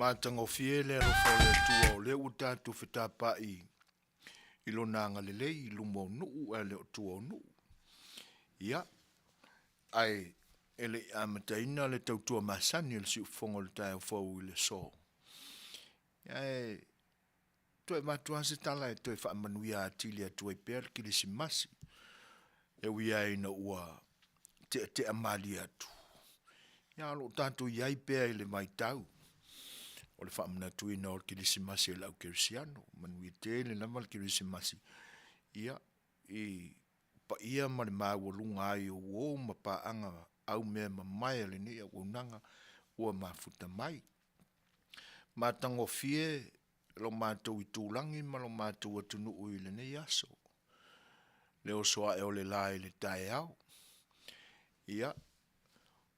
Mātango fiele rofa le tua o le utatu whetapa I lona anga lele I lumo nuu le tua nuu. Ia, ai ele amataina le tautua masani le si ufongo le tae ufau I le so. Ia, toe matua se tala e toe wha manuia atili atua I per ki le si masi. E wia ina ua te amali atu. Ia, lo tanto iai pea I le maitau. O le whaamana tuina o kirisimasi e lau kirisiano. Manuia te le nama le kirisimasi. Ia, pa ia ma le mawalunga ai o uo ma pa anga au mea ma mai le ni a unanga ua mafuta mai. Ma tango fie lo mātou I tūlangi ma lo mātou atunu ui le nei aso. Le o soa e o le lai le tae au. Ia,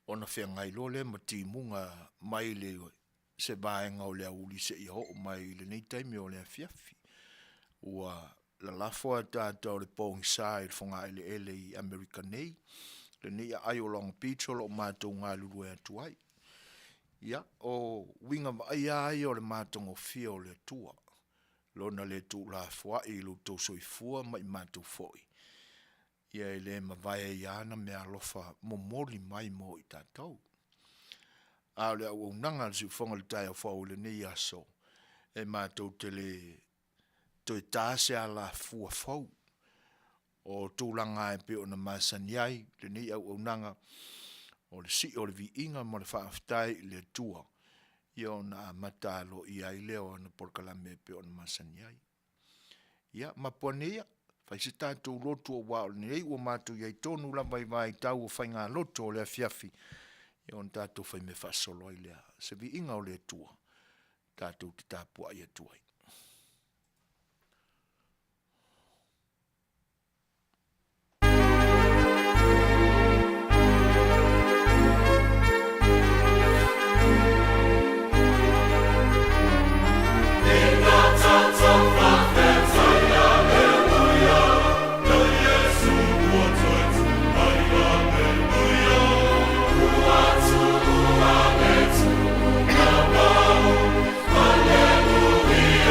ona whea ngai lo le ma timunga mai le se vaenga o le auli se I ho mai le nei taimi o le Afiafi. Ua la lafo a tata o le pōngi sa I whonga ele I Amerika nei. Le nei ai o Long Beach o lo mātou ngā lulu e atuai. Ia, o winga ai o le mātou o fia o le tua. Lona le tu la fwa I lo tau soifua mai mātou foi. Ia ele ma vai I ana mea lofa momoli mai mo I tātou. A le au nanga si fonga le tai au fau le nei aso. E mātou te le toi tāse a la fua fau. O tūlanga e pe o na masaniai, le nei au nanga o le si o le vi inga mo le whaaftai le tua. Ia o na matalo I ai leo na Polokalame pe o na masaniai. Ia, mapuanea, fai se tātou lotu o wao le nei ua mātou iai tonu la vai tau o whainga lotu o le Afiafi. Ia on tātou whai me whasolo I lea. Se vi inga o le tua. Tātou te tāpua I atuai. Alleluia.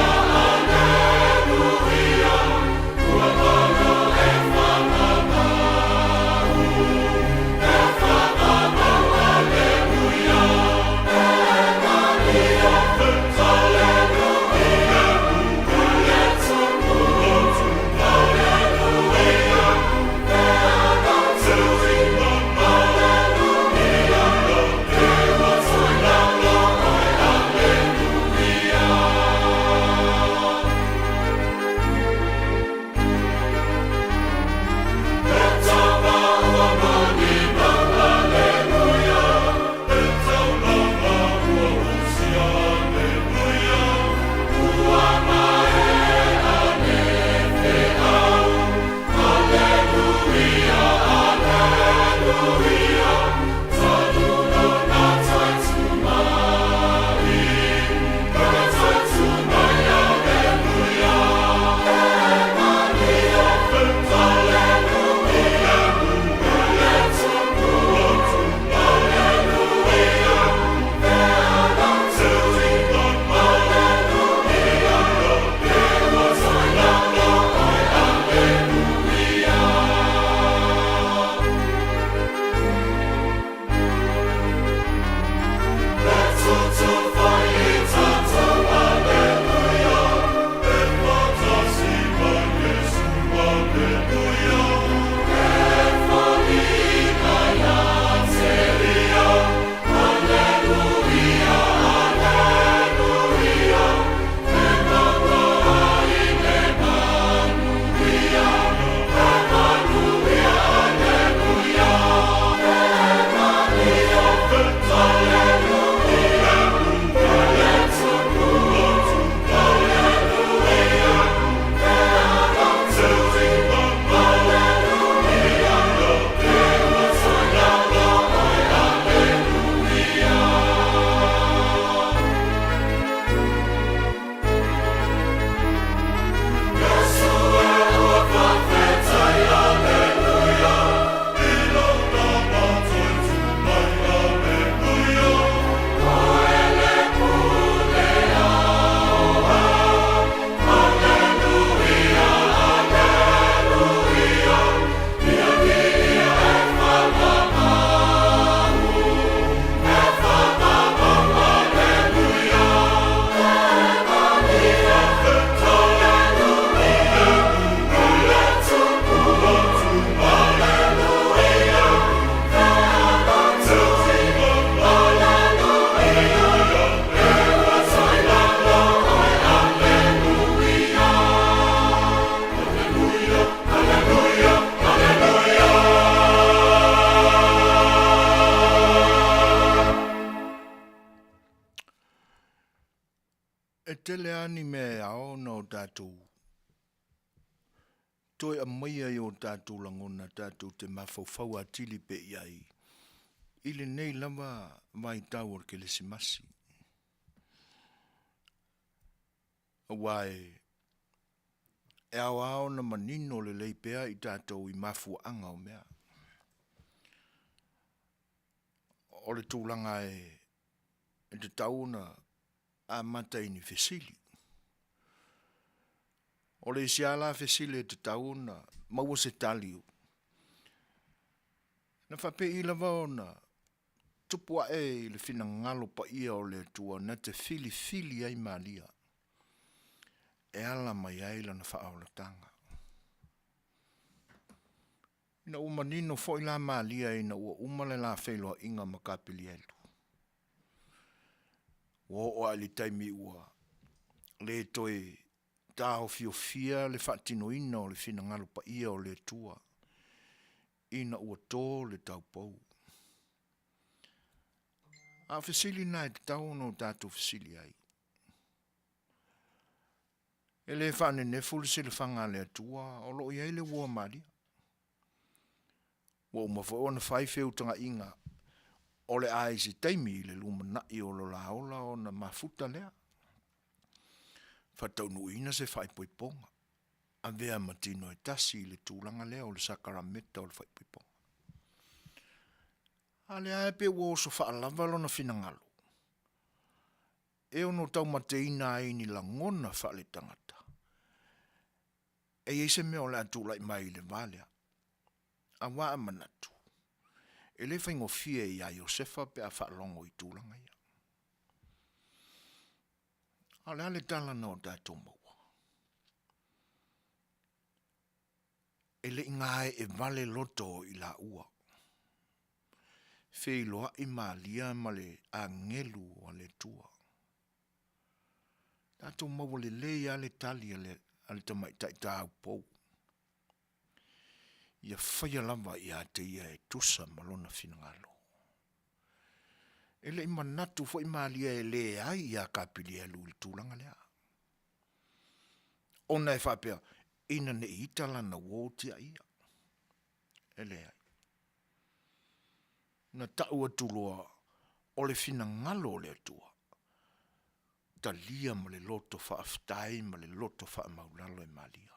tele ani me ao no tātou. Toi a maia i o tātou langona tātou te mawhauwhau a tili pe iai. Ile nei lava mai tau or ke le simasi. Awai, e ao na manino le leipea i tātou i mafua anga o mea. O le tūlanga e te tauna a matai ni fesili. O le isiala fesili e te tauna maua se taliu. Na whape i lava ona tupua e le fina ngalo pa ia o le tua na te fili ai malia. E ala mai aila na whaau le tanga. Ina umanino fo ila malia ina ua umale la whailua inga makapili elu. O ali taimi ua le toi tāo fiofia le whaatino ina o le fina ngalo pa ia o le tua. Ina ua tō le taupou. A fesili nai te tau no tātou fesili ai. E le whane nefulu se le whanga le atua, o lo iai le ua maria. Ua umawha o na whaifeu tanga inga, o le aisi taimi le lumana i o lo laola o na mafuta lea. Whatau nuina se whaipoiponga. A vea matino e tasi le tūlanga lea o le sakarameta o le whaipoiponga. A le aepe ua oso whaalavalo na finangalo. E ono tau mateina ai ni la ngona whaale tangata. E eise mea o le atulai mai le valea. A waa manatu. E le whaingo fie i a Josefa pe a whaalongo i tūlanga ia. A le ale tala no tātou maua. E le ingae e vale loto i la ua. Wheiloa i maalia ma le a ngelu a le tua. Tātou maua le lei a le tali a le tamai taitau pou. Ia whaia lava i a te ia e tusa malona finangalo. E le ima natu fo i maalia e le ai i a kapili e lu tūlanga lea. Ona e whapea, ina ne itala na wōtia ia. E le ai. Na tau atuloa o le finangalo le atua. Ta lia ma le loto whaaftai ma le loto whaamaulalo e malia.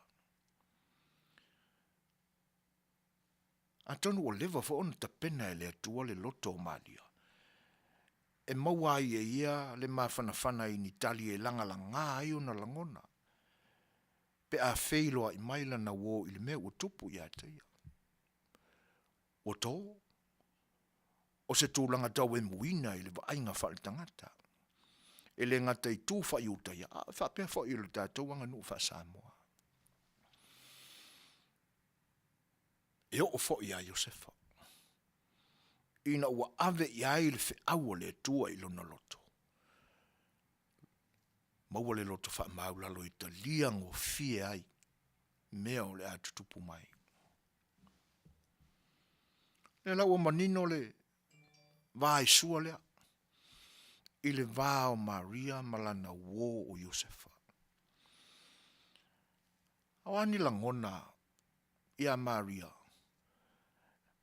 A tonu o lewa fo ona ta pena e le atua le loto o malia. E maua i e ia le mawhanawhana i ni tali e langa la ngā ai o na langona. Pe a wheiloa i maila na wō i le mea ua tupu i a te ia. O tō. O se tūlanga tau e muina i le waainga whaale tangata. E le ngata i tū whai uta ia. Whapea whai ilu tātou anga nuu wha Samoa. E o whai a Josefa. Ina ua ave i ai le Fai'oa le tua i lona loto. Maua le loto wha maulalo i ta liango fie ai. Mea o le atutupu mai. Le lau o manino le vai sua lea. I le vā o Maria malana wō o Josefa. Awani langona i a Maria.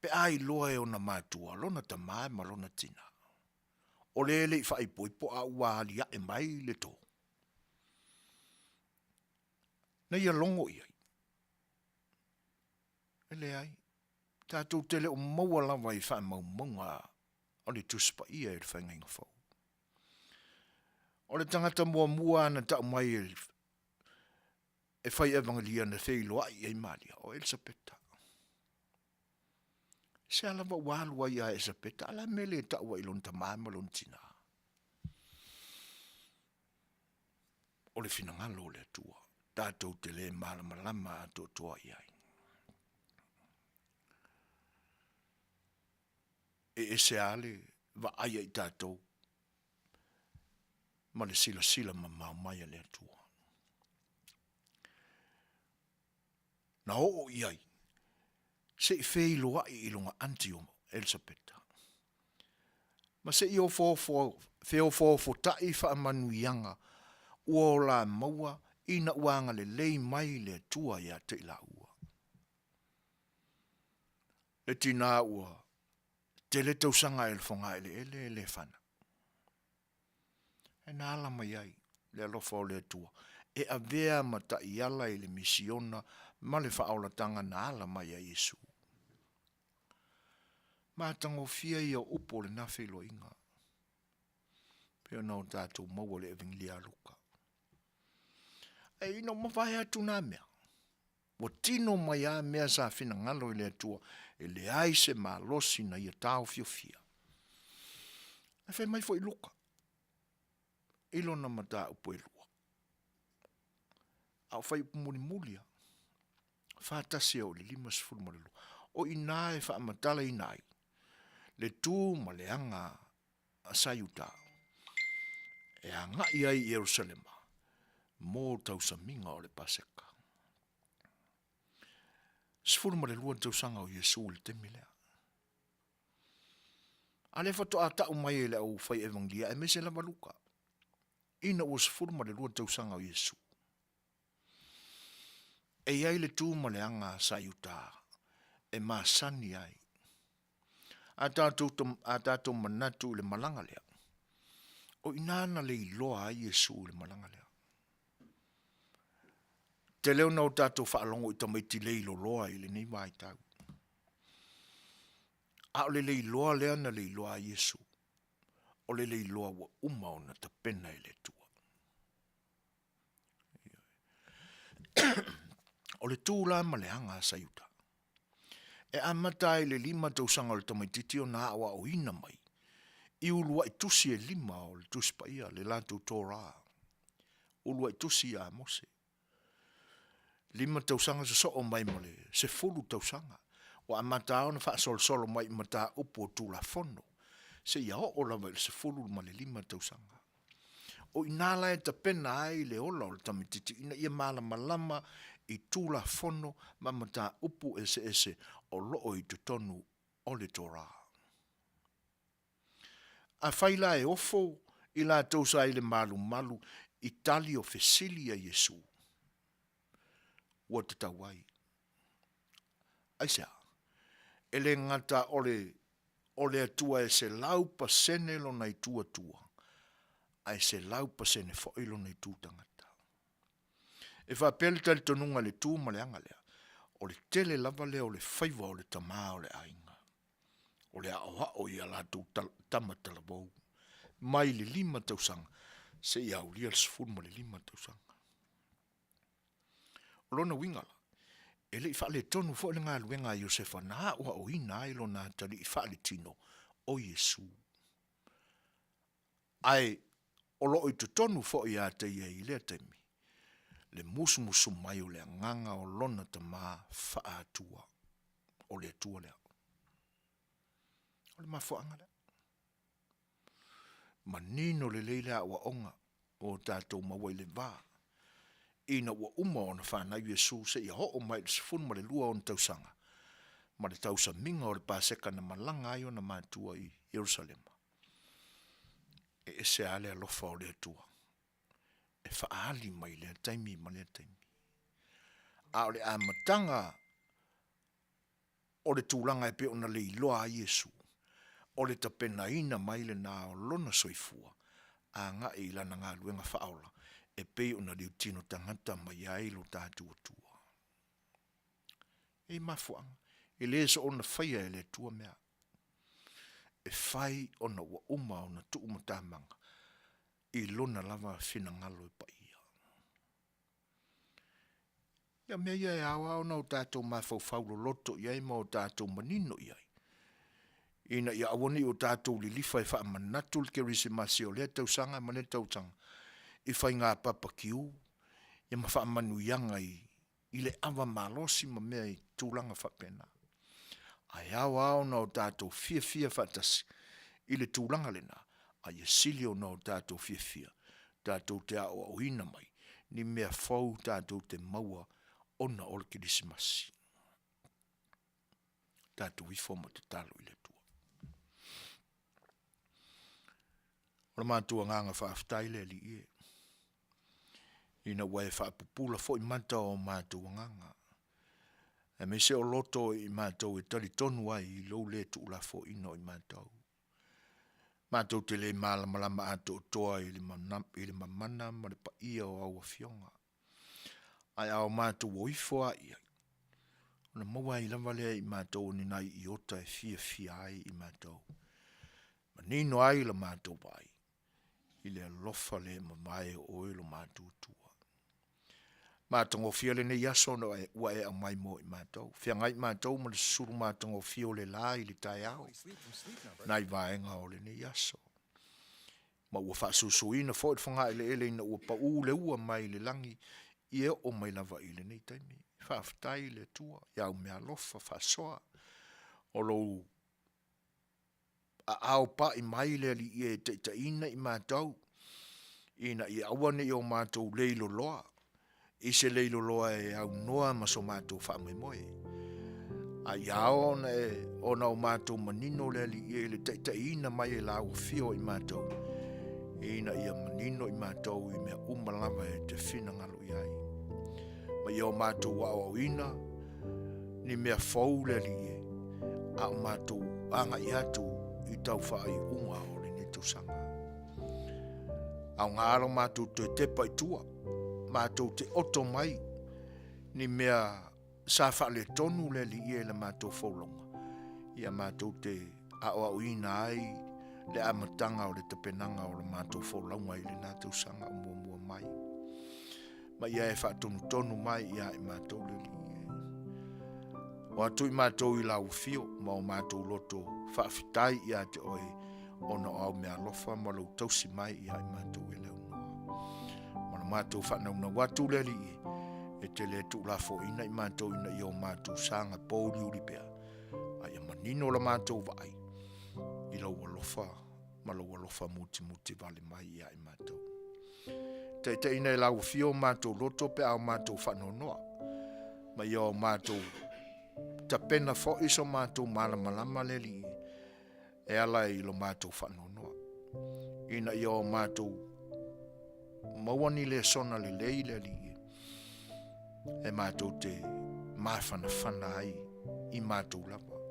Pe ai loa e o na mātua, lona ta mai ma lona tina. O lele i whai poipo a ua alia e mai le tō. Na ia longo i ai. E le ai. Tātou tele o maua lava i whai maumonga o le tuspa ia e le whaingainga whau. O le tangata mua na tau mai e whai evangelia na wheiloa i ei malia o Elisabeta. Se ala wa walua ia Elisabeta, ala mele tau wa ilon tamama lon tina. O le finangalo le tua, tātou te le malamalama ato toa iai. E se ale wa aia i tātou, ma le sila ma maumaya le atua. Na o iai, se i wheiloa i ilunga antiomo, Elisabeta. Ma se i o fō tai wha manuianga ua la maua, ina uanga le lei mai le tua ia te la ua. Le tina ua, te le tausanga e le fonga ele le fana. E na ala mai ai, le alofa o le tua. E a vea mata i ala i le misiona, ma le whaolatanga na ala mai a Yesu. Ma tango fia i o upo le na whilo inga. Peo na o tātou maua le eving luka. E ino mawai atu nā mea. Wa tino mai a mea sa whina ngalo i le atua, e le aise ma losi na ia tāo fio fia. E whai mai fo i luka. Ilo na mata upo e lua. Au whai upo muli mulia. Whātasi au le 5 ma le lua. O ina e wha amatala inai. Le tū ma le anga a sayuta. E a ngai ai Jerusalema. Mō tausa minga o le paseka. Sifuru ma le lua tausanga o Yesu le temilea. Ale fato a tau mai e le au whai evangelia e mese lava luka. Ina ua sifuru ma le lua tausanga o Yesu. E iai le tū ma le anga sayuta. E maa sani ai. A tātou manatu le malanga lea. O inana le iloa ai Yesu le malanga lea. Te leo na o tātou whaalongo i tamaiti le iloloa i le nei mai tau. A o le iloa lea na le iloa ai Yesu. O le iloa wa umao na ta pena i le tua. O le tūla ma le anga sayuta. E amata i le 5 tausanga o le tamaititi o na awa o ina mai. I ulua i tusi e 5 o le tusi pa ia le lantou Torah. Ulua i tusi a Mose. 5 tausanga se so o mai mo le se 10 tausanga. O amata o na wha solo mai mata upo tūla fono. Se ia o lava i se 10 ma le 5 tausanga. O inala e ta pena ai le ola o le tamaititi ina ia malama i tūla fono ma mata upu ese o loo i tutonu o le Torah. A whaila e ofo i la tausa i le malu i tali o fesili a Yesu. Ua te tawai. Aisea, ele ngata ole atua e se lau pasene lo na i tua. Ai se lau pasene fo ilo na i tū tangata. E wha pele tali tonunga le tū ma le anga lea. O le tele lava lea o le whaiva o le tamā o le ainga. O le aoha o ia lātou tamatala bou. Mai le 5 tausanga. Se ia au lia le 10 ma le 5 tausanga. O lona wingala. E le i wha le tonu fo le ngā luenga Iosefa na ua o ina ilo nā tali i wha le tino o Yesu. Ai o lo i tonu fo i a te ia i lea temi. Le musu mai o le nganga o lona tamā wha atua. O le atua lea. O le mafuanga lea. Manino le leila ua onga o tātou maua i le vā. Ina ua uma o na whanau Yesu se ia ho o mai le sifunu ma le lua o na tausanga. Ma le tausa minga o le paseka na malanga ai o na mātua i Jerusalema. E se ale alofa o le atua. E whaali mai le taimi ma le taimi. A o le amatanga o le tūlanga e pe o na le iloa a Yesu. O le tapena ina mai le nā o lona soifua. A ngā e ilana ngā luenga whaola. E pe o na liu tino tangata mai ai lo tātua tua. E mafuanga. E le so o na whaia e le tua mea. E whai o na ua uma o na tuu matamanga. I lona lava whina ngalo e pa ia. Ia mea ia e awa o na o tātou mawhau whaulo loto iai ma o tātou manino iai. Ina ia awani o tātou li lifa e wha manatu le kerisi masi o lea tausanga ma le tautanga. I whai ngā papa kiu. Ia ma wha manuianga i le awa malosi ma mea i tūlanga whapena. Ai awa o na o tātou fia whatasi. I le tūlanga lena. Ai e sili o na o tātou fia. Tātou te ao o ina mai. Ni mea fau tātou te maua o na o le kerisi masi. Tātou i foma te talo i le tua. O le mātua nganga whaaftai le li ie. ina ua e whaapupula fo I mata o mātou nganga. E me se o loto I mātou e tali tonu ai I lou le tu la fo ina o I mātou. Mātou te le malamalama ato toa I le mamana ma le pa ia o au Afionga. Ai au mātou o ifo a ia. Ona maua I lava lea I mātou ni nai I ota e fia ai I mātou. Ma nino ai la mātou vai. I le alofa le mamae o lo mātou tua. Mātongo fia le ne yaso no ua e au mai mo I mātou. Fia ngai mātou ma le suru mātongo fia o le la I le tai au. Nai vaenga o le ne yaso. Ma ua whaasusuina fo I whanga ele ele ina ua pa le ua mai le langi. Ia o mai lava I le nei taimi. Whaaftai le tua. Iau mea lofa whaasoa. O lo a au pa I mai le li I te ina I mātou. Ina I awane I o mātou leilo loa. I se leilo loa e au noa maso mātou whaamai moe. A iao ona o mātou manino le li I le te ina mai e lau fio I mātou. Ina ia manino I mātou I mea umalava e te whina ngalo I ai. Ma ia o mātou au au ina, ni mea fau le li I. A o mātou anga I atu I tau whaai unga o le neto sanga. Au ngāro mātou te tepa I tua, mātou te oto mai, ni mea sa wha le tonu le li I le mātou whaulonga. Ia mātou te au au ina ai, le amatanga o le tapenanga o le mātou whaulonga I le nātou sanga o mua mai. Ma ia e wha tonu mai ia I mātou le li I. O atu I mātou I lau fio, ma o mātou loto whaafitai ia te oe ono au mea lofa ma lau tausi mai ia I mātou e leo noa. Ma no mātou whanauna watu le li e te le tu la fo ina I mātou ina I o mātou sanga pōri uri pea. A ia manino la mātou vai I lau alofa, ma lau alofa muti vale mai ia I mātou. Te ina I lau fio mātou loto pe au mātou whanonoa. Ma ia o mātou ta pena fo iso mātou malama le li e ala I lo mātou whanonoa. Ina I o mātou mawani le sona le le li e mātou te mawhana ai I mātou lava.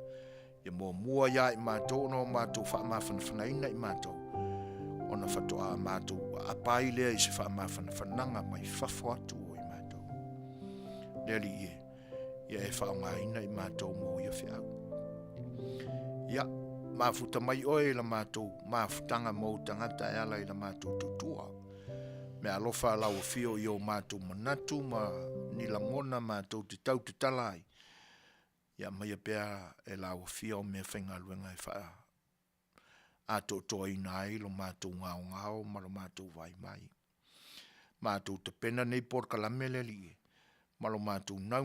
E mua ia I mātou no mātou wha ina I mātou. Ona whatoa mātou a pai lea I se whaamawhanawhananga mai whafo atu o I mātou. Le li ia e whaonga ina I mātou mo ia whiau. Ia, mafuta mai oe la mātou, mafutanga mo tangata e ala I la mātou tutua. Me alofa lau fio I o mātou manatu ma nilangona mātou te tau te talai. Ia mai pea e lau fio me whainga luenga e wha ato toa ina ai lo mātou ngao ma lo mātou vai mai. Mātou te pena nei Polokalame le li ma lo mātou nau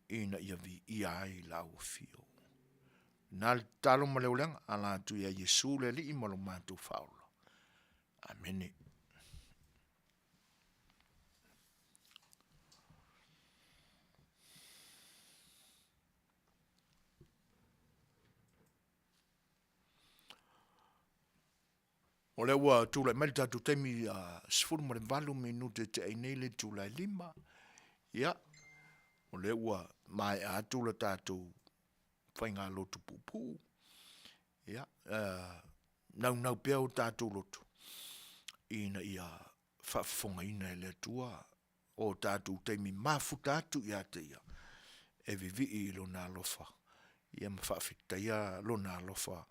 ina ia vi ia ai lau fio. Nā talo ma leo lenga ala atu ia Yesu le li ma lo mātou whaola. Amene. O le ua tūlai mai tātou temi sifuru ma le valu minute te ainei le tūlai 5. Ia, o le ua mai atu le tātou whainga lotu pupu. Ia, nau pia o tātou lotu. Ina ia whafongaina le tua o tātou temi mafuta atu ia te ia. E vivi I lo nā lofa. Ia ma whawhitaia lo nā lofa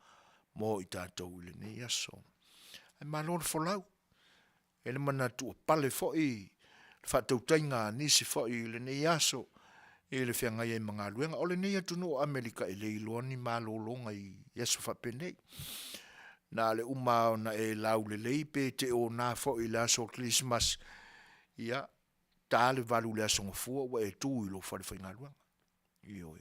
mo I tātou ile ne iaso. Ai malor folau. Ele mana tu pale foi fa tau tainga nisi foi le ne yaso ele fianga ye manga luenga ole ne atu no Amerika ele iloni malolonga I yeso fa pene na le uma na e lau le leipe te o na foi la so Christmas ia tale valu le so fu wa e tu lo fa finga luenga io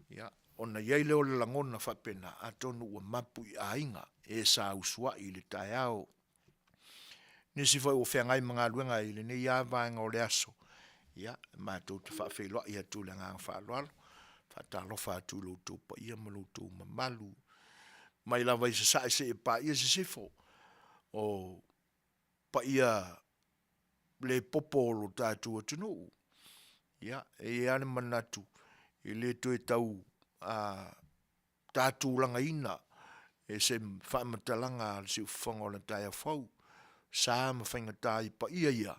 ia ona ye le o la ngona fa pena atonu o mapu ainga e Suasua I le taiao. Nisi foi o whengai mga luenga I le ne ia vaenga o le aso. Ia, mātou te whawheloa ia tū le ngā whaaloalo. Whatalofa atu loutou pa ia ma loutou mamalu. Mai lawa I se sae se e pa ia se sifo. O pa ia le popo lo tātou atunu. Ia, e ane manatu, e le to e tau tātou langa ina, e se whaamatalanga si uwhanga o na tai a whau, sa ma whainga tai pa ia,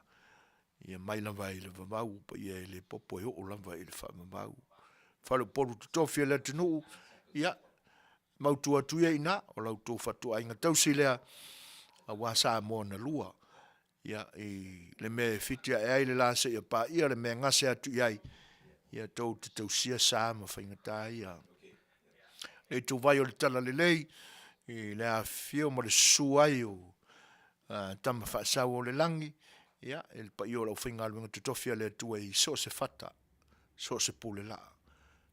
ia mai lava i le vavau, pa ia e le popo e o lava i le whaamavau. Whalo poru tutofi le tunu, ia, mautua tuia ina, o lau tō whatua inga tausilea, a wā Samoa na lua. Ia, le me fitia e ai le lase ia pa ia le me ngase atu iai, ia tau te tausia sa ma whaingata ia. Le tō vai o le tala le lei, le Afio ma le suai o tama whaasau o le langi, ia, e le pa ia o lau whainga aluenga tutofia le atua i so se fata, so se pule la.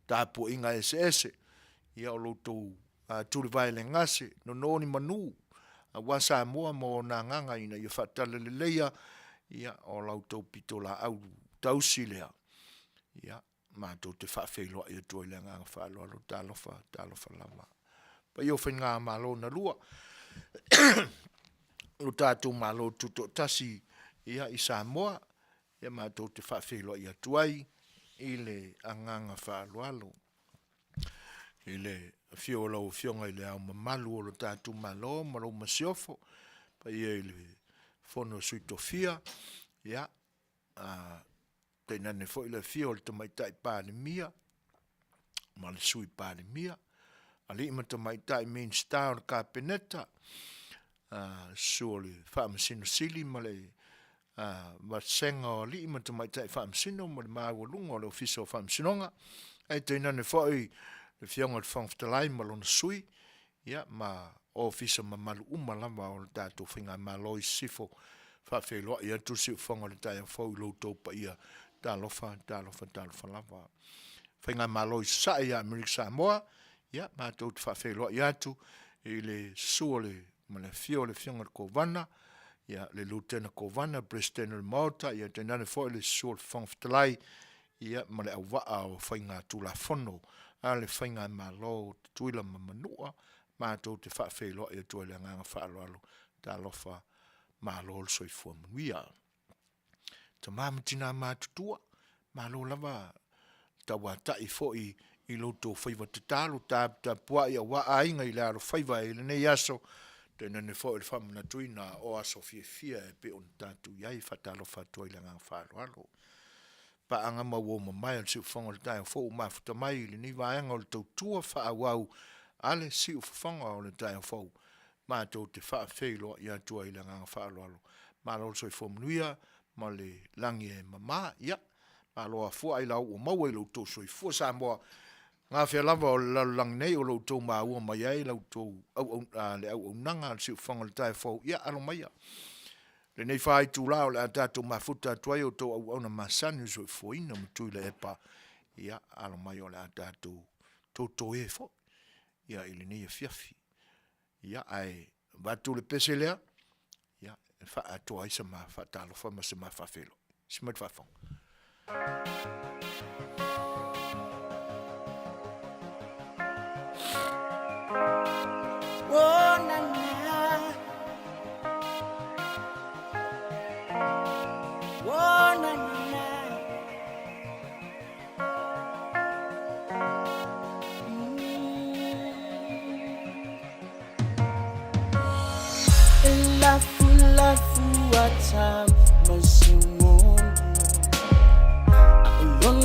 Tāpua inga ese, ia o lau tō tūri vai le ngase, no noni manu, a wa Samoa mo na nganga ina ia whatala le leia, ia o lau tau pito la au tausi lea. Ia, mātou te whawheiloa ia tua le nganga whaaloa lo tālofa lama. Pa iau whainga mālo na lua, lo tātou mālo tuto tasi ia i Samoa, ia mātou te whawheiloa ia tuai, i le anganga whaaloa lo. I le fio lau fionga i le au mamalu o lo tātou malo, malo masiofo, pa ia i le fono suitofia, ia, te nane fo i le fio le tamaitai pānemia, ma le sui pānemia, a li ima tamaitai main star o le kāpeneta, sua le whaamasino sili, ma le wasenga o li ima tamaitai whaamasino, ma le māua lunga o le ofisa o whaamasinonga, e te nane fo i le fionga le Fetalaiga ma lona sui, ia, ma ofisa ma malu lava o le tātou whinga ma loi sifo, whawheiloa ia tu si uwhanga le tai a whau i loutou pa ia, tālofa lava. Whinga ma loi sa ia Amerika Samoa, ia, ma tau te whawheiloa ia tu, i le sua le, ma le fio le fionga le kovana, ia, le lieutenant kovana, president le Malta, ia, te nane fo i le sua le Fetalaiga, ia, ma le au waa o whinga tu la fono, a le whainga malo tuila ma Manua, mātou te whawheiloa i atua le nganga whaaloalo, tā lofa malo le soifua Manuia. Ta māmatina mātutua, malo lava tawa tai fo i loto whaiva te talo, tā pua i a waa inga i le aro whaiva i le nei aso, te nene fo i le whamana tuina o aso fia e pe on tātu iai whatalo whatua i le nganga whaaloalo. Pa anga mawo mamai al si ufonga le tai fo mafuta mai le ni vaanga o le tautua whaawau ale si ufonga o le tai fo ma tau te whaafeilo i atua i le nganga whaaloalo ma lo so i fo Manuia ma le langi e mama ia ma lo a fua i lau o maua i lau tau so i fua Samoa ngā whia lava o le langi nei o lau tau maa ua mai ai lau tau le au nanga al si ufonga le tai fo ia alo mai ia. Le nei whai tū lao le a tātou mafuta tuai o tō au na masanu so i fōina mutui le epa ia alo mai o le a tātou tō e fo ia ili nei Afiafi ia ai vatu le pese lea ia e wha atoa isa ma wha tālo wha ma se ma wha whelo si mai wha whong Time, mas eu não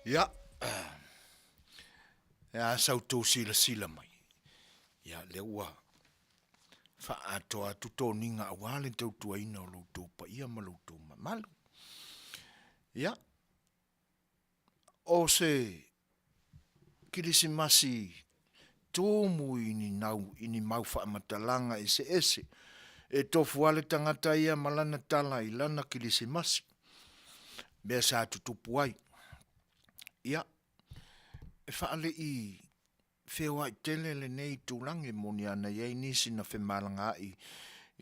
Ia, sautou sila mai. Ia, le ua, atoa tutoninga awale tautuaina o loutou pa ia ma loutou mamalu. Ia, o se kirisimasi tōmu ini mau whaamatalanga ese. E tofu ale tangata ia malana tala i lana kirisimasi. Bea sa tutupu ai. Ia, e whaale i Fai'oa i tele le nei tūlangi moni ana ia inisi na whemalanga i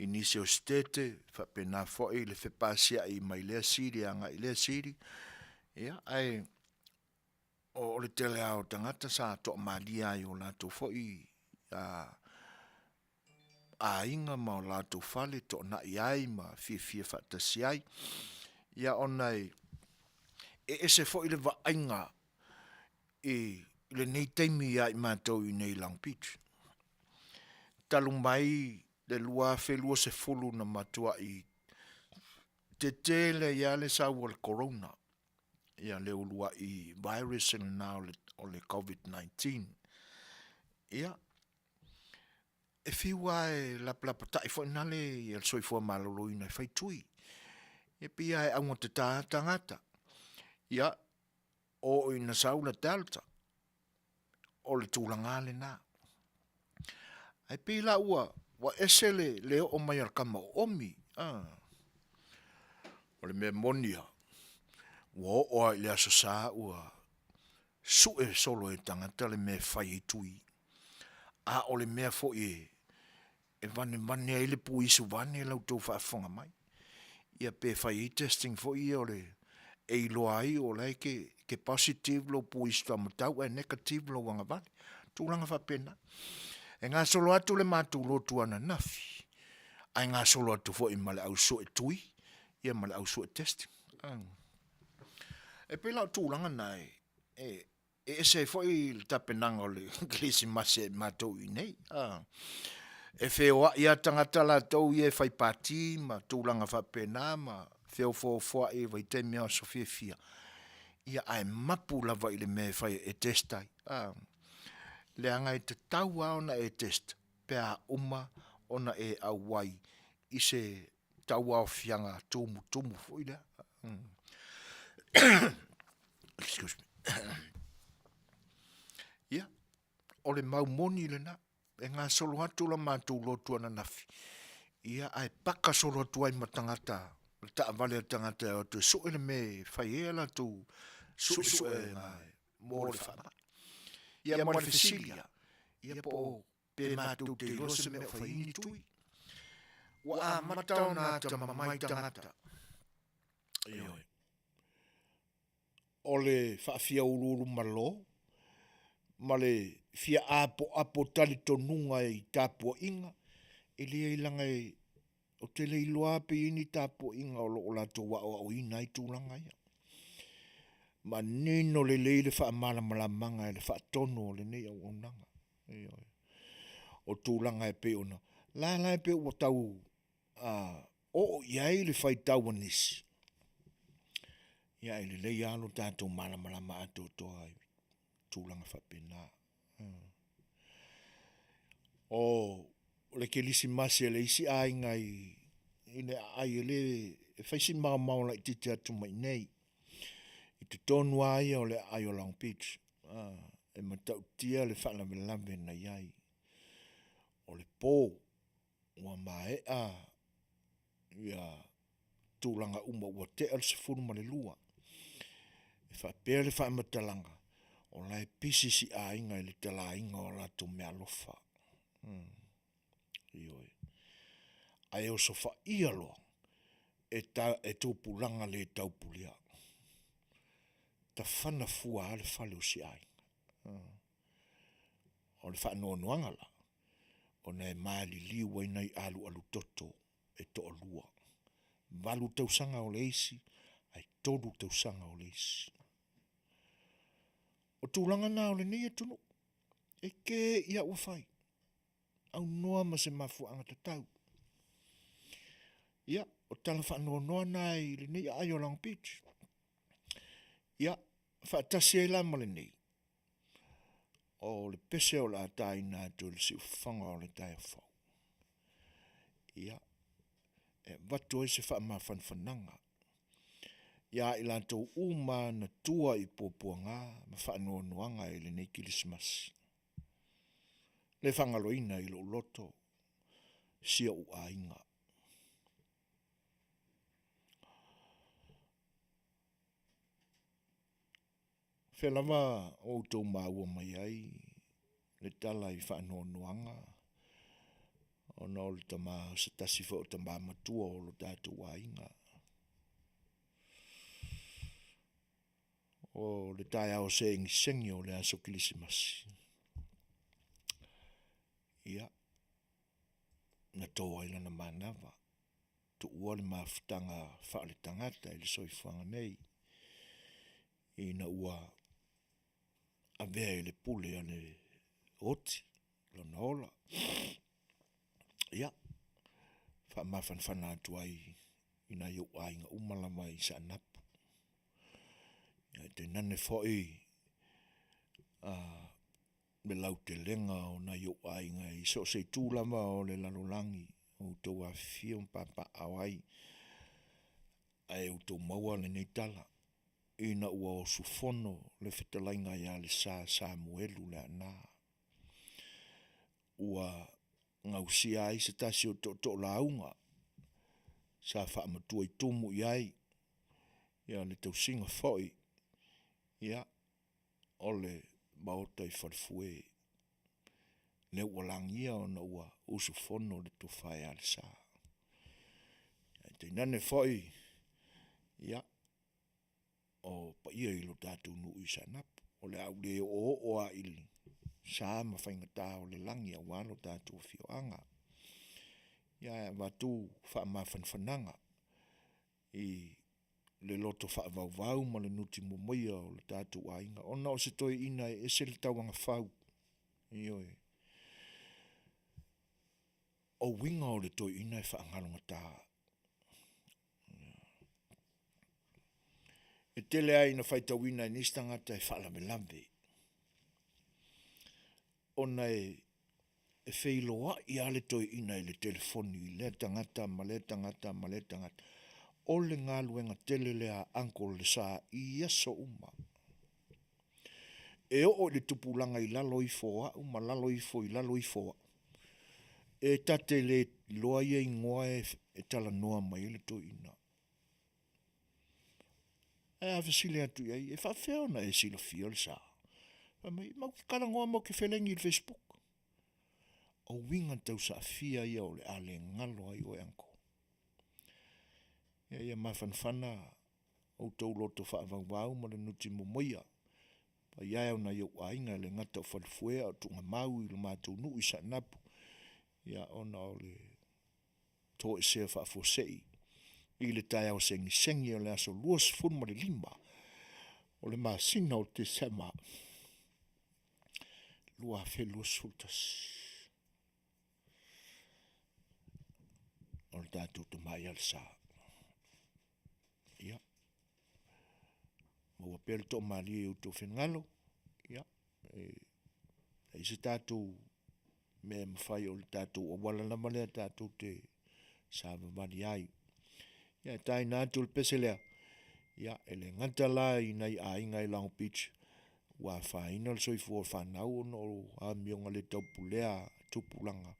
nisi o stete, whapena fo'i le whepasia i mai lea siri, anga i lea siri. Ia, ai, o le tele ao tangata sa toa malia ai o lato fo'i a inga ma o lato fale toa na iai ma fia whatasi ai. Ia onai, e se fo'i le vainga le nei teimi ai mātou i nei Long Beach. Talu mai le lua whelua se fulu na matua i te tele ia le sau le corona. Ia le ulua i virus na o le COVID-19. Ia, e whiwa e laplapa tai fo inale i al soifua malolo ina i whaitui. Ia pia e aunga te tangata. Ia, o ina sau la delta. O le tūlanga le nā. Ai pila ua, wa esele leo o mai al kama omi. O le mea monia. Wa o ai le aso saa ua sue solo e tangata le mea whai e tui. A o le mea fo e vane ai le puisu vane lau tau whaafonga mai. Ia pe whai e testing fo i o le e iloa ai o lai ke positive lo puisu ta matau e negative lo wanga vale. Tūlanga whapena. E ngā solo atu le mātou lotu ana nafi. Ai ngā solo atu fo i male au so e tui. Ia male au so e testing. E pela tūlanga nai. E se fo i tapenanga o le klisi mase mātou i nei. E Fai'oa ia tangata la tau i e whai pāti ma tūlanga whapena ma Fai'oa e vai te mea sofia fia. Ia ai mapu lava i le me whai e testai. Le anga e te tau ona e test. Pea uma ona e awai i se tau au fianga tumu foi le. Excuse me. Ia, o le mau moni le na. E ngā solo atu la mātou lotu ana nafi. Ia ai paka solo atu ai matangata. Le ta vale tangata o te so ele me whai e la tu so e mai. Mo le whama. Ia mo le fesilia. Ia po pe mātou te rose me whai ini tui. Wa a matau nā ta mamai tangata. Ioi. O le whaafia ururu malo. Ma le fia apo tali tonunga i tāpua inga. E lea ilanga o te le iloa pe ini tāpua inga o lato wa o ina i tūlanga ia. Ma nino le leile wha malamanga e le wha tono le nei au nanga. O tūlanga e pe ona. La e pe o tau o iai le whai tau anisi. Iai le lei alo tātou malamama ato toa ai. Tūlanga whapena. O le ke lisi masi le isi ainga i le ai le e whaisi mau la i titi atu mai nei. I te tonu ai o le ai o Long Beach. E matau tia le whanawelame na iai. O le pō. Ua mae ia tūlanga uma ua te al se furu ma le lua. E whapea le whaamatalanga. O lai pisi si a inga i le tala inga o la tu mea lofa. Ioi. Ai o sofa ialo e tūpulanga le taupulia. Ta whana fua ale whale o si a inga. O le whaanoanuanga la. O nei maali liwa i nei alu toto e to lua. Valu tausanga o leisi, ai tolu tausanga o leisi. O tūlanga nā o le nei e tunu. E ke ia ua whai. Au noa ma se mafu anga tau. Ia, o tala wha noa nā i le nei ai o Long Beach. Ia, whaatasi e la male nei. O le pese o la tai nā tu le si whanga o le tai whau. Ia, e watu e se wha ma whanwhananga. Ia i lantou uma na tua i pōpuanga ma whanua nuanga e le nei kirismas. Le whangaloina i lo loto, sia u ainga. Whelama o tau maua mai ai, le tala i whanua nuanga, o na o le tama se tasifa o tama matua o lo tātou ainga. O le tai au se ingi sengi o le aso kilisimasi. Ia, na toa ila na manawa, tu ua le mafutanga wha le tangata i le soifuanga nei, i na ua avea i le pule a le oti, lo na ola. Ia, wha mawhanwhana atu ai, i na iu ainga umalama i sa napu. Ia, te nane fhoi, me lau te lenga o na iu ainga i so se tūlama o le lalolangi, o tau Afiafi o papa awai, ai o tau maua le nei tala, i na ua o sufono le Fetalaiga ia le Samoelu le ana. Ua ngausia ai se tasi o to launga, sa whaamatua i tumu i ai, ia le tausinga fhoi, ia, ole maota i whalfue, le ua langia o na ua usufono le tofai a le sa. Te nane fhoi, ia, o pa ia ilo tātou nu i sa napu, o le au le o a ili, sa ma whaingata o le langi a wano tātou whioanga. Ia, watu wha ma whanwhananga, i le loto whaavau ma le nuti momoia o le tātou ainga. Ona o se toi ina e se le tauanga whau. Ioi. O winga o le toi ina e whaangalonga tā. E tele ai na whaitau ina e nistangata e whaalame lambe. Ona e whailoa i ale toi ina i le telefoni, le tangata, ma le tangata, ma le tangata. O le ngā luenga tele lea anko le sa i aso uma. E o le tupulanga i lalo i foa, uma lalo i fo i lalo i foa. E tate le loa ia i ngoa e tala noa mai le to ina. E awesile atu iai, e whawheo na e sila fia le sa. Mau ki kala ngoa mau ke whelengi i Facebook. O winga tau sa fia ia o le ale ngalo ai o e anko. Ia mawhanwhana o tau loto whaavau ma le nuti momoia. Pa iai au na iau ainga le ngata o whalfuea o tunga mau i le mātou nu i sa napu. Ia ona o le tō e sea whaafosei. I le tai au sengi o le aso luas fun ma le lima. O le māsina o te sema. Lua fe luas fultas. O le tātou te mai al saa. Ia. Maua pēle tō mali e uto whenngalo. Ia. E se tātou me mawhai o le tātou o wala nama lea tātou te sāma mani ai. Ia, tai nātou le pese lea. Ia, ele nganta la i nei a inga i Long Beach. Wa whaina le soifu o whanau o a mionga le taupu lea tupulanga.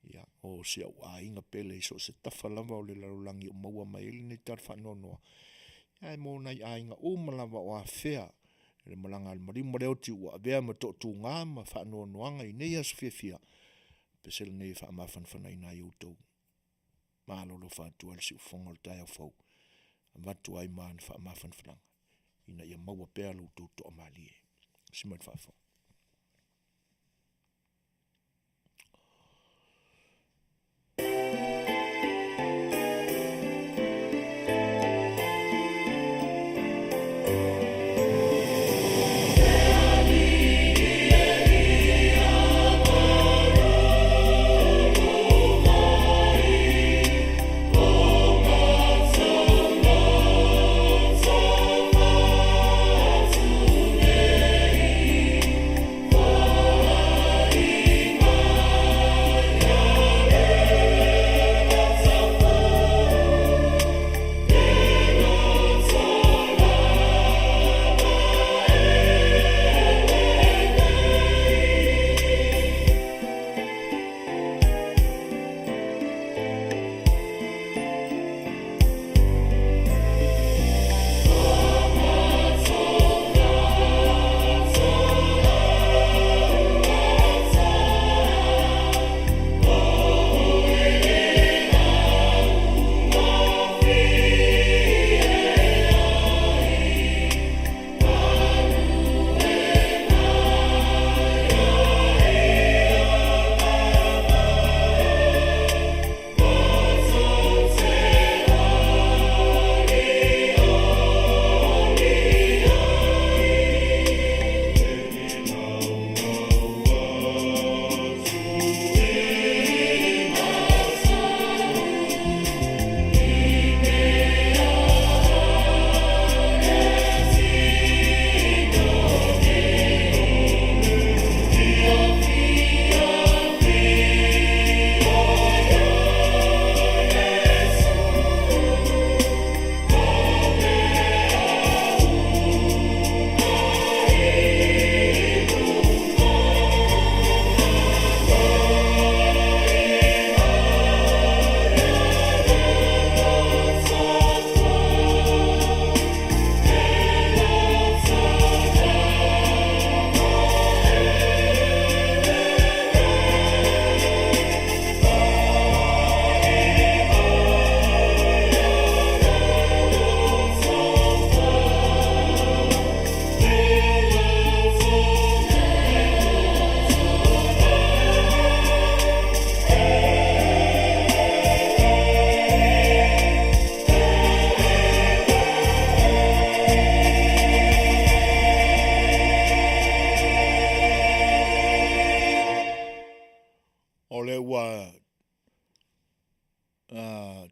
Ia, o se au a inga pele so se tawhalama o le larulangi o maua mai ili ni tar whanonoa. Ia, e mō nei a inga o malama o a whea. Le malanga al marima leo ti ua avea ma tō tū ngā ma whanonoanga i nei asu whiawhia. Pesele nei whaamawhanwhana i nai utou. Mālolo whātua le si ufonga le tai au whau. Watu ai maan whaamawhanwhananga. Ina ia maua pēa lo tō tō amali e. Simai whaafo.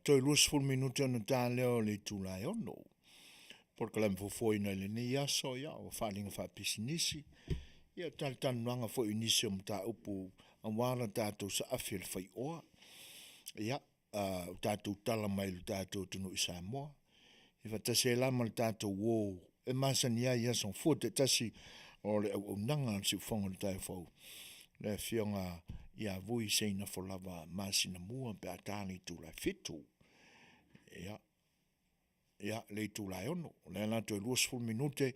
toi lus full minuta no tā leo le tūlai ono. Polokalame Fofogaina le nei aso ia o whalinga whapisinisi. Ia tan nuanga fo inisi o mta upu amwala tātou sa A Le Fai'oa. Ia tātou tala mai le tātou tunu i Samoa. I whatasi e lama le tātou wō. E masania ia son fo te tasi o le au nanga si ufonga le tai fau. Le fionga ia vui seina fo lava masina mua pe atani tūlai fitu. Ia le tūlai ono. Le nato e 2 minute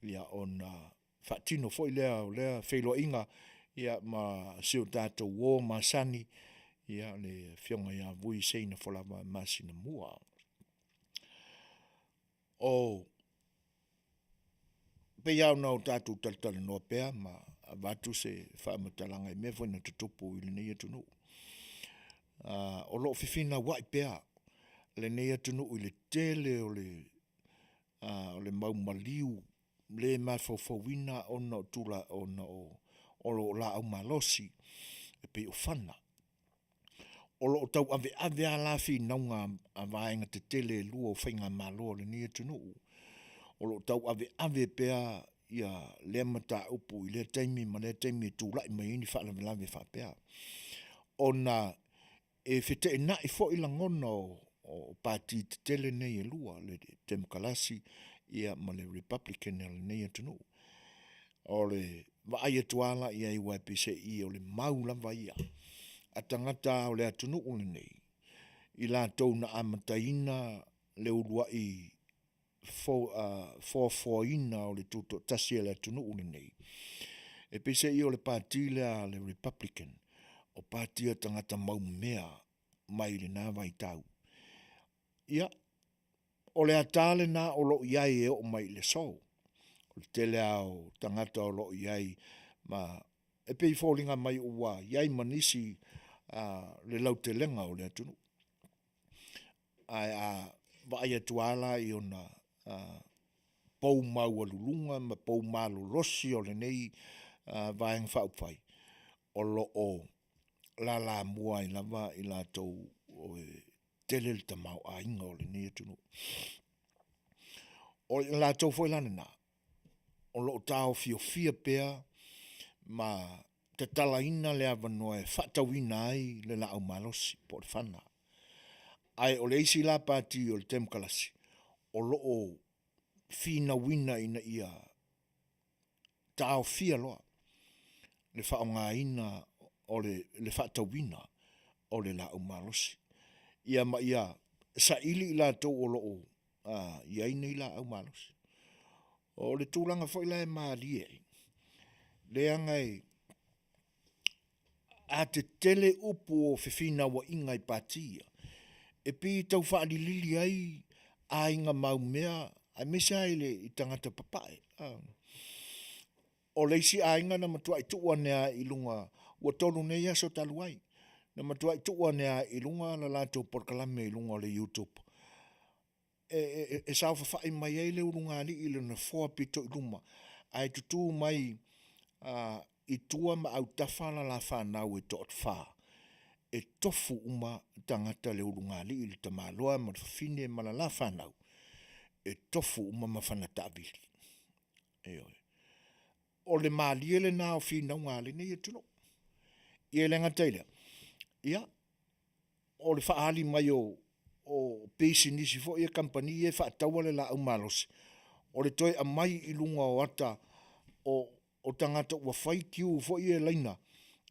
ia on whatino foi lea whailo inga ia ma siu tātou wō masani ia le fionga ia vui seina fo lava masina mua. O pe iau nau tātou taltala noa pea ma watu se whaamatalanga i mefo ina tutupu i le nei atunu. O loo fifina wai pea le nei atunu i le tele o le maumaliu le Fofogaina ona o tula ona o lo la au malosi e pe o whana. O lo tau ave ala fi naunga a vaenga te tele lua o whainga malo le nei atunu. O lo tau ave pea ia le mata upu i le taimi ma le taimi tūlai mai ini whaalawelawe whapea. Ona e white na i fo ila ngona o pāti te tele nei e lua le Demokalasi ia ma le Republican le nei atunu. O le vaai tuala ia i YPCI o le maulava ia. A tangata o le atunu ule nei. I la tau na amataina le urua i Fofogaina o le tuto tasi le atunu ule nei. E pese i o le pāti le Republican. O pāti a tangata maumea mai le nā vai tau. Ia, o le atale na o lo iai e o mai le so. O le tele au tangata o lo iai ma e pei fōlinga mai ua iai manisi le lautelenga o le atunu. Ai vaai tuala i ona pou mau alulunga ma pou malo losi o le nei vaeng whaupwhai. O lo o la mua i lava i la tau o tele le tamau a inga o le nei atunu. O la tau fo ilana na. O lo tau fia pea ma te talaina le avanoa e whatauina ai le la au malosi po le whana. Ai o le isi la pāti o le Demokalasi. O lo o fina wina ina ia tau fia loa. Le whaonga ina o le whatauina o le la au malosi. Ia ma ia sa ili ila tau o lo o ia ina ila au malosi. O le tūlanga fo ila e maalie. Le angai a te tele upu o whiwhina wa ingai pātia. E pi tau whaalilili ai a inga maumea a mesa ai le i tangata papai. O leisi a inga na matua i tuua nea i lunga ua tolu nei aso talu ai. Na matua i tuua nea i lunga la lato Polokalame i lunga le YouTube. E sao whawhai mai ei le urunga li i le na fua pito i luma. Ai tutu mai i tua ma au tawhana la whanau e tot wha. E tofu uma tangata le urunga li i le tamaloa ma whawhine ma la whanau. E tofu uma ma whanatawili. O le maaliele na o whina unga le nei e tuno. I e lenga teile. Ia, o le whaali mai o pesi nisi fo i a kampani e whaataua le la au malosi. O le toi a mai i lunga o ata o tangata ua whai kiu fo i e leina.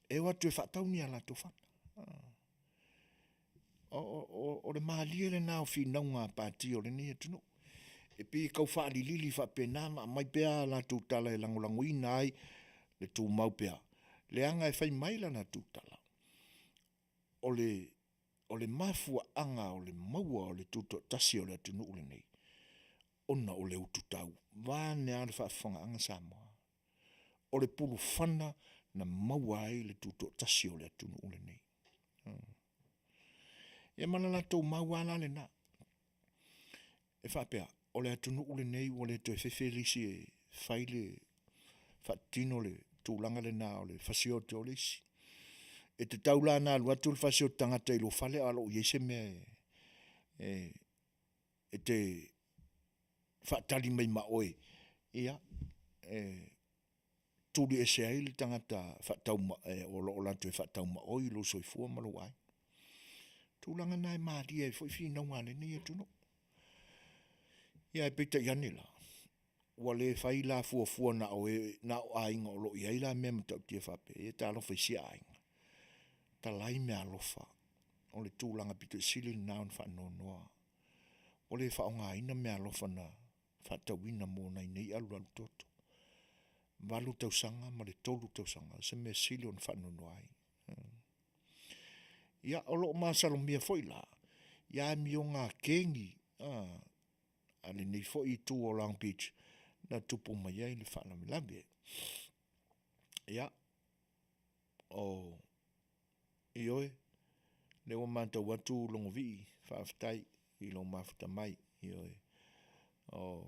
E watu e whaatauni ala to whana. O le maaliele na o whina unga pāti o le nei e tuno. E pi kau whaali lili whapena mai pea la tūtala e langolango ina ai le tū mau pea. Le anga e whai maila na tūtala. O le mafua anga o le maua o le tūto tasi o le atunu ule nei. Ona o le ututau. Vāne a le whaafanga anga Samoa. O le pulu whana na maua ai le tūto tasi o le atunu ule nei. E mana la tau maua ala le na. E whapea. O le atunu ule nei o le toi whewhelisi e whaile whatino le tūlanga le nā o le whasiote o le isi. E te taula nā luatu le whasiote tangata i lo whale alo i ese mea e te whaatari mai ma oe. Ia, tūri e se ai le tangata whaatau ma, o lo lantu e whaatau ma oi, lo soifua ma lo ai. Tūlanga nai maaria e whai whina wane ni e tuno. Ia e peita iane la. Wale whai la fua na o ainga o lo iai la mea matau tia whape. E ta alofa isi ainga. Ta lai mea alofa. O le tūlanga pito sili naun whanonoa. O le whaonga ina mea alofa na whaatauina mō nei nei alu toto. Walu tausanga ma le tolu tausanga. Se mea sili on whanonoa ai. Ia o lo masalo mea foi la. Ia mi o ngā kengi. Ale nei foi tu o Long Beach. Na tupu mai ai le whanami lawe. Ia. O. Ioe. Le o manta watu longo vii. Whaaftai. I lo mafuta mai. Ioe. O.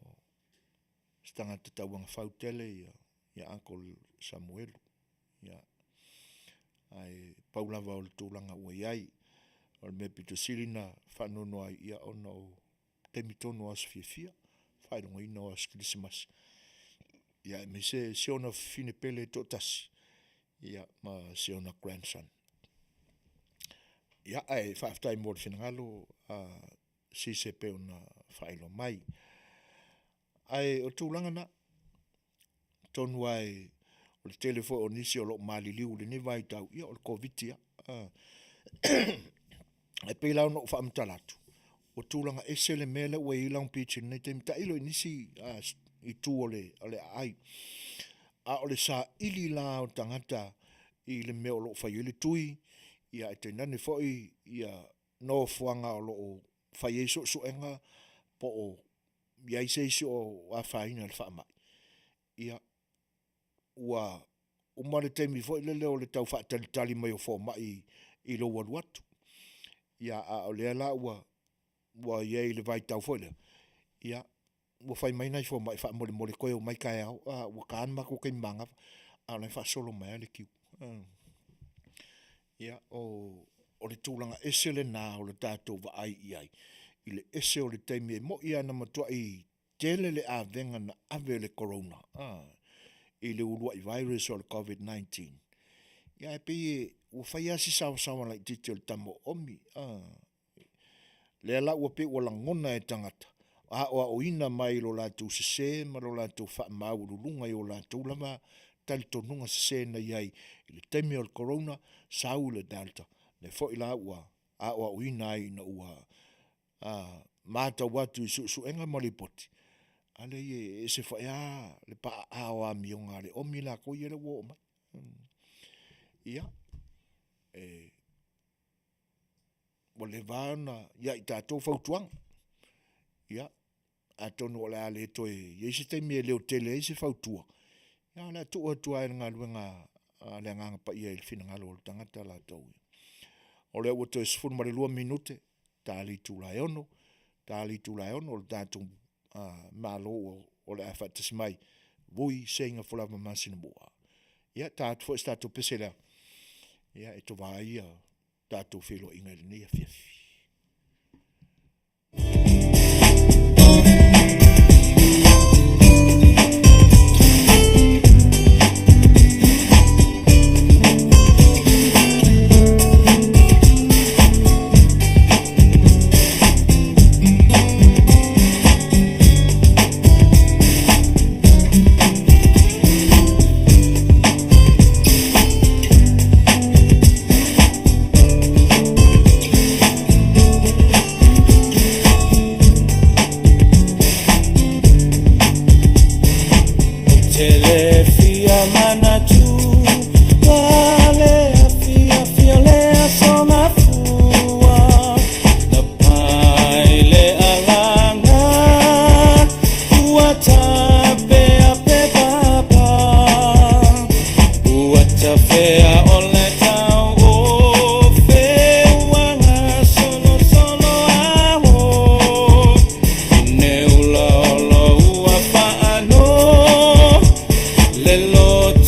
Stanga te tauanga whautele. Ia Uncle Samuelu. Ia. Ai paulava o le tūlanga ua iai. O le mea pito sirina whanonoa ia ona o temitono as fiafia. Whaidonga ina o as Christmas. Ia me se ona fine pele totasi. Ia ma se ona grandson. Ia ai whaaftai mō le whinangalo si se pe ona whailo mai. Ai o tūlanga na tonu ai o le telefo o nisi o lo maliliu le ne vai tau ia o le COVID ia. Ai pe lau no whaamtalatu. O tūlanga esele mele ue i Long Beach nei te mita ilo nisi i tū o le ai. A o le sa ili la o tangata i le mea o lo whai ili tui. Ia e te nane foi ia no fuanga o lo whai eiso suenga po o iai se isi o a whaina le whaamai. Ia ua umare teimi foi le leo le tau whaatalitali mai o fo mai i lo waluatu. Ia a o lea la ua iei le vai tau foi le. Ia ua whai mai nai fo mai wha mole mole koe o mai kai au. Ua kaan mako kei manga. A lai wha solo mai ale kiu. Ia o le tūlanga ese le nā o le tātou wa ai iai. I le ese o le teimi e mo ia na matua i tele le a venga na ave le corona. I le urua i virus o le COVID-19. Ia e pei ua whai asi sawa lai titi o le tamo omi. Le ala ua pe ua langona e tangata. Oa o ina mai lo lātou sese, ma lo lātou wha maurulunga i o lātou lama tali tonunga sese na iai. I le teimi o le corona, sau le delta. Le fo i la ua, oa o ina ai na ua mata watu i suenga malipoti. Ale e se fa ya le pa awa mi nga le o mi la ko ye le wo ma. Ia o le vana ia i tatou fautuanga. Ia a tonu o le ale to e se te mi le o tele se fautua. Ia la tu o tua nga luenga le nga pa ia il fina nga lo tangata la tau. O le o to e sfun mare 2 minute tali tu la ono le tatou malo o le afatasi mai vui senga folava masina moa. Ia tātou fo tātou pesela. Ia e to vai tātou filo inga ni Afiafi. Lord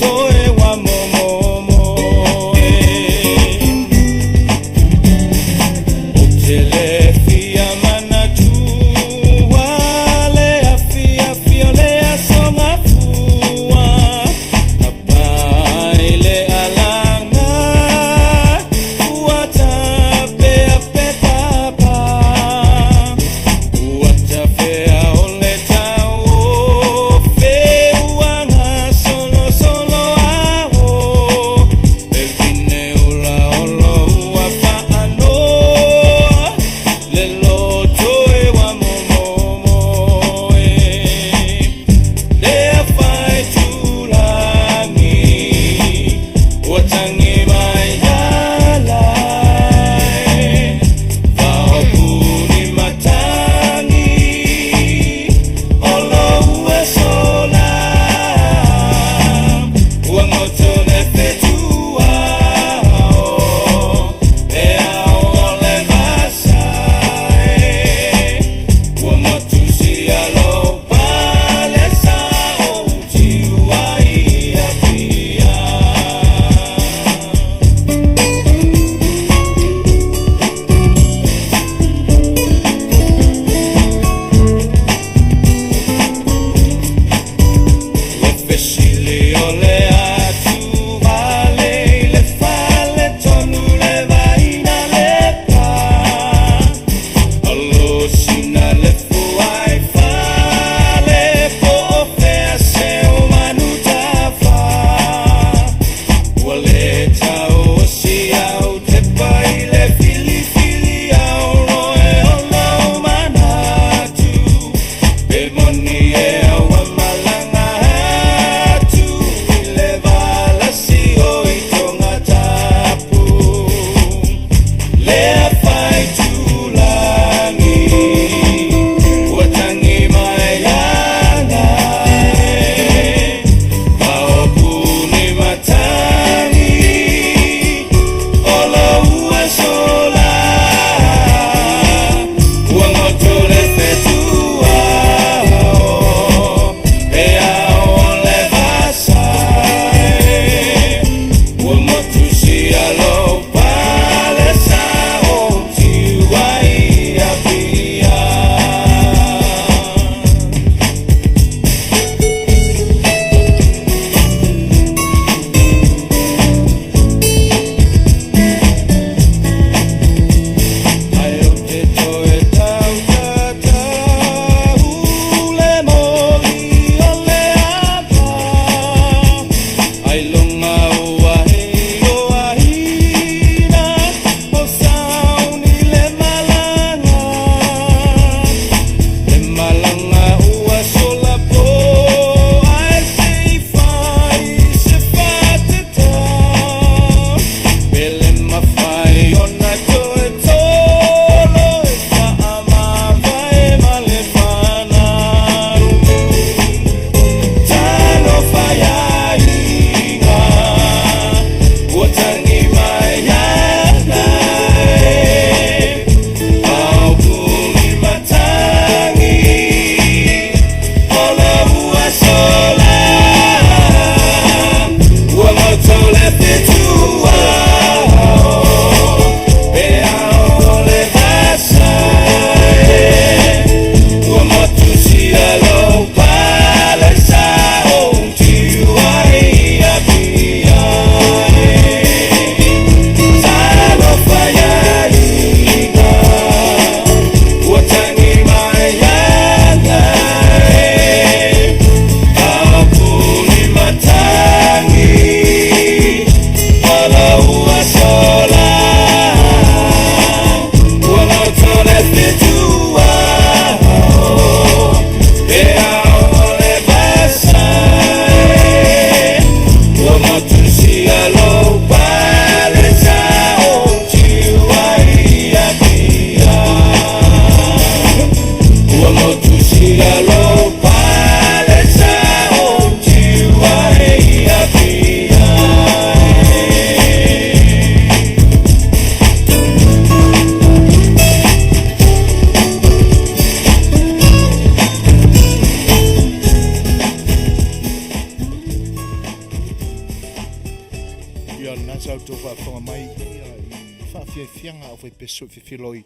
tau tō whaafonga mai i whaafianga o peso whiwhiloi.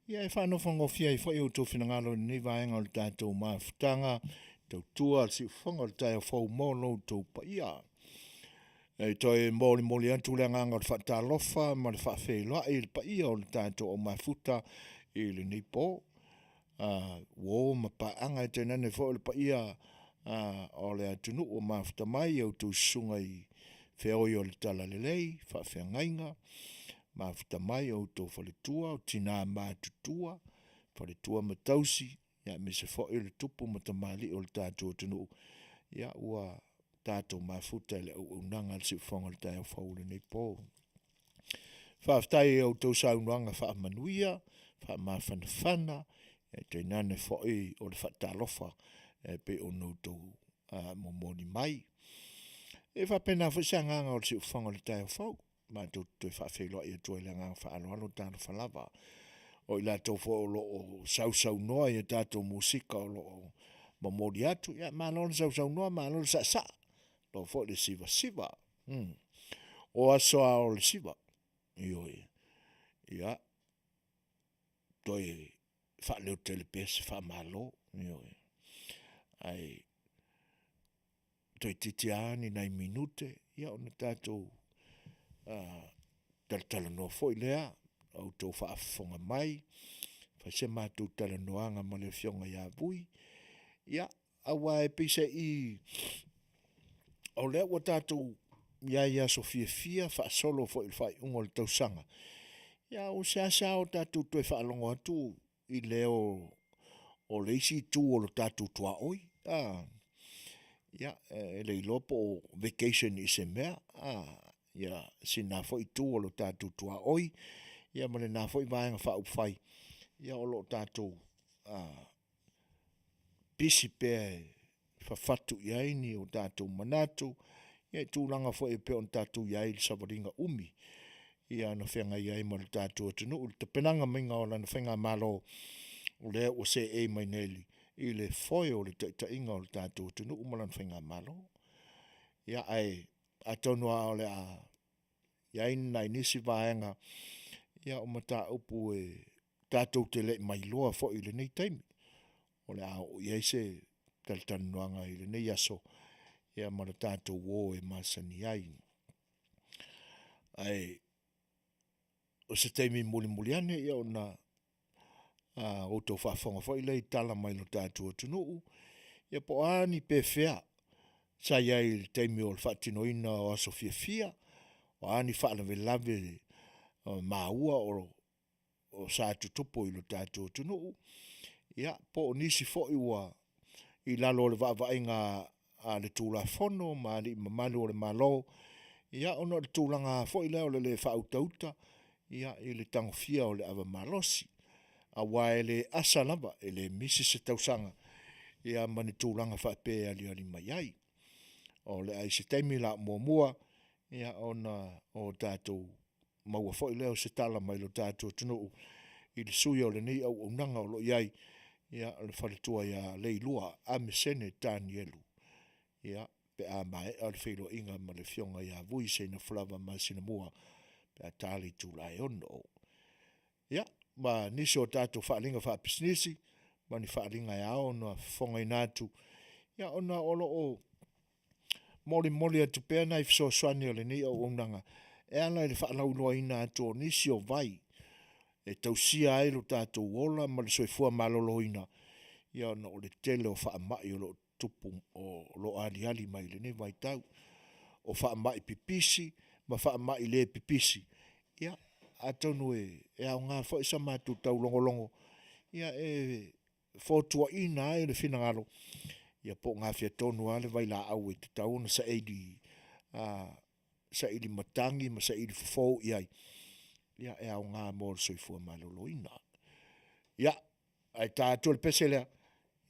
Ia e whanofanga whia i whai o tō whinangalo ni vaenga o le tātou maafutanga, tau tua si whanga o le tai o whau mōlo tō pa ia. E toi mōli antu le nganga o le whaatalofa, ma le whaafeilua i le pa ia o le tātou o maafuta i le nipo. Wō ma paanga e tēnane whau le pa ia o le atunu o maafuta mai au tō sunga i Feoi o le tala lelei, whaafeangainga, maafuta mai au tō whaletua, o tina mātutua, whaletua matausi, ia me se whoi le tupu matamali o le tātou tunu, ia ua tātou maafuta le au unanga le siwhonga le tai au whaule nei pō. Whaaftai au tō saunuanga wha Manuia, wha mawhanawhana, e te nane whoi o le whaatalofa, pe o nou tō momoni mai. E whapena whasanganga o le si uwhanga le tai o whau, ma tō tō whawhelua i atua i le nganga whaaloalo tāna whalava. O i la tō whao lo o sau noa i a tātou musika o lo o mamori atu, ia mālole sau noa, mālole sa, lo whao le siva. O asoa o le siva, ioi, ia, toi whaleo telepesi whamalo, ioi, ai, toi titiani nai minute, ia o na tātou tala noa fwoi lea, au tō whaafonga mai, whaise mātou tala noanga ma le fionga ia vui, ia, awa e pise i, au lea ua tātou ia Sofia whaasolo fwoi le whai ungo le tausanga, ia o se o tātou toi whaalongo atu, i leo o leisi tū o le tātou tua oi, ia, le ilopo o vacation i se mea, ia, si nā fwoi tū o lo tātou tua oi, ia male nā fwoi vaenga wha upwhai, ia o lo tātou pisi pēr whawhatu iaini o tātou manatu, ia tūlanga fwoi pēr on tātou iai le savaringa umi, ia na whenga iai ma le tātou atunu, o le tapenanga minga o lana whenga malo, o lea o se e mai neli, i le foi o le tainga o le tātou tunu umalan whainga malo. Ia ai, atonua o le ia ina inisi vaenga, ia o mata upu e tātou te le mai loa fo i le nei taimi. O le au, ia se taltanuanga i le nei aso, ia ma le tātou wō e masani ai. Ai, o se taimi muli ane, ia o na o tō whaafonga fo i lei tala mai lo tātua tunuu, ia po ani pe whea, sa iai le teimi o le whaatinoina o aso fia, o ani whaalawe lave maua o sa tutupo i lo tātua tunuu, ia po o nisi fo i ua i lalo le vainga a le tūla fono, ma li mamali o le malo, ia ono le tūlanga fo i leo le whautauta, ia i le tangofia o le ava malosi, a waele asa lava ele misi se tausanga ia mani tūlanga whape ali mai ai. O le ai se teimi la mua ia ona o tātou maua fo i leo se tala mai lo tātou tunuu i le sui o le nei au unanga o lo iai ia le whaletua ia leilua a mesene tāni elu. Ia pe a mai al whilo inga ma le fionga ia vui se na flava ma sina mua pe a tāli tūlai ono. Ia ma nisi o tātou whaalinga whaapisnisi, ma ni whaalinga e ao na whonga inatu, ia ona olo o moli atu pēr nai Suasua o le ni o unanga, e ala le whaalau noa ina atu o nisi o vai, e tausia ai lo tātou wola, ma le soifua malolo ina, ia ona o le tele o whaamai o lo tupu o lo ali mai le ni vai tau, o whaamai pipisi, ma whaamai le pipisi, ia, atonu e au ngā fo isa mātu tau longo, ia e fōtua ina e le whinangaro, ia po ngā fia tonu ale vai la au e te tau na sa eidi matangi, ma sa eidi fofou iai, ia e au ngā mōr soifua malolo ina. Ia, ai tātou le pese lea,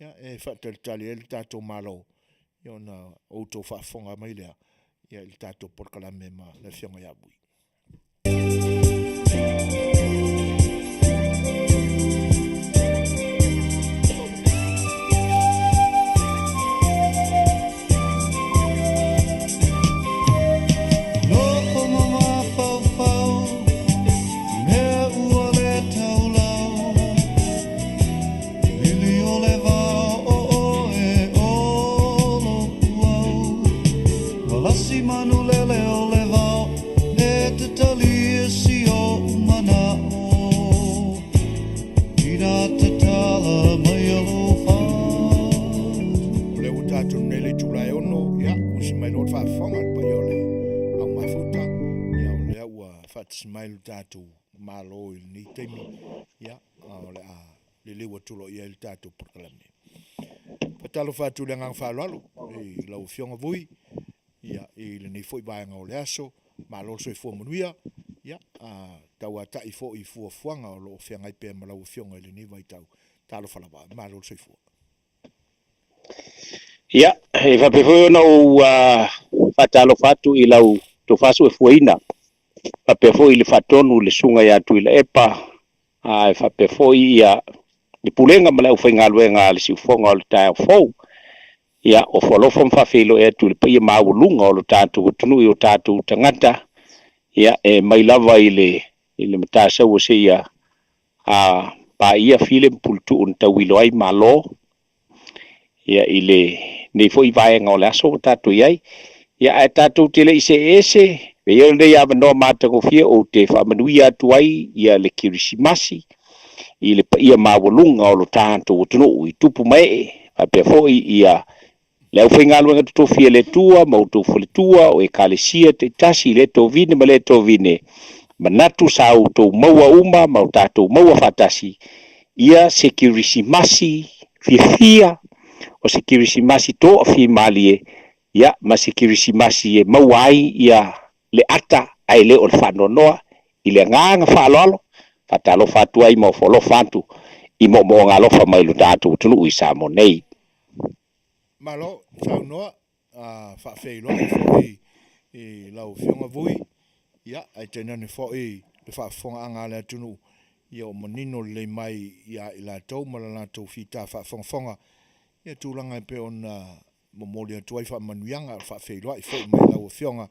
ia e whaatalitali e le tātou malo, ia na outou whaafonga mai lea, ia le tātou Polokalame ma le fionga ia bui. No como Asi manu lele o le vao, e te tali si o mana o. Ina te tala mai alo Le utato nele tulai ono, ya, usi mai not fa fonga pa yole. Au mafuta, ya ole ua fats mai utato malo il ni temi, ya, ole a le lewa tulo ia il tato Polokalame. Patalo fatu le ngang fa lalo, e lau fionga vui, ya, e le nei foi bae ngau le aso, malo so i fua Manuia, ya, tau a tai fo i fua fuanga o lo fianga i pēma lau fionga le nei vai tau, talo falaba, malo so i fua. Ya, e whapewhoi ona o whatalo whatu I lau to whasu e fuaina. Whapewhoi le whatonu le sunga ia tu I le epa. E whapewhoi ia ni pulenga ma lau whaingaluenga le siufonga o le tae o fau. Ia o whalofam whawhelo e tu le paia maulunga o le tātu o tunu I o tātu tangata. Ia e mai lava I le matasau o se ia pa ia file mpultu on tawilo ai malo. Ia I le nei foi vai ngau le aso tatu iai ia e tatu te le ise ese ve yo le ia no mata ko fie o te fa Manuia tu ai ia le kirisimasi I le ia mawolunga o lo tatu o tunu I tupu mai a pe foi ia le foi ngalo nga tu fie le tua mo tu fo le tua o e kalesia te tasi le to vine ma le to vine manatu sa o to maua uma ma tatu maua fatasi ia se kirisimasi fia o se kirisimasi to a fi malie ia ma se kirisimasi e mauai ia le ata ai le o le whanonoa I le nganga whaaloalo whatalo whatu ai mo wholo whantu I mo ngalofa mai lo tātu tunu I Samoa nei. Malo, sau noa, whawheiloa I fwoi I lau fionga vui, ia, ai tēnā ni fwoi le whawhonga anga le tunu, ia o manino le mai ia I la tau, ma la tau whita whawhonga, ia tūlanga pe on momolia tuai wha manuianga whawheiloa I fwoi mai lau fionga,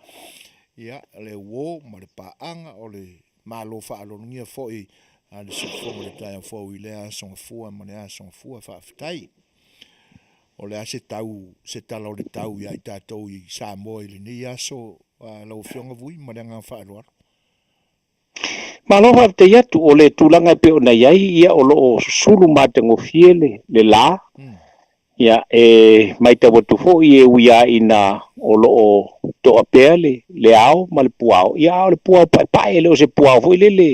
ia, le wo, ma le paanga, o le malo whaalongia fwoi, le sifonga le taia fwoi le a songa fua, ma le a songa fua whawhitai. O le ase tau, se tala o le tau ia I tātou I Samoa I le nei aso lau fionga vui, ma le ngā whaaloa. Malofa te yatu o le tūlanga pe o na iai ia o lo sulu matango fie le la. Ia e mai te watu fo I e uia ina o lo o toa pea le ao ma le puao. Ia o le puao pai le o se puao fo I le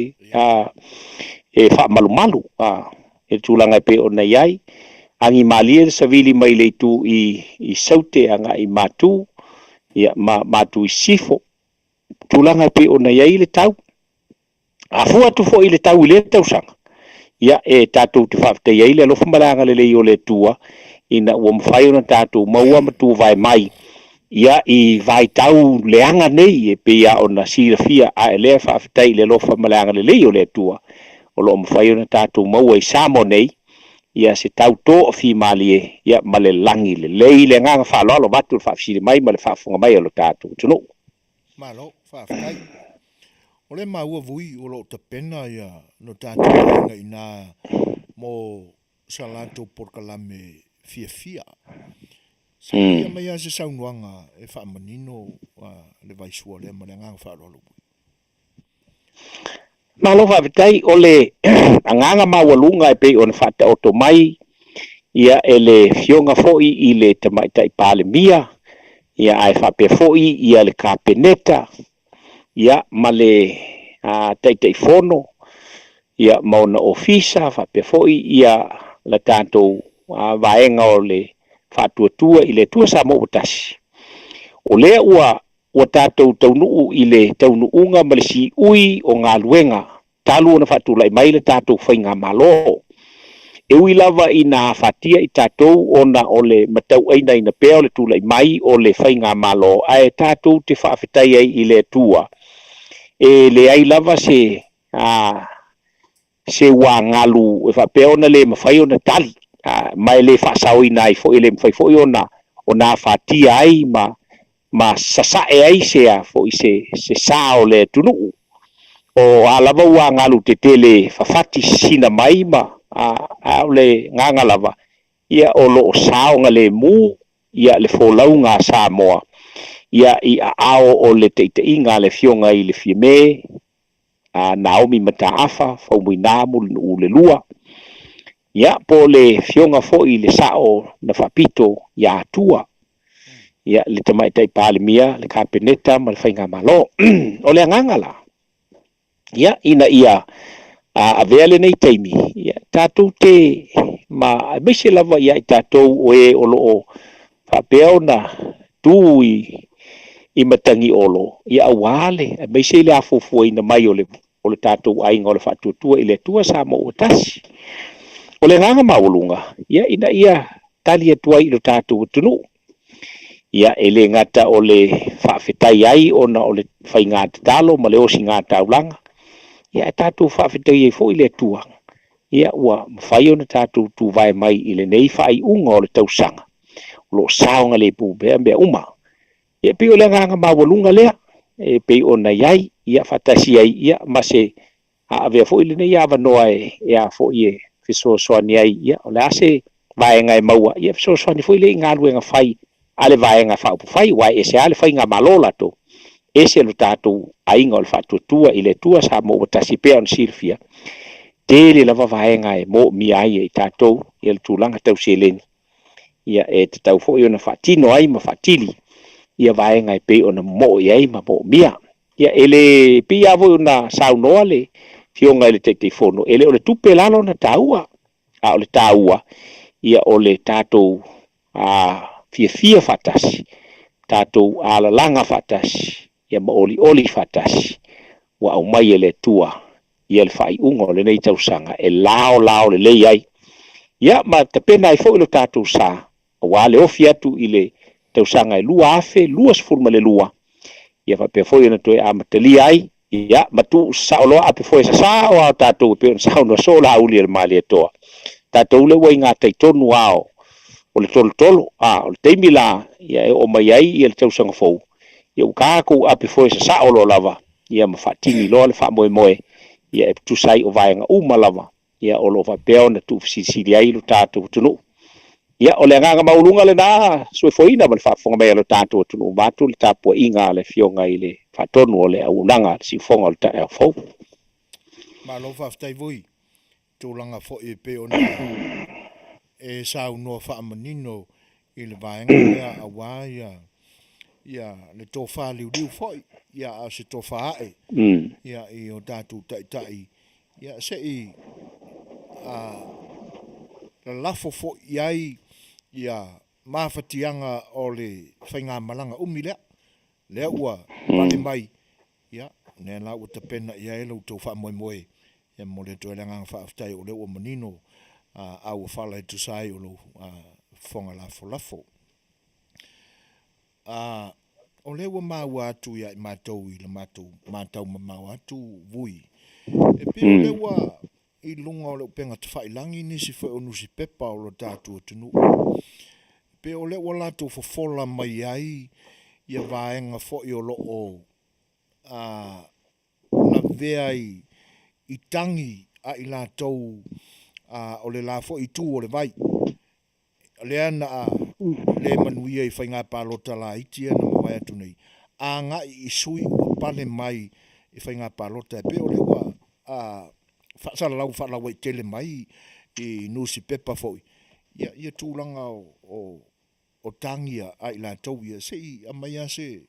e wha malu malu. E tūlanga pe o na iai. Angi malia savili mai le tu I saute anga I matu. Ia matu I sifo. Tūlanga pe o na iai le tau. Afua tu fo I le tau I le tau sanga. Ia e tātou te whafta iai le alofa malanga le lei o le tua. Ina ua mwhai ona tātou maua matu vai mai. Ia I vai tau leanga nei e pe ia ona sira fia a e lea whaftai le alofa malanga le lei o le tua. O lo mwhai ona tātou maua I Samoa nei. Ia se tau tō fi malie ia ma le langi le lei le nganga whaaloalo watu le whafisiri mai ma le whafunga mai alo tātou. Tuno. Malo, whaftai. O le maua vui o lo ta pena ia no tātou I nā mo salato Polokalame fia. Sa ia mai a se saunuanga e whaamanino le vaisua le ma le nganga whaaloalo. Malo whaavitai o le anganga mawalunga e pe on whata oto mai ia e le fionga foi I le tamaitai palemia ia ai whape foi ia le kapeneta ia ma le taitai fono ia mauna ofisa whape foi ia la tātou vaenga o le whatuatua I le tua Samoa utasi. O lea ua tātou taunuu I le taunuunga ma le si ui o ngā luenga talu ona whatulai mai le tātou whainga malo. E ui lava I nā whatia I tātou ona o le matau aina ina pēo le tūlai mai o le whainga malo. Ai tātou te whaafetai ai I le tua. E le ai lava se wā ngalu e whapeo na le mawhai ona tali. Mai le whaasau I nai fo I le mawhai fo I ona o nā whatia ai ma sasae ai sea fo I se sao le tunu o alava ua ngalu te tele whawhati sina mai ma au le nganga lava ia o lo sao nga le mu ia le folau ngā Samoa ia i ao o le teiteinga le fionga i le fieme Naomi Mataafa faumuina mulu le lua ia po le fionga foi le sao na fapito ia atua ia le tamaitai palemia le kapeneta ma le fainga malo o le anganga la ia ina ia avea le nei taimi ia tatou te ma mese lava ia i tatou oe o loo fapea ona tu i matangi olo ia awale mese le afofuaina mai o le tatou ainga o le fatuatua i le tua Samoa tasi o le nganga maulunga ia ina ia tali atua i lo tatou tunu ia ele ngata o le faafetai ai ona o le fainga tatalo ma le osi ngata ulanga ia tatou faafetai ai fo i le tua ia ua mawhai ona tatou tu vai mai i le nei whai unga o le tausanga lo saonga le pubea mea uma ia pe o le nganga maulunga lea e pe ona iai ia fatasi ai ia mase avea fo i le nei avanoa ia fo i fisosoani ai ia o le ase vaenga e maua ia fisosoani fo i le ngaluenga whai ale vaenga whaupufai wa ese ale whai ngā malola to ese lo tātou ainga o le whatuatua i le tua sa mo watasi pea on silfia tele lava vaenga e mo mia ai i tātou i le tūlanga tau seleni ia e te tau fo i ona whatino ai ma whatili ia vaenga e pe ona mo i ai ma mo mia ia ele pi avo ona saunoa le fionga ele te fono ele o le tupe lalo na taua a o le taua ia o le tātou fia fatasi tatou alalanga fatasi ia maoli fatasi wa au mai ele tua ia le fai ungo le nei tausanga e lao le lei ai ia ma te pena i fo ilo tatou sa wa le ofi atu i le tausanga e lua afe lua sfurma le lua ia fa pe fo ina toe amatali ai ia matu saolo ape fo sa o tatou pe sa no so la uli le mali toa tatou le wa inga taitonu ao o le tolo o le teimi la ia e o mai ai ia le tausanga fou ia uka ko ape foi sa o lo lava ia ma fatini lo le fa moe ia e tu sai o vaenga uma lava ia o lo va peo na tu sili ai lo tatou tunu ia o le nganga maulunga le na so foina ma fa fonga mai lo tatou tunu batu le tapo inga le fionga i le fatonu o le aunanga si fonga le ta fou ma lo fa stai voi tūlanga fo i pe ona e sau no fa manino i le vaenga ia awa ia le tofa liu foi ia a se tofa e ia i o tatu tai ia se i la lafo fo iai ia mafatianga o le whainga malanga umilea lea ua pale mai ia ne la ua tapena ia e lau tau wha moe ia mo le toe langa whaaftai o le ua manino au whala e tusai o lo fonga lafo o le ua mau atu ia i mātou i le mātou mau atu vui e pe o le ua i lunga o le upenga te whailangi nisi whai o nusi pepa o lo tātua tunu pe o le ua lātou fofola mai ai ia vaenga fo i o lo o na vea i tangi a i lātou o le la fo i tū o le vai le ana le manuia i whainga pālota la itia na mawai atu nei a ngā i sui o pale mai i whainga pālota pe o le ua whaasala lau whaalawa i tele mai i nusi pepa foi ia tūlanga o tangia a i lātou ia se i amaya se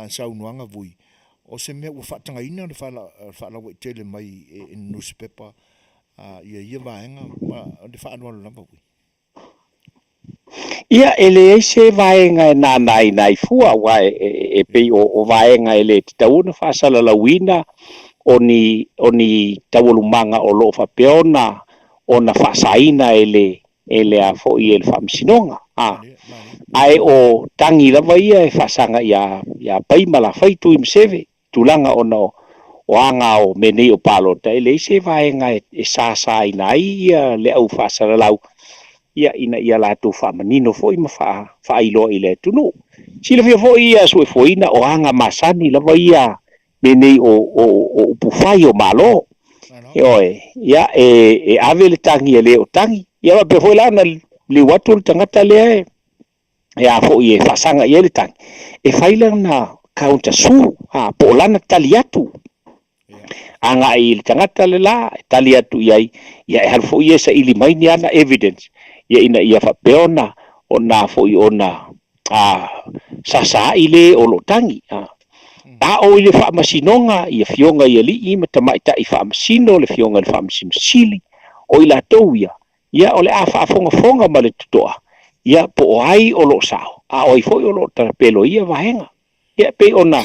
saunuanga vui o se mea ua whaatanga ina le whaalawa i tele mai i nusi pepa ia vaenga ma le whaanua lamba vui ia ele se vaenga e nai fua wa e pe o vaenga ele te tauna whaasala lawina oni tawalumanga o lo fa peona ona whaasaina ele a fo i ele whaamisinonga ai o tangi lava ia e whaasanga ia paima la whaitu imseve tulanga ona o anga o menei o palota ele se vaenga e sa ina ai ia le au whaasala lau ia ina ia la tu fa manino foi ma fa ilo ile tunu sila fo ia so fo ina o anga masani la ia bene o pufai o malo oi ia e ave le tangi le o tangi ia pe foi la na le watu tangata le ia fo i fasanga ia le tang e faila na kaunta su po lana tali atu anga i le tangata le la tali atu ia hal fo ia sa ili mai ni ana evidence ia ina ia fa peona ona fo i ona sa ile o lo tangi o ile fa masinonga ia fionga ia li i matamai ta i fa masino le fionga le fa masino sili o ila toia ia ole a fa fonga ma le tutoa ia po ai o lo sao o i foi o lo pelo ia vaenga ia pe ona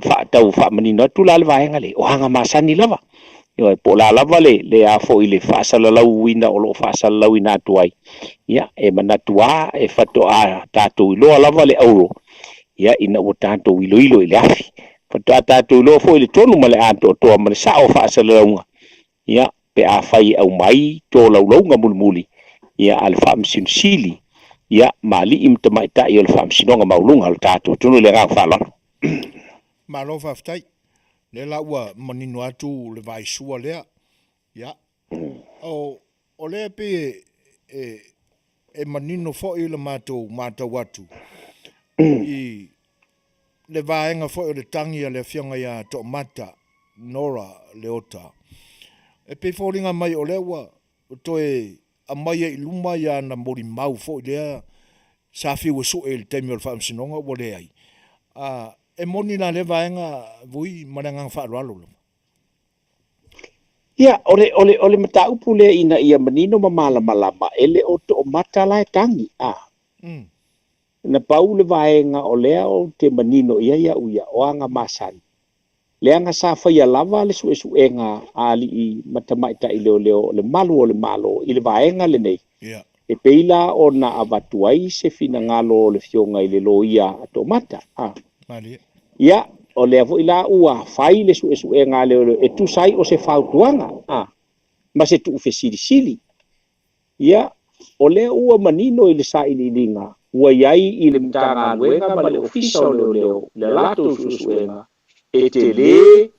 fa tau fa manino tu la vaenga le o hanga masani lava ia po la lava le a foi le fa sala lau wina o lo fa sala lau ina tu ai ia e manatua e fato a tatu lo lava le euro ia ina o tanto ilo ile afi fato tatu lo foi le tonu male anto to male sa o fa sala lau ia pe a fai au mai to lau ngamulmuli ia al fam sin sili ia mali im te mai ta il fam sinonga maulunga al tatu tunu le ga fala malo fa ftai le la ua manino atu le vai sua le ia o le pe e manino fo i le mato watu i le vaenga fo i le tangi le fionga ia to mata nora leota e pe folinga mai o le ua to e a mai e luma ia na mori mau fo lea sa fi wo so el temio fa sinonga wo le ai e moni na le vaenga vui mananga fa ralo ia ole mata upule ina ia manino malama ele o to mata la tangi na paule vaenga o lea o te manino ia uia o anga masani leanga sa fa ia lava le su enga ali i matamai ta leo le malo i le vaenga le nei e peila ona avatuai se fina ngalo le fionga i le loia atomata ia o le avo ila ua fai le su enga le e tu sai o se fautuanga ma se tu sili ia o le ua manino i le sa i linga ua iai i le mtanga luenga ma le ofisa o leo le lato su enga e te le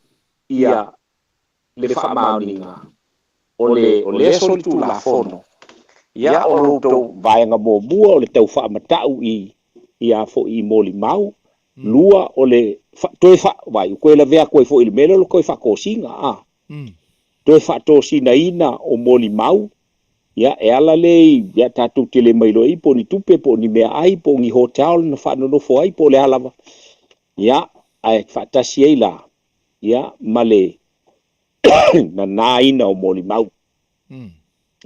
ia le whaamauninga o le soli tu la fono ia o loutou vaenga mua o le tau whaamatau i a fo i moli mau lua o le toi vai koe la vea koe fo i le melo lo koe whakosinga toi whaatosina ina o moli mau ia e ala le ia tatu te le mailo i po ni tupe po ni mea ai po ngi hotel na whanonofo ai po le alava ia ai fatasi ai la ia male na ina o moli mau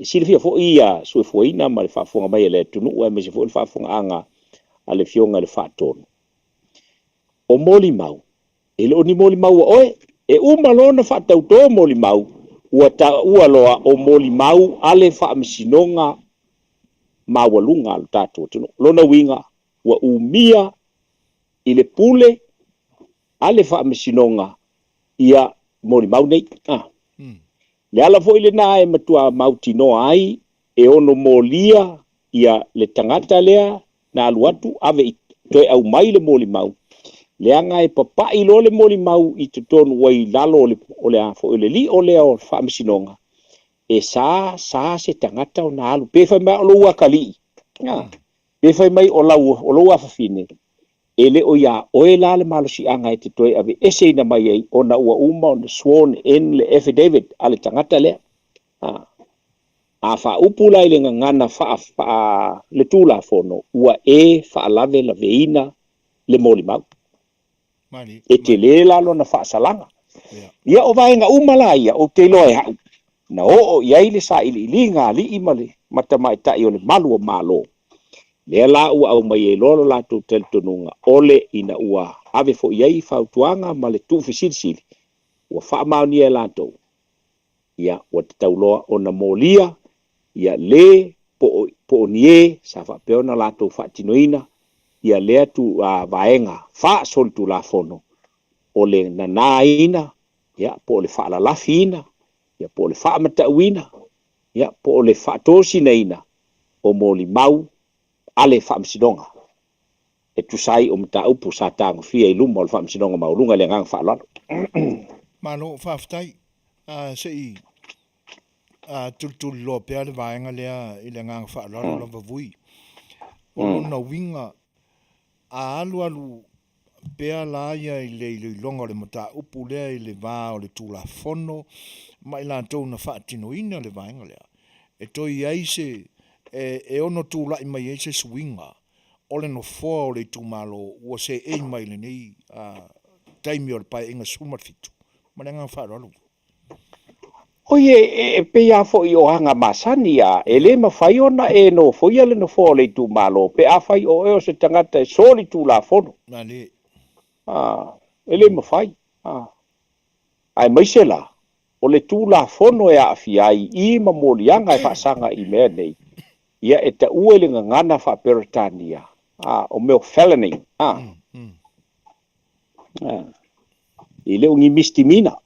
silvia fo ia Suasua ma le fafonga mai le tunu o me se fo le fafonga anga ale fionga le fatonu o moli mau ele ni moli mau oe e uma lona fatau to moli mau ua loa o moli mau ale fa msinonga mawalunga al tatu tunu lona winga ua umia ile pule ale fa msinonga ia moli mau nei le ala fo ile na e matua mautino ai e ono molia ia le tangata lea na aluatu ave toe au mai le moli mau le anga e papa i lo le moli mau i te tonu wai lalo o le afo ile li o le o fa msinonga e sa se tangata o na alu pe fai mai o lo wakali pe fai mai o lo wafafine ele o ya o e la le malo si anga e te toe ave ese ina mai ei o na ua uma on the sworn in le affidavit ale tangata le a fa upula ile ngana fa le tula fono ua e fa lave la veina le moli mau e te le lalo na fa salanga ia o vaenga umala ia o te loe hau na o ia ile sa ili linga li imale matamai ta i ole malu o malo le la ua au mai e lolo la tu tel tununga ole ina ua ave fo iai fautuanga ma le tu fisili ua fa mauni e lato ia ua te tauloa o na molia ia le po nie sa fa peona lato fa tinoina ia le tu vaenga fa sol tu la fono ole na naina ia po le fa la lafina ia po le fa matawina ia po le fa tosi naina o moli mau ale fa msidonga e tu sai o mta upu sa tang fia i lumo le fa msidonga maulunga le ngang fa lalo malo fa ftai sei tul lo pe le vaenga le i le ngang fa lalo lo vui o lona winga a alu pea la ia i le longa le mata upu lea i le vā o le tūla fono, mai la tau na whaatino ina le vaenga lea. E toi ai se, e ono tūla i mai eise swinga, o le no foa o le tūmalo, ua se e mai le nei, taimi o le pai inga sumarfitu. Ma le ngang whaaralu. Oye, e pe ia fo i o hanga masani a, e le mawhai ona e no fo ia le no fo le tu malo, pe a whai o eo se tangata e soli tu la fono. Mane. E le mawhai. Ai maisela, o le tu la fono e a Afiai, i mamolianga e whaasanga i mea nei. Ia e ta ue le ngana wha peritania. O meo felony. I le ungi mistimina.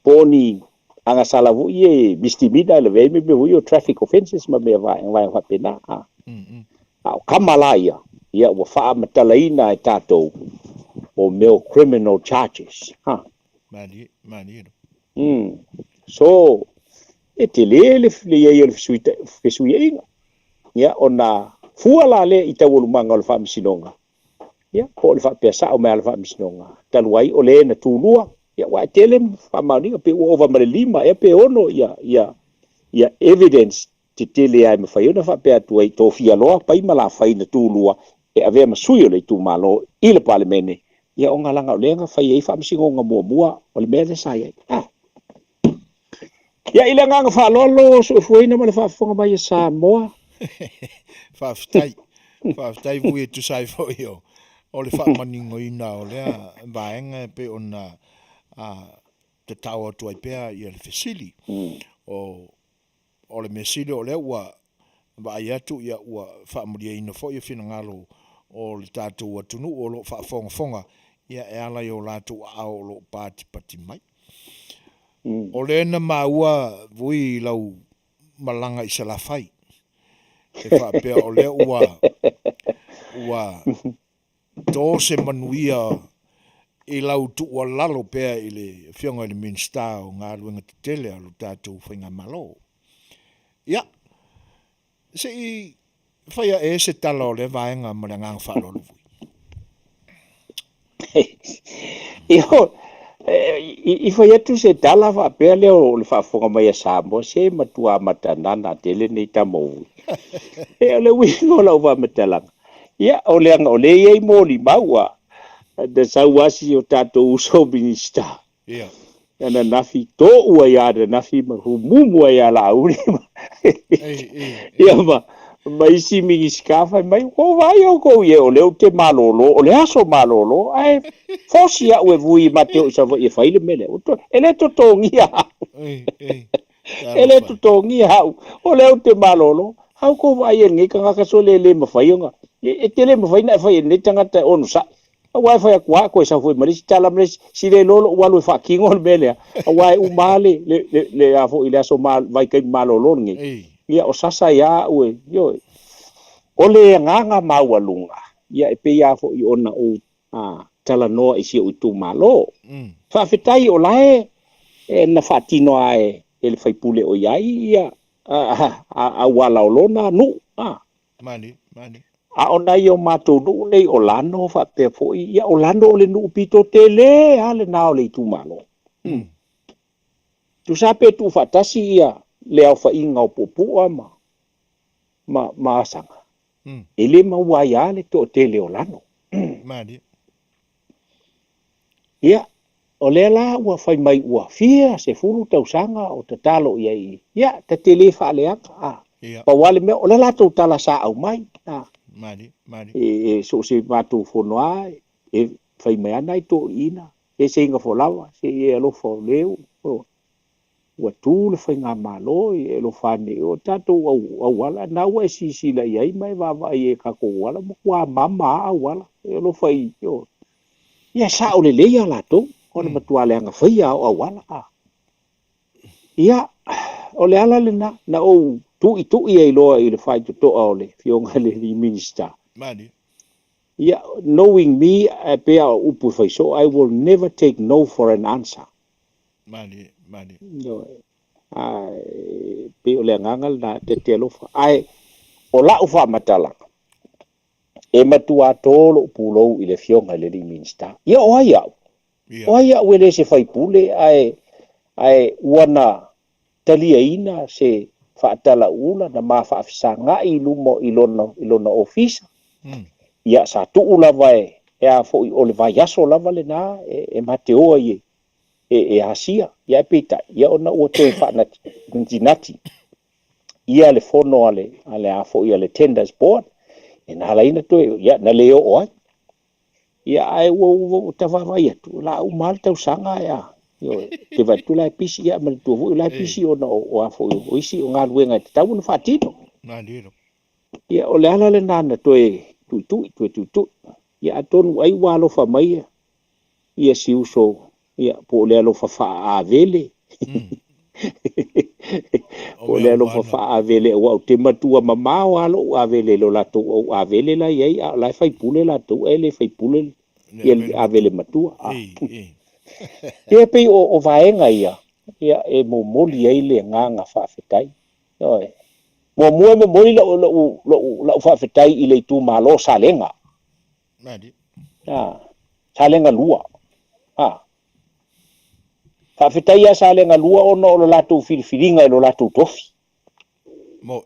Poni anga salavu ye mistimina le vei me o traffic offenses ma me vai pena o kamalaya ia wa fa matalaina e tato o meu criminal charges Mani so e te le ye le fisuia ia ona fuala le ita wolumanga o le fa misinonga ia ko le fa pesa o me le fa misinonga taluai o le na tulua ia wa tele fa Manuia pe ova mare lima e pe ono ia evidence te tele ai me fai ona fa pe atu ai to fia loa pai mala fai na tulua e ave ma suio le tu malo i le palemene ia o ngalanga o lenga fai ai fa msingo nga mua o le mele sai ia ile nga fa lolo so fuina ma le fa fonga mai Samoa fa ftai vui tu sai fo io o le fa maningo ina o le vaenga pe ona te tau atu ai pea i le fesili. O le mesili o le ua vai atu ia ua whaamuria ina fo ia whina ngalo o le tātou atunu o lo whaafonga ia e ala i o lātou au lo pāti mai. O le ena maua vui lau malanga i salafai. E whaapea o le ua tō se Manuia i lau tu o lalo pea i le whionga i le minsta o ngā ruenga te tele a lo tātou whainga malo. Ia, se i whaia e se tala o le vaenga ma le ngang whalolo vui. I whaia tu se tala wha pea leo le whaafonga mai a Samoa se matua matanana tele nei tamou. E le wingo lau wa matalanga. Ia, o le anga o le iei mōli maua. Da sauasi o tātou uso minista. Ia. Ana nafi tō ua ia da nafi mahumumu ia la auri. Ia ma isi mingi skafa mai ko vai o ko ia o leo te malolo o le aso malolo ai fosi a ue vui mateo sa vo ia faile mele ele to tongia ele to tongia o leo te malolo hau ko vai ngi ka so le mafaiunga e tele mafai na fai ne tangata onu sa wai fai kwa ko sa foi mari tala mari si le lolo walu fa kingo mele wai u male le afo ile aso mal vai kai malolo ngi ia o sasa ia ue yo o le nganga maualunga ia e pe ia fo i ona o tala noa i si o tu malo fa fetai o lae e na fatino ai ele fai pule o iai ia a wala o lona nu mani a ona i o matou nu nei o lano fa pe fo ia o lano o le nu pito tele ale na o le tu malo tu sape tu fatasi ia le au fa inga o popua ma asanga. Ele mawai ale to tele o lano. Mani. Ia, o le la ua fai mai ua fia se furu tausanga o te talo iai. Ia, te tele fa aleaka. Pa wale mea, o le la tau tala sa au mai. Mani. So se matu fonoa, e fai mai anai to ina. E se inga fo lawa, se e alofa o leo. Ua tu le whainga malo e lo whane o tatou au wala na ua e sisi la iai mai wawa e kako wala mo kua mama au wala e lo whai ia sa o le leia lato o le matua le anga whaia au wala ia o le ala le na o tu i loa i le whai tutoa o le fionga le minister Mani. ia knowing me pea upu whai so I will never take no for an answer Mani. No. Ai pe o le ngangal na te lofa. Ai o la ufa matala. e matua tolo pulo i le fionga le minsta ia Ia. o ia wele se fai pule ai wana talia ina se faatala ula na mafaafisanga i lumo ilona ofisa ia sa tu lava e a fo o le vai aso lava le na e mateo e asia ia pita ia ona o te fa na tinati ia le fono ale a fo ia le tenders board e na laina to ia na leo o ia ai wo tavavai atu la u mal tau sanga ia yo te vai tu la pisi ia mal tu vo la pisi ona o a fo o isi o ngaluenga te tau na fatito Na diro. ia o le ala le nana to tu ia atonu ai walo fa mai ia si uso ia po le alo fa a vele o le alo fa a vele o te matua mama o alo a vele lo la to o a vele la ia la fai pule la to ele fai pule ia a vele matua ia pe o vaenga ia e mo moli ai le nganga fa fetai oi mo moli la fa fetai i le tu malo salenga Nadi. salenga lua fa fetai ia salenga lua ona o la tu filifilinga lo la tu tofi Mo.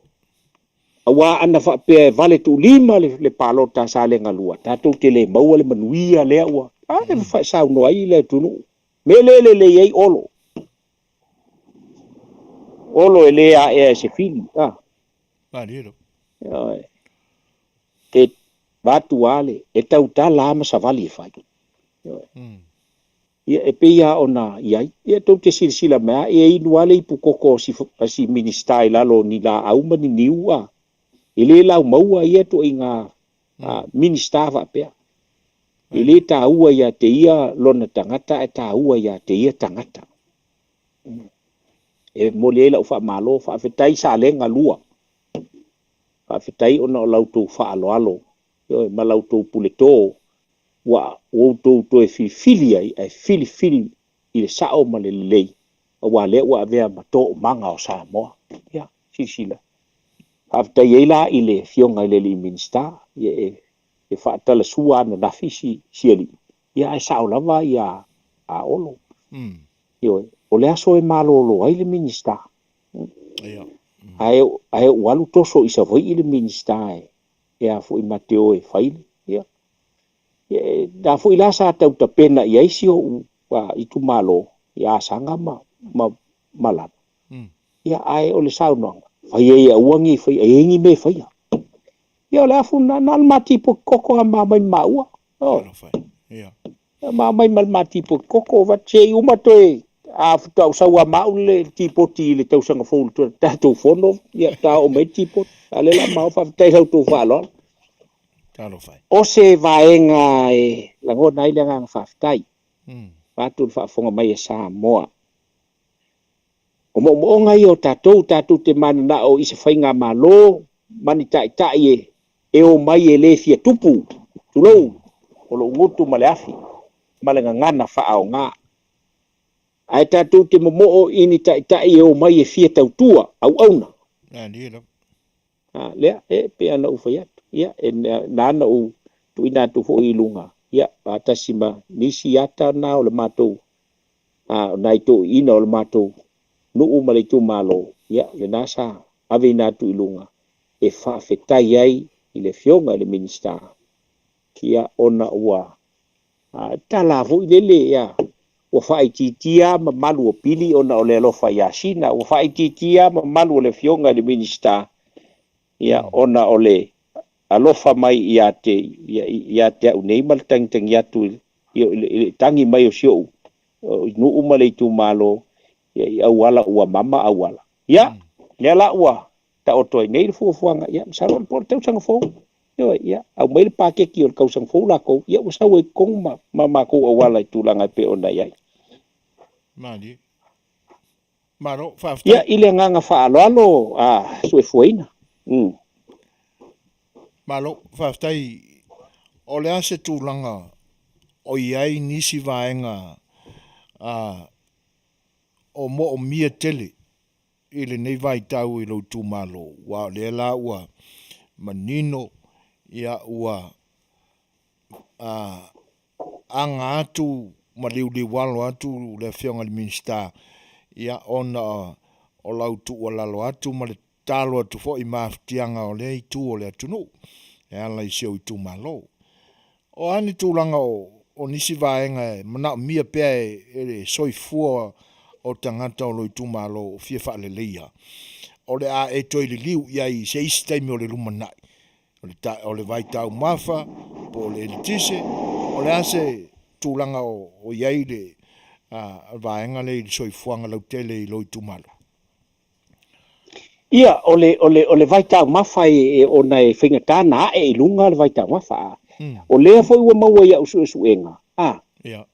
awa ana fa pe vale tu lima le palota salenga lua tatu te le mau le manuia le wa e fa sa no ai le tunu mele le ai olo ele a e se fili Na diro. e vatu ale e tau ta lama sa vali fai ia e peia ona ia tau te silsila mea e inu ale i pukoko si ministai lalo ni la au mani niua ele lau maua ia to inga minista va pea ele ta ua ia te ia lona tangata e ta ua ia te ia tangata e mole la fa malo fa fetai sa lenga lua fa fetai ona lau tu fa alo yo malau tu puleto wa o to e filia e fili i le sao ma le lei wa le wa vea mato manga o Samoa ia sisila after yela i le fionga le minsta e fa tala sua na nafisi sieli ia e sao lava ia a olo yo o le aso e malolo ai le minsta Ia. ai walu toso isa voi i le minsta ia fu i mateo e faili ia da fu ila sa tau ta pena ia isio wa itu malo ia sanga malap ia ai o le saunanga fai ia uangi fai aingi me fai ia le afu na mati po koko ma mai maua Ia. ma mai mati po koko va che uma toe a tau saua mau le tipoti le tau sanga fo tu tatu fono ia ta o me tipo ale la mau fa te tu fa lo o se vaenga la ngona ile nga fa tai patu fa fonga mai Samoa o mo nga yo tatu te mana o isa fainga malo mani tai e o mai le fia tupu tulo o lo ngutu maleafi malenga ngana fa au nga ai tatu te mo ini tai e o mai e fia tautua au auna Nadi. le pe ana u fa ia nana u tu ina tu fo ilunga ia atasima nisi ata na o le matou nai to ina o le matou no u male tu malo ia le nasa ave na tu ilunga e fa fetai ai i le fionga le minista kia ona ua tala vo ile ia o fa ititia ma malu o pili ona o le lo fa yasina o fa ititia ma malu o le fionga le minista ia ona o le alofa mai ia te unei mal tang ia tu tangi mai o sio no umale tu malo ia awala ua mama awala ia le la ua ta o toi nei fu fuanga ia salon por teu sang fo ia au mai pa ke ki o kau sang fo la ko ia o sawe kong mama ko awala tu langa pe ona ia Madi. Maro fa. ia ile nganga fa alo sue fuina Malo whaftai o le ase tūlanga o iai nisi vaenga o mo o mia tele i le nei vai tau i lau tū malo wa le la ua manino ia ua anga atu ma liu atu le fionga le minista ia ona o lautu o lalo atu ma le talo atu fo i maftianga o le itu o le atunu e ala i seo itu malo o ani tūlanga o nisi vaenga mana mia pea e le soifua o tangata o lo itu malo o fia wha le leia o le a e toi le liu ia i se isi taimi o le lumanai o le vai tau mafa po o le elitise o le ase tūlanga o iai le vaenga le i soifuanga lau tele i lo itu malo. Ia, o le vai tau mafa ona e whingatana e ilunga le vai tau mafa. O lea foi ua maua ia usu enga. Ia.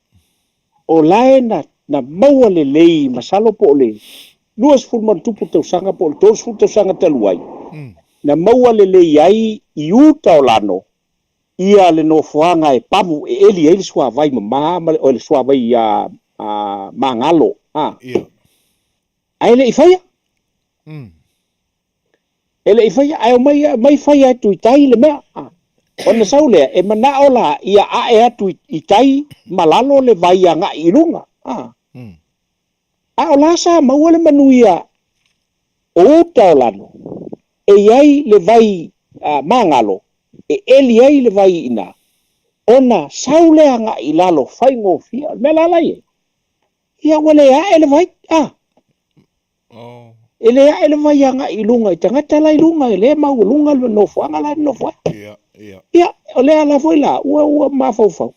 O lae na maua le lei masalo po le luas fulman tupu tau sanga po le tos ful tau sanga taluai. Na maua le lei ai i uta o lano ia le no fuanga e pamu e eli ele sua vai mama o le sua vai mangalo. Ia. Ai le ifaya? Ele ifaya ai mai faya tu itai le mea. Ona saule e mana ola ia ae atu itai malalo le vai anga irunga. A ola sa maua le manuia o uta o lano. E iai le vai mangalo. E eli ai le vai ina. Ona saule anga ilalo fai ngofia. Me lalai. Ia wale a ele vai. Ele a ele vai anga ilunga. I tangata la ilunga. Ele mau ilunga le nofuanga la nofuanga. Ia, o le ala foi la, ua mafaufau.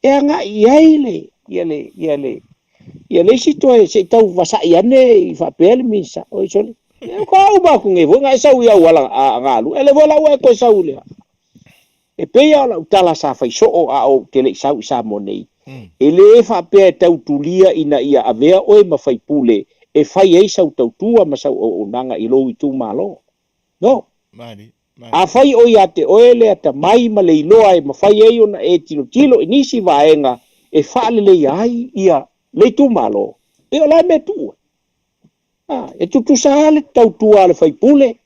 E anga iai le, ia le si toe se tau vasa i ane i whapele misa, o i sole. E ko au baku nge, vo ngai sau ia wala a ngalu, ele vola ua koe sau lea. E peia o la utala sa fai so o a o tele sau i sa monei. E le e whapea tau tulia ina ia avea oe ma fai pule, e fai ei sau tau tua ma sau o nanga i lo i tu malo. No. Mari. A fai o ia te oele ata mai ma le iloa e mawhai ei ona e tilo inisi vaenga e whaale le iai ia le tu malo. E o lai me tua. E tutu sa le tau tua le fai pule.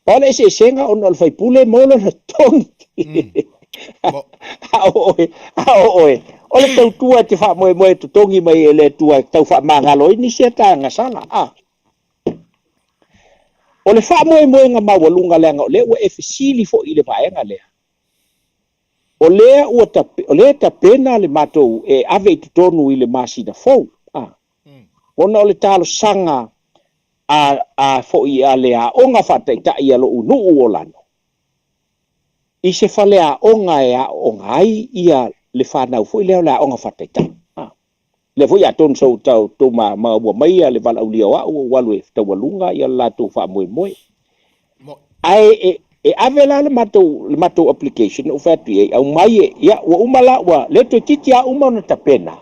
Pale e se senga ona le fai pule mola na tongi. A oe. O le tau tua te wha moe tu tongi mai e le tua tau wha mangalo inisi ata ngasala. O le wha moe nga mawalunga leanga o le ua e fesili fo i le vaenga lea. O lea ta pena le matou e ave i tutonu i le masina fou. Ona o le talo sanga a fo i a lea onga whataita i alo unu o lano. I se whale a onga e a onga ai ia le whanau fo i leo lea onga whataita. Le foi a ton so tau to ma wa mai le val aulia wa walu e tau walunga ia la to fa moe ai e avela le mato application o fa tu au mai ia wa umala wa le to titia uma na tapena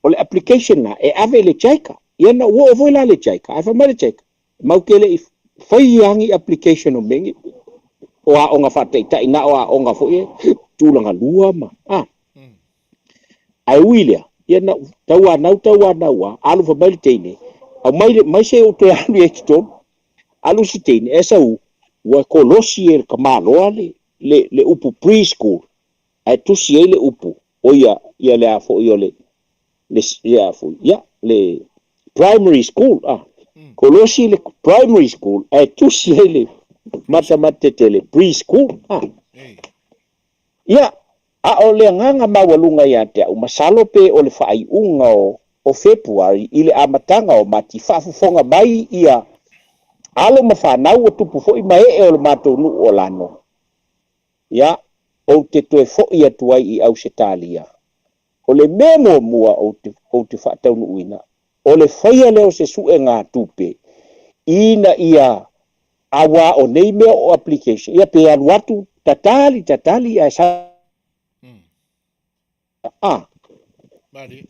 o le application na e ave le chaika ia na wo foi la le chaika ai fa mai le chaika mau ke le foi yangi application o mengi o a onga fa ta ina o a onga foi tulanga lua ma ai wilia ia na taua alu fa bali teine au mai se o te alu e kiton alu si teine esa wa kolosi e kamalo le upu preschool ai tu si le upu o ia le afo ia le primary school kolosi le primary school ai tu si le mata tele preschool ia a o le nganga mawalunga ia te au masalo pe o le whaai unga o February i le amatanga o mati whaafufonga mai ia alo mawhanau o tupu fo i mai e o le matou nu o lano. Ia, o te toe fo i atuai i au se talia. O le memo mua o te whaatau nu uina. O le whaia leo se sue ngā tupe. Ina ia awa o nei mea o application. Ia pe anu atu tatali ia sa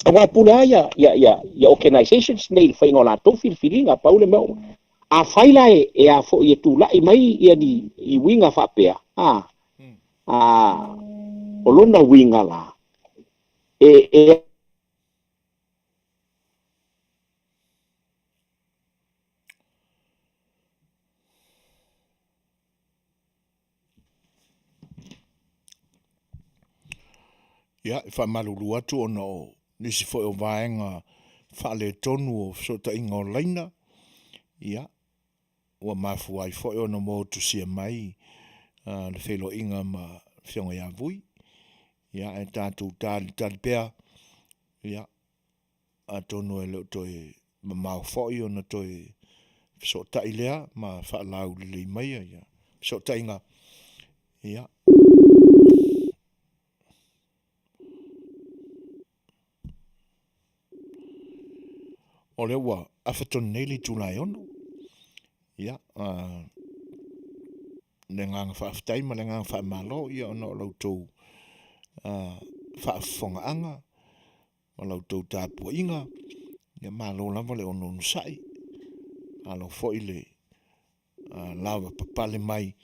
Awa pula ya organizations nei fai ngola to filinga paule mo a faila e a fo ye tu la i mai ia ni i winga fa pea o lona winga la e Ia, fa malulu atu ona o nisi foi o vaenga fa le tonu o so ta inga o laina. Ia, ua mafu ai foi ona mo tu sia mai le felo inga ma fionga ia vui. Ia, e tātou tali pea. Ia, a tonu e leo toi mamau foi ona toi so ta ilea ma fa lau le mai ia. So ta inga. Ia. O le ua awhatoni neli tūnai ono. Ia, le nganga whaaftai ma le nganga whaamalo ia ono lau tau whaafonga anga o lau tau tāpua inga. Ia malo lava le ono nusai. Alo foi le lava papale mai.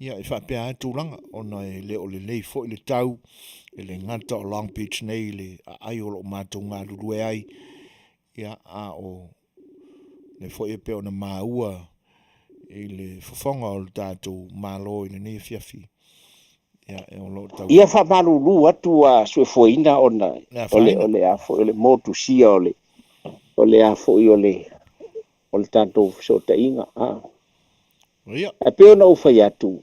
Ia, e whaapea tūlanga ona e le o le lei foi le tau. E le ngata o Long Beach nei le ai o lo mātou ngā lurue ai. Ia, a o le foi e peo na maua i le fofonga o le tātou malo i le nei Afiafi. Ia, e o lo tau. Ia whamalulu atu a Suasua ona ole a fo ole motu sia ole a fo i ole tātou so ta inga. Ia. A peo na ufai atu.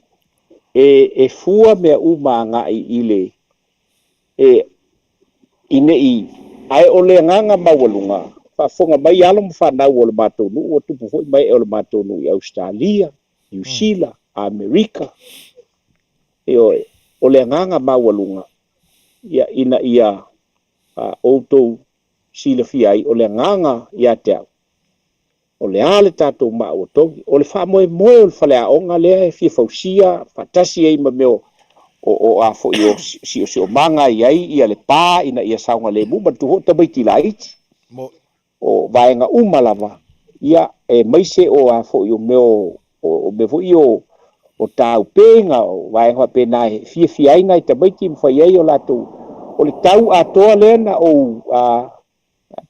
E fua mea umanga i le ine i ai ole nganga mawalunga. Whafonga mai alo mwhanau o le mātou nu, o tupu hoi mai o le mātou nu i Australia, New Zealand, Amerika. E oe, o le nganga mawalunga, ia ina ia outou sila fiai, o le nganga ia te au. O le ale tātou maa o tongi, o le wha moe moe o le whale aonga lea e fia fausia, whatasi ei ma meo o a fo i o si o manga iai, ia le pā, ina ia saunga le mu, ma tuho tabaiti la iti. O vaenga umalava ia e maise o a fo yo meo o me fo yo o tau penga o vaenga pena fia ina te baiti mfa ye o lato o le tau a toa lena o a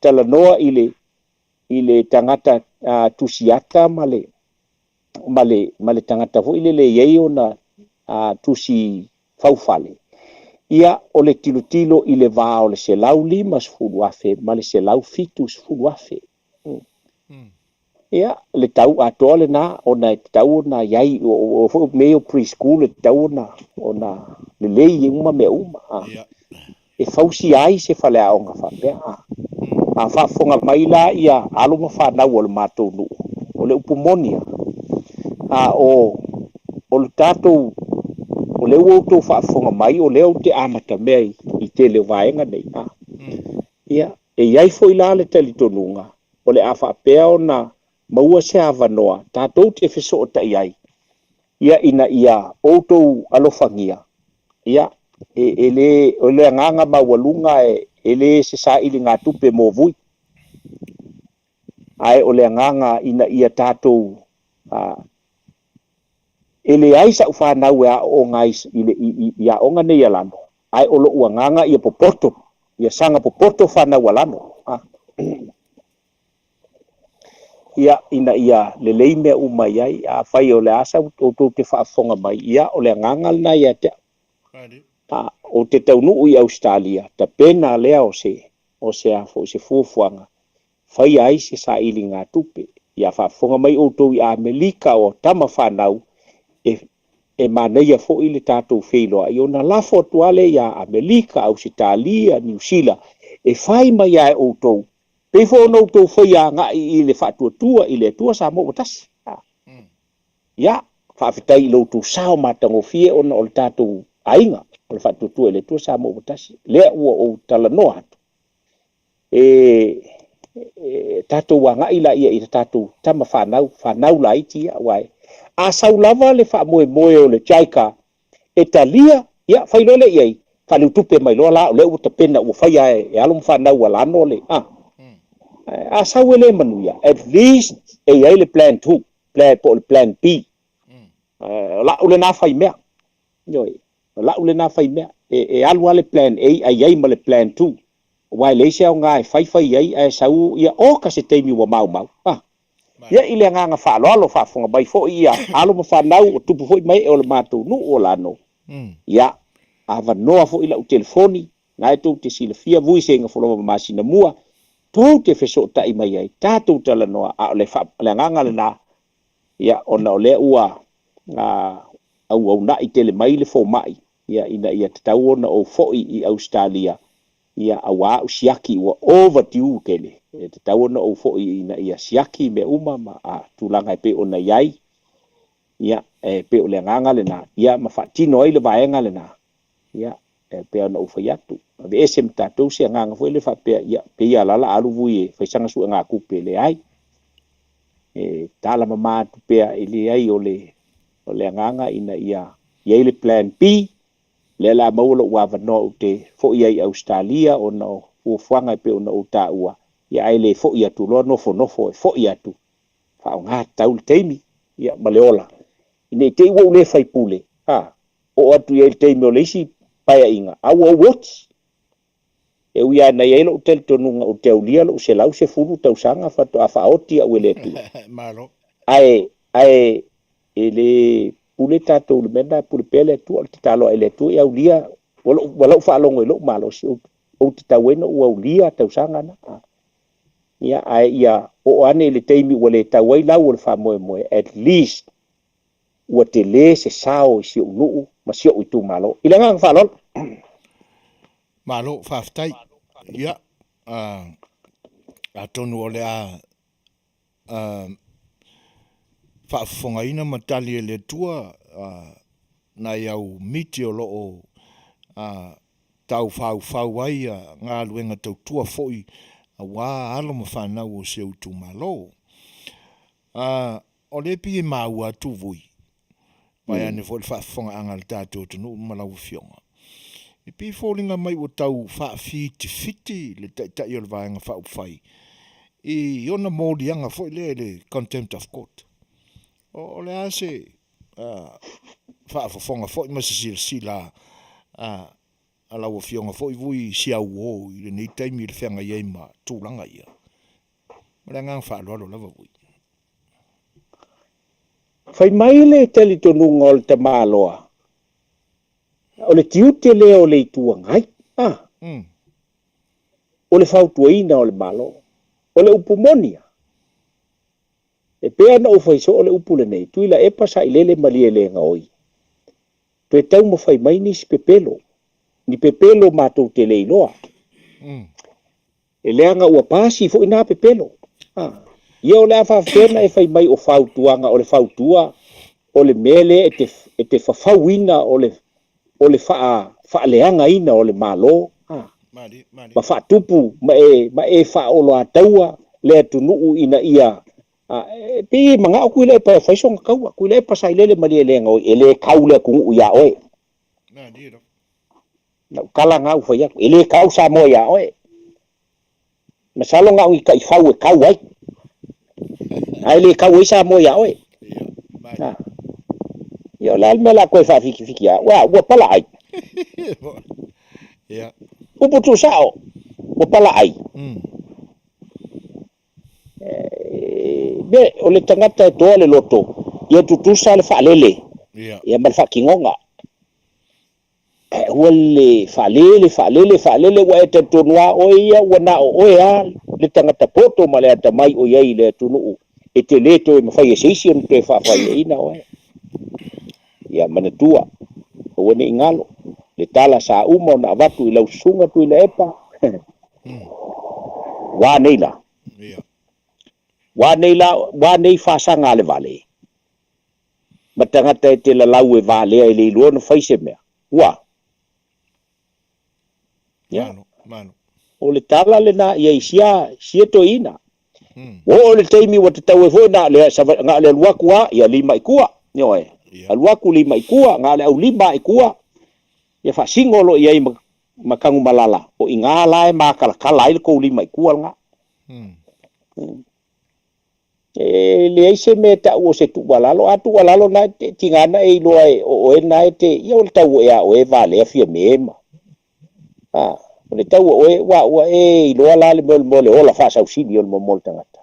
talanoa ile tangata tusiata male tangata fo ile le ye ona tusi faufale ia o le tilo i le vā o le selau 5 sefulu afe ma le selau 7 sefulu afe. Ia le tau atoa le na ona e tau na iai o meo preschool le tau ona le lei uma mea uma. E fausi ai se fale aonga whapea. A whafonga mai la ia alo ma whanau o le mātou nu. O le upumonia. O le tātou o leo outou whaafonga mai o leo te amata mea i te leo vaenga nei. Ia, e iai fo i la le talitonunga, o le a whaapea o na maua se avanoa, tātou te wheso o ta iai. Ia ina ia outou alofangia. Ia, o le nganga mawalunga e le se sa ili ngā tupe mō vui. Ai o le nganga ina ia tātou ele ai sa whanau ea o ngai ia o ngane ia lano. Ai o lo uanganga ia popoto. Ia sanga popoto whanau alano. Ia ina ia lelei mea umai ai. A whai o le asa o tō te whaafonga mai. Ia o le ngangal na ia te. O te taunu i Australia. Ta pena lea o se afo, se fuafuanga. Whai ai se sa ili ngā tupe. Ia whaafonga mai o tō i Amerika o tama whanau. E manaia fo i le tātou wheiloa. I ona lafo tuale ia Amerika, Australia, New Zealand. E whai mai ai outou. Pefo o noutou whai a ngā i le whatuatua, i le tua Samoa tasi. Ia, whawhitai i loutou sao matango fie ona o le tātou ainga. O le whatuatua i le tua Samoa tasi. Lea ua o talanoa atu. Tātou wa ngā ila ia i le tātou tama whanau la iti ia wai. A sau lava le wha moe o le chaika e talia, ia, whailole iai, whanau tupe mai loa la o le uta pena ua whaia e alum whanau alano le. A sau ele manuia, at least e iai le plan 2, po le plan B. La ule na whai mea, la ule na whai mea, e alua le plan A, a iai ma le plan 2. Wai le se au ngā e whai iai, e sau ia oka se teimi ua mau. Ia ile nganga whaaloalo whaafonga mai fo ia alo ma whanau o tupu fo mai o le mātou nu o lano. Ia, a wanoa fo ila u telefoni, ngai tu te silafia vui se nga folo masina mua tu te feso ta mai ai tatu tala no a le fa le nganga le na ia ona ole ua au na i tele mai le fo mai ia ina ia tau ona o foi i Australia ia awa usiaki wa overdue kele te tau ona o foi ina ia siaki me uma ma tulanga pe ona yai ia pe o le nganga le na ia ma fatino ai le vaenga le na ia pe ona o faiatu ve esem tatu se nganga foi le fa pe ia pe ia lala alu vui fa sanga su nga ku pe le ai tala mama tu pe ile ai o le nganga ina ia le plan B le la maulo wa vano te fo ia i Australia ona o fuanga pe ona o ta ua ia ai le fo ia tu lo no fo ia tu fa nga tau teimi ia maleola ine te wo le fai pule o atu ia teimi o le si paia inga au o watch e uia na ia lo tel tonunga o te ulia lo se lau se furu tau sanga fa to afa oti a wele tu malo ai ele pule tato le mena pule pele tu al talo ele tu ia ulia wala fa longo lo malo si o taweno ua ulia tau sanga na ia ia o ane le teimi wale tawai lau le fa moe at least ua te le se sao si unu ma si o tu malo ilanga fa lol malo faftai ia a tonu ole Fofogaina matali le tua na iau miti o loo tau fau ai ngā luenga tau tua foi a wā alo ma whanau o se utu malo. O le pi e maua tu vui. Mai ane fo le whaafonga anga le tātou tunu malau fionga. E pi fōlinga mai o tau whaafiti fiti le tai o le vāenga whaupwhai. I ona mōli anga fo le contempt of court. O le ase whaafonga fo i masisira sila a lau fionga fo i vui si au o i le nei taimi le whianga iei ma tūlanga ia. Mara ngang whaalolo lava vui. Fai mai le tali tonunga o le te māloa. O le tiute lea o le itua ngai. O le whautuaina o le māloa. O le upumonia. E pea na o faiso o le upu le nei. Tuila e pasa i lele malie le ngaoi. Tue tau mo fai mai ni si pepelo. Ni pepelo mātou te leiloa. E lea nga ua pasi fo ina pepelo. Ia o le awhawhena e fai mai o whautuanga o le whautua o le mele e te whawhauina o le whaaleanga ina o le malo. Ma whaatupu ma e whaolo ataua le atunuu ina ia. Pi mga o kuila e pa whaisonga kaua. Kuila e pa sailele malie le ngau e le kaule kungu ia oe. Na kala ngau whaiak. E le kau sa mo ia oe. Masalo ngau i ka i whau e kau ai. Ai le kau isa mo ya oe. Yo la mela ko fa fiki ya. Wa pala ai. Ya. Upu tu sao. Wa pala ai. Be o le tangata to le loto. Ia tu sa le fa lele. Ia mal fa kingonga. Wale fa lele wa e te tonua o ia wa na o ia le tangata poto ma le ata mai o ia le tunu. E te leto e mawhai e seisi on te whawhai e ina oe. Ia manatua. O wane ingalo. Le tala sa uma o na avatu i lau sunga tu i la epa. Wā neila. Wā nei whasanga le vale. Matangata e te la lau e valea e le ilua na whaise mea. Wā. Mano. O le tala le na ia isia to ina. O le teimi wa te tau e fo na le nga le luaku a ia lima ikua ni oe luaku lima ikua nga le au lima ikua ia fa singolo ia i makangu malala o inga la e makala ile ko lima ikua nga le ise me ta o se tu walalo na tingana e loa o na te ia o tau e a o e vale afia mema o le tau o e wa e loa la le mole o la fa sa usini o le mol tangata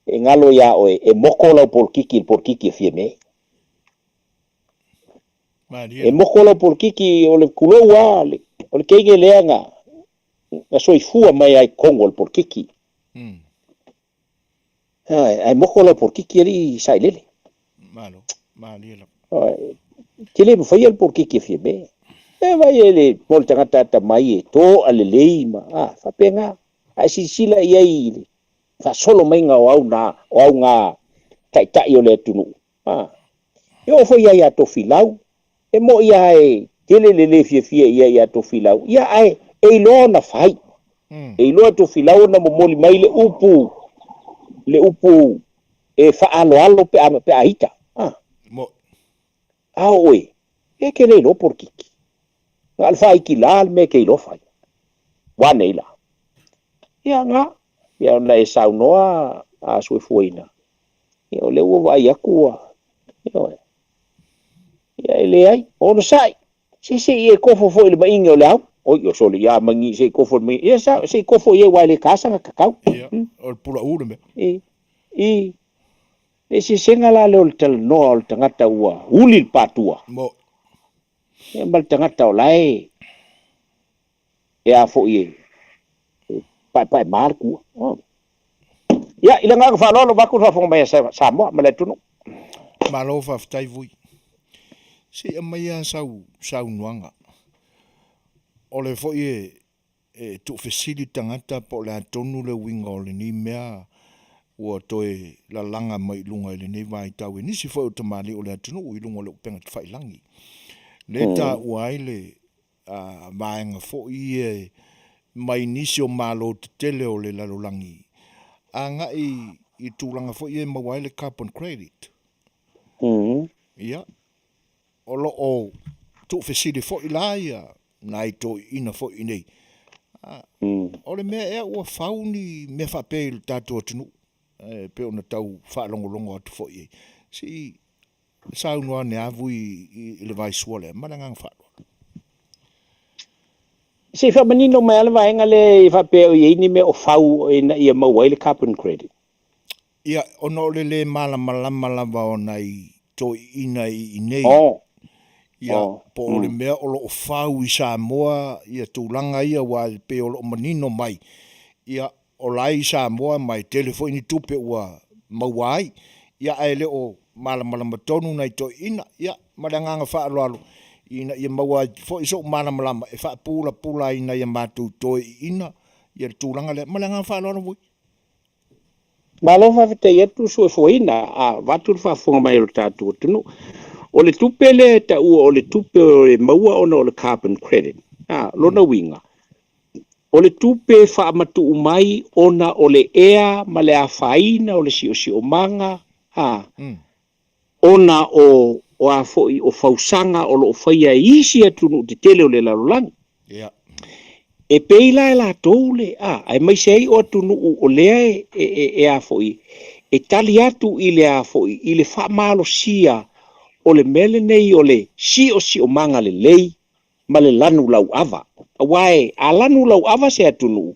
e ngalo ya o e moko la por kiki fie me e moko la por kiki o le kuloa le o le keige lea nga soifua mai ai kongo le porkiki. Ai moko le porkiki ali sai lele. Malo, malila. Tele mo fai le porkiki fie me. Vai ele pol tangata mai e to ale lei ma fa penga ai sila iai fa solo mai nga au nga tai o le tunu. Yo foi ia to filau e mo ia e tele le fie ia to filau ia ai e lo na fai e lo to filau na moli mai le upu e fa alo pe aita mo oi e ke le lo porkiki al fai kilal me ke lo fai wana ila ia nga ia na e saunoa a Suasua ia le vai akua ia ele ai ono sai se e kofo foi le mai o le au o yo solo ia mangi se kofo me ia se kofo ia wale casa nga kakau o pula uru me se senga la le o tel no o tangata ua uli patua mo e mal tangata o lai e a fo ie pai marku ia ila nga fa lo ba ku fa fo mai Samoa ma le tunu malo fa ftai vui se mai sau nuanga o le fo ie tu facility tangata po la tonu le winga o le ni mea ua toe la langa mai lunga le nei vai tau ni si fo te mali o le tunu i lunga le penga fai langi le ta uaile vaenga fo ie mai nisi o malo te tele o le lalolangi anga i tūlanga fo ie mawaile carbon credit ia o lo o tu facility fo ilaia nai to ina fo inei o le mea ea ua fauni me fa pe tato tunu pe ona tau fa longo atu fo ie si sau noa ne avu i le vai suole mananga fa se fa manino mai ala vaenga le fa pe o ni me o fau ia mawaile carbon credit ia ono le mala va ona i to ina i nei ia po le mea o lo fau i Samoa ia tūlanga ia wa pe o lo manino mai ia o lai Samoa mai telefoni tupe ua mawai ia ele o mala matonu nei to ina ia madanga fa alo ina ia mawa fo iso mala e fa pula ina ia matu to ina ia tūlanga le malanga fa alo vui malo fa te yetu Suasua vatu fa fonga mai o tatu tunu o le tupe le ta o le tupe o le maua ona o le carbon credit lona winga o le tupe fa matu mai ona o le ea ma le afaina o le si o manga ona o a foi o fausanga o lo faia isi atu te tele o le lalolangi e peila la tole ai mai sei o tunu o le e a foi e tali atu i le a foi i le fa malo sia o le mele nei o le si o manga le lei ma le lanu lau ava wae a lanu lau ava se atunu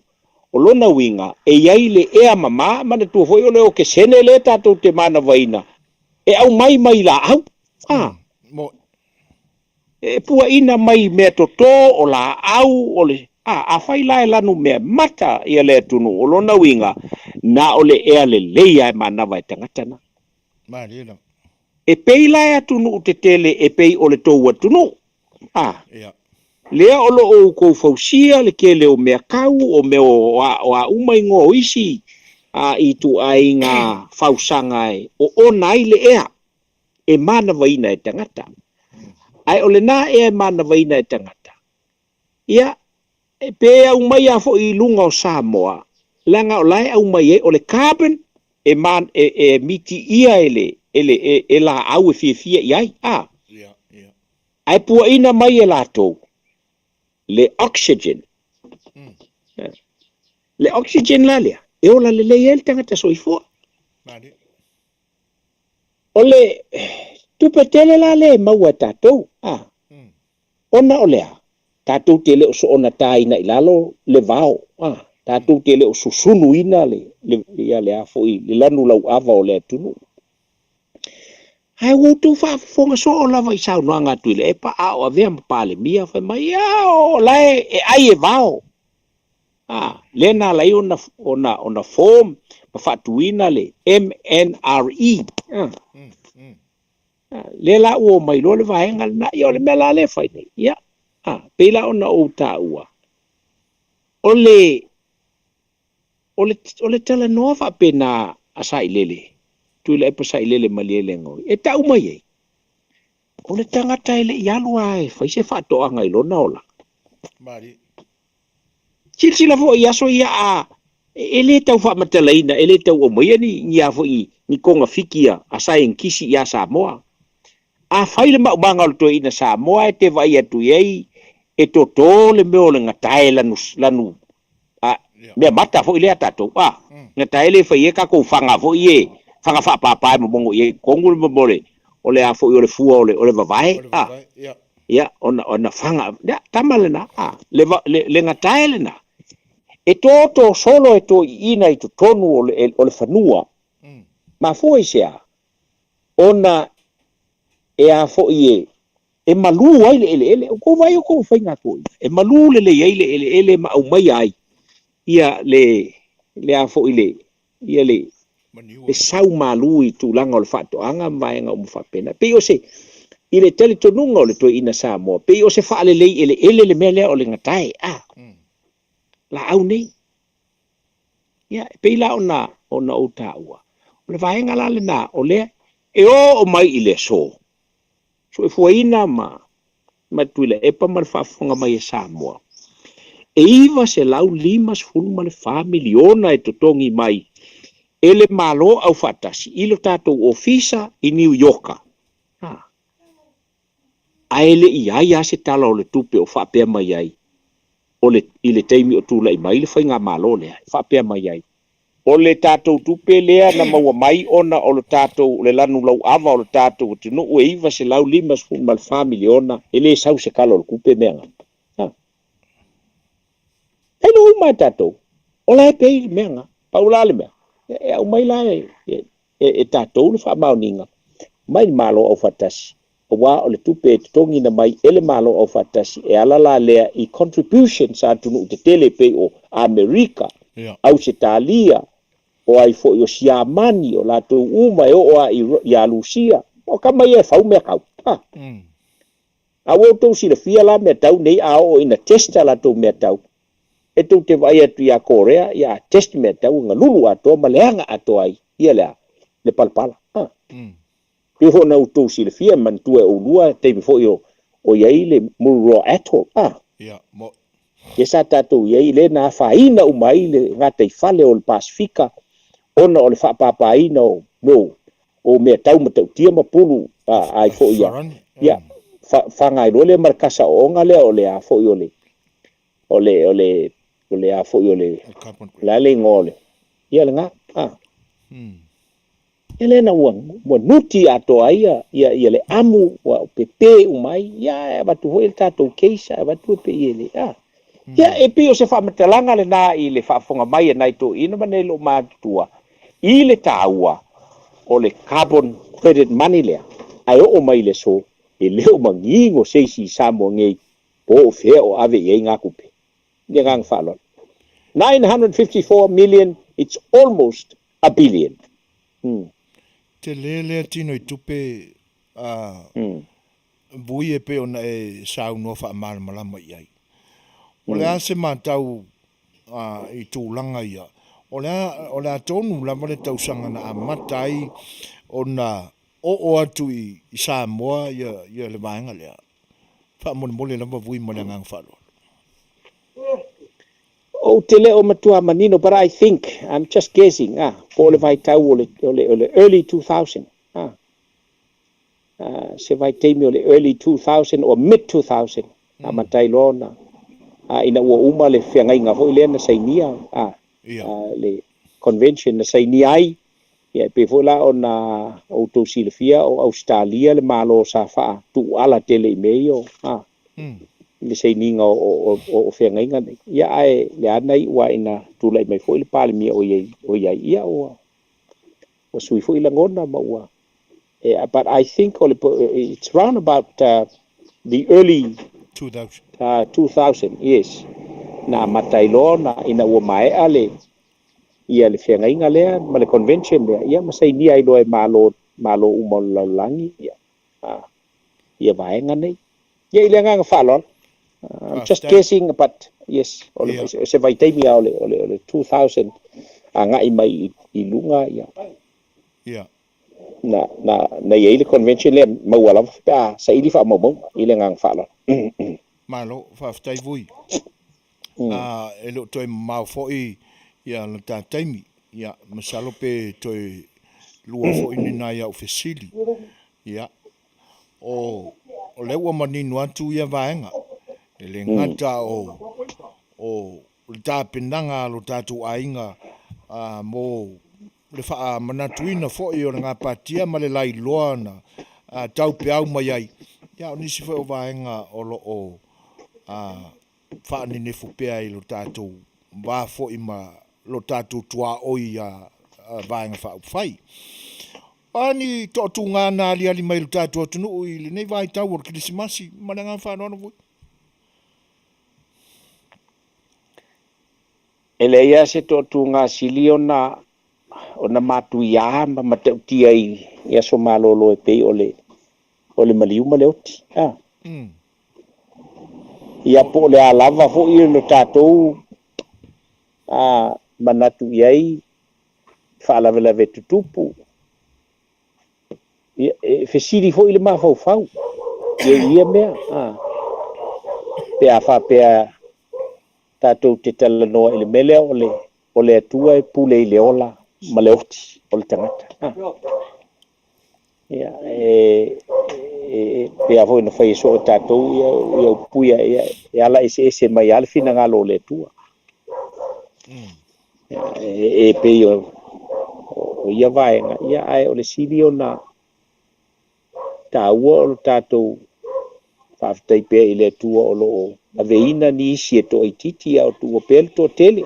o lona winga e iai le ea mama ma le tu foi o le o ke sene le tatou te mana vaina e au mai la au mo e pua ina mai me toto o la au o le a fai la lanu me mata ia le tunu o lona winga na o le ea le leia e mana vai tangatana malila e pei la tunu te tele e pei o le tou tunu ia lea o lo o ko fausia le ke le o mea kau o me o a umai ngo isi i tu ai nga fausanga o nai le ea e mana vaina e tangata ai o le na e mana vaina e tangata ia e pe au mai a fo i lunga o Samoa langa o lai au mai o le carbon e man e miti ia ele la au e fia iai ia ai pua ina mai e lato le oxygen le oxygen la lea e ola le el tangata soifua mali ole tupetele la le maua tatou ona olea tatou tele o so ona taina ilalo le vao tatou tele o susunu ina le ia le afo i le lanu lau ava o le tunu Hai wutu whaafonga so o lava I sau noanga tuile e pa a o avea mapale mia whai mai o lai e ai e vao. Lena lai ona form ma whaatuina le MNRE. Le la ua mai lo le vaenga na I o le mea la le whai nei. Ia. Pela ona o ta ua. Ole tala noa whapena a sai lele. Tuila e pa sai lele maliele ngoi. E tau mai ei. O le tangata ele I alu ai, whai se whatoa ngai lona ola. Mari. Sila fo I aso ia a, ele tau whamatalaina, ele tau o maia ni a fo I, ni konga fikia, a sai nkisi ia Samoa. A whaile maumanga o le toi ina Samoa e te vai atu iei, e to le meo le ngatae lanu, mea mata fo ile atato, ngatae le whai e kako whanga fo I e, whanga whapapae mamongo I e, kongu le mamore, o le a fo I o le fua o le vavae, ia ona fanga ya tamale na le ngatae le na e to solo e to ina I to tonu o le fanua ma foi sia ona e a fo I e malu ai ele ko vai ko fai nga ko e malu le ele ma au mai ai ia le a fo ile ia le sau malu I tu langa o le fato anga mai nga mo fa pena pe o se ile tele tonunga o le toi ina Samoa. Pe o se whaale lei ele le mea lea o le ngatae. La au nei. Ia, pe la ona o ta ua. O le vaenga la le na o lea. E o mai ile so. So e fuaina ma tuile epa ma le whaafonga mai e Samoa. E iwa se lau 5 miliona e totongi mai. Ele malo au fatasi. Ilo tātou ofisa I New Yorka. Aele I ai ase tala o le tupe o whapea mai ai. O le I le teimi o tūla I mai le whainga malo lea. Whapea mai ai. O le tātou tupe lea na maua mai ona o le tātou le lanu lau ava o le tātou o tino ue iwa se lau 5 miliona. Ele sau se kala o le kupe meanga. Hei no mai tātou. O la e pei meanga. Paula le mea. E au mai la e tātou le whamauninga. Mai malo au fatasi. Wa o le tupe e tongi na mai ele malo o fatasi e alala lea I contribution sa tunu te tele pe o Amerika au se talia o ai fo o siamani o la tu uma o I Alusia o kama ia fau me kau a o to si le fia la me tau nei a o ina testa la tu me tau e tu te vai atu ia Korea ia test me tau nga lulu ato maleanga ato ai ia le palpala Pe ho na utou si le fia man tua o lua te me fo o yai le muro atoll mo ke sa tatu yai le na faina o mai le ngata I fale o le Pasifika ona o le whaapapaina o mea tau matau tia mapulu ai fo ia whangai role markasa o onga le o le a fo o le a fo la le ngole ia le nga ele na mo nuti ato ai ia le amu wa pepe umai ia batu ho el tato keisa batu pe ele ia e pe o se fa metalanga le na I le fa fonga mai na to ina manelo matua I le taua o le carbon credit money le ai o mai le so e le o mangingo se si samo ngei po fe o ave ye ngakupe ni gang falo 954 million it's almost a billion te lele tino I tupe bui e pe ona e sau no wha malama I ai. O le ase mātau I tūlanga ia. O le atonu lama le tausanga na amatai ona o atu I Samoa ia le vaenga lea. Wha mole lama vui mo le ngang whalo. O te leo matua manino, but I think, I'm just guessing, po le vai tau o le early 2000, se vai teimi o le early 2000 or mid 2000, matai lona, ina ua uma le whiangai ngā hoi lea na sainia, le convention na sainia ai, ia pe fola o na o tau silafia o Australia le malo sa faa tu ala tele I meio, le saininga o whiangai ngā, ia ai le anai ua ina tūlai mai foi le pale mia o iai ia o sui foi la ngona ma ua but I think it's round about the early 2000. 2000, yes. Na matailo na ina ua mai ale ia le whengainga lea ma le convention lea ia masai ni ai loe malo umaulangi ia vaenga nei ia ile nga whalon. I'm just guessing, but yes, se vai taimi ole 2000 anga i mai I lunga ia. Yeah. Na ia ile convention le mauala pa sa ili fa mau ile nga whalon. Malo whaftai vui. E lo toi mau foi ia la ta taimi ia masalo pe toi lua foi ni na ia ofisili. Ia. O le ua maninu atu ia vaenga. Ele ngata o le tāpenanga lo tātou ainga mo le wha manatuina foi o ngā patia ma le lai loa na tau pe au mai ai. Ia o nisi whai o vaenga o lo o wha nene fupea I lo tātou wā foi ma lo tātou tua oi vaenga wha upwhai. Ani tōtu ngā nā ali mai lo tātou atunu I le nei vai tau o kirisimasi mana ngā whanona vui. Ele ia se tōtu ngā sili o na mātu ia ma matautia ia so malolo e pei o le maliuma le oti. Ia po le alava ho I lo tātou manatu iai whaalawelawe tutupu. Fesiri ho I le mawhauwhau. Ia mea. Pea whapea tātou te talanoa I le mele o le atua e pule I le ola ma le oti o le tangata. Ia, pea hoi na whai so o tātou ia upuia e ala ese mai alfina ngā lo le atua. Pei o ia vaenga, ia ai o le siri o na tāua o le tātou whaafitai pea I le atua o lo a veina ni isi e to ititi au tu o pel to tele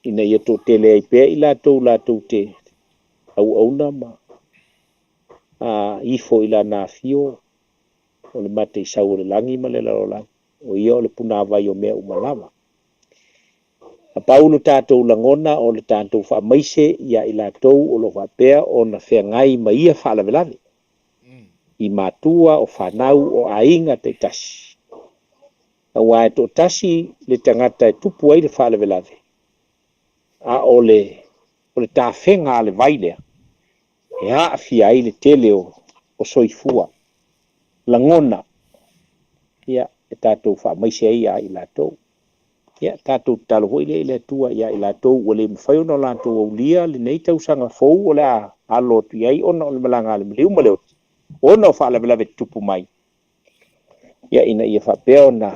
ina ia to tele ai pe I lātou te au na ma ifo I la na fio o le mate I sau le langi ma le larolangi o ia o le puna vai o mea umalama a paulo tātou langona o le tātou wha maise ia I lātou o lo whapea o na whengai ma ia whaalavelave I mātua o whanau o ainga te tasi wa to tasi le tangata e tupu ai le whaalavelave. O le tāwhenga le vailea. E Afiafi ai le tele o soifua. Langona. Ia, e tātou wha maise ai I lātou. Ia, tātou talo hoi le tua ia I lātou o le mwhaiu no lātou au lia le nei tausanga fou o le alotu iai ona o le malanga le mliu maleoti. Ona o whaalavelave tupu mai. Ia ina ia whapea na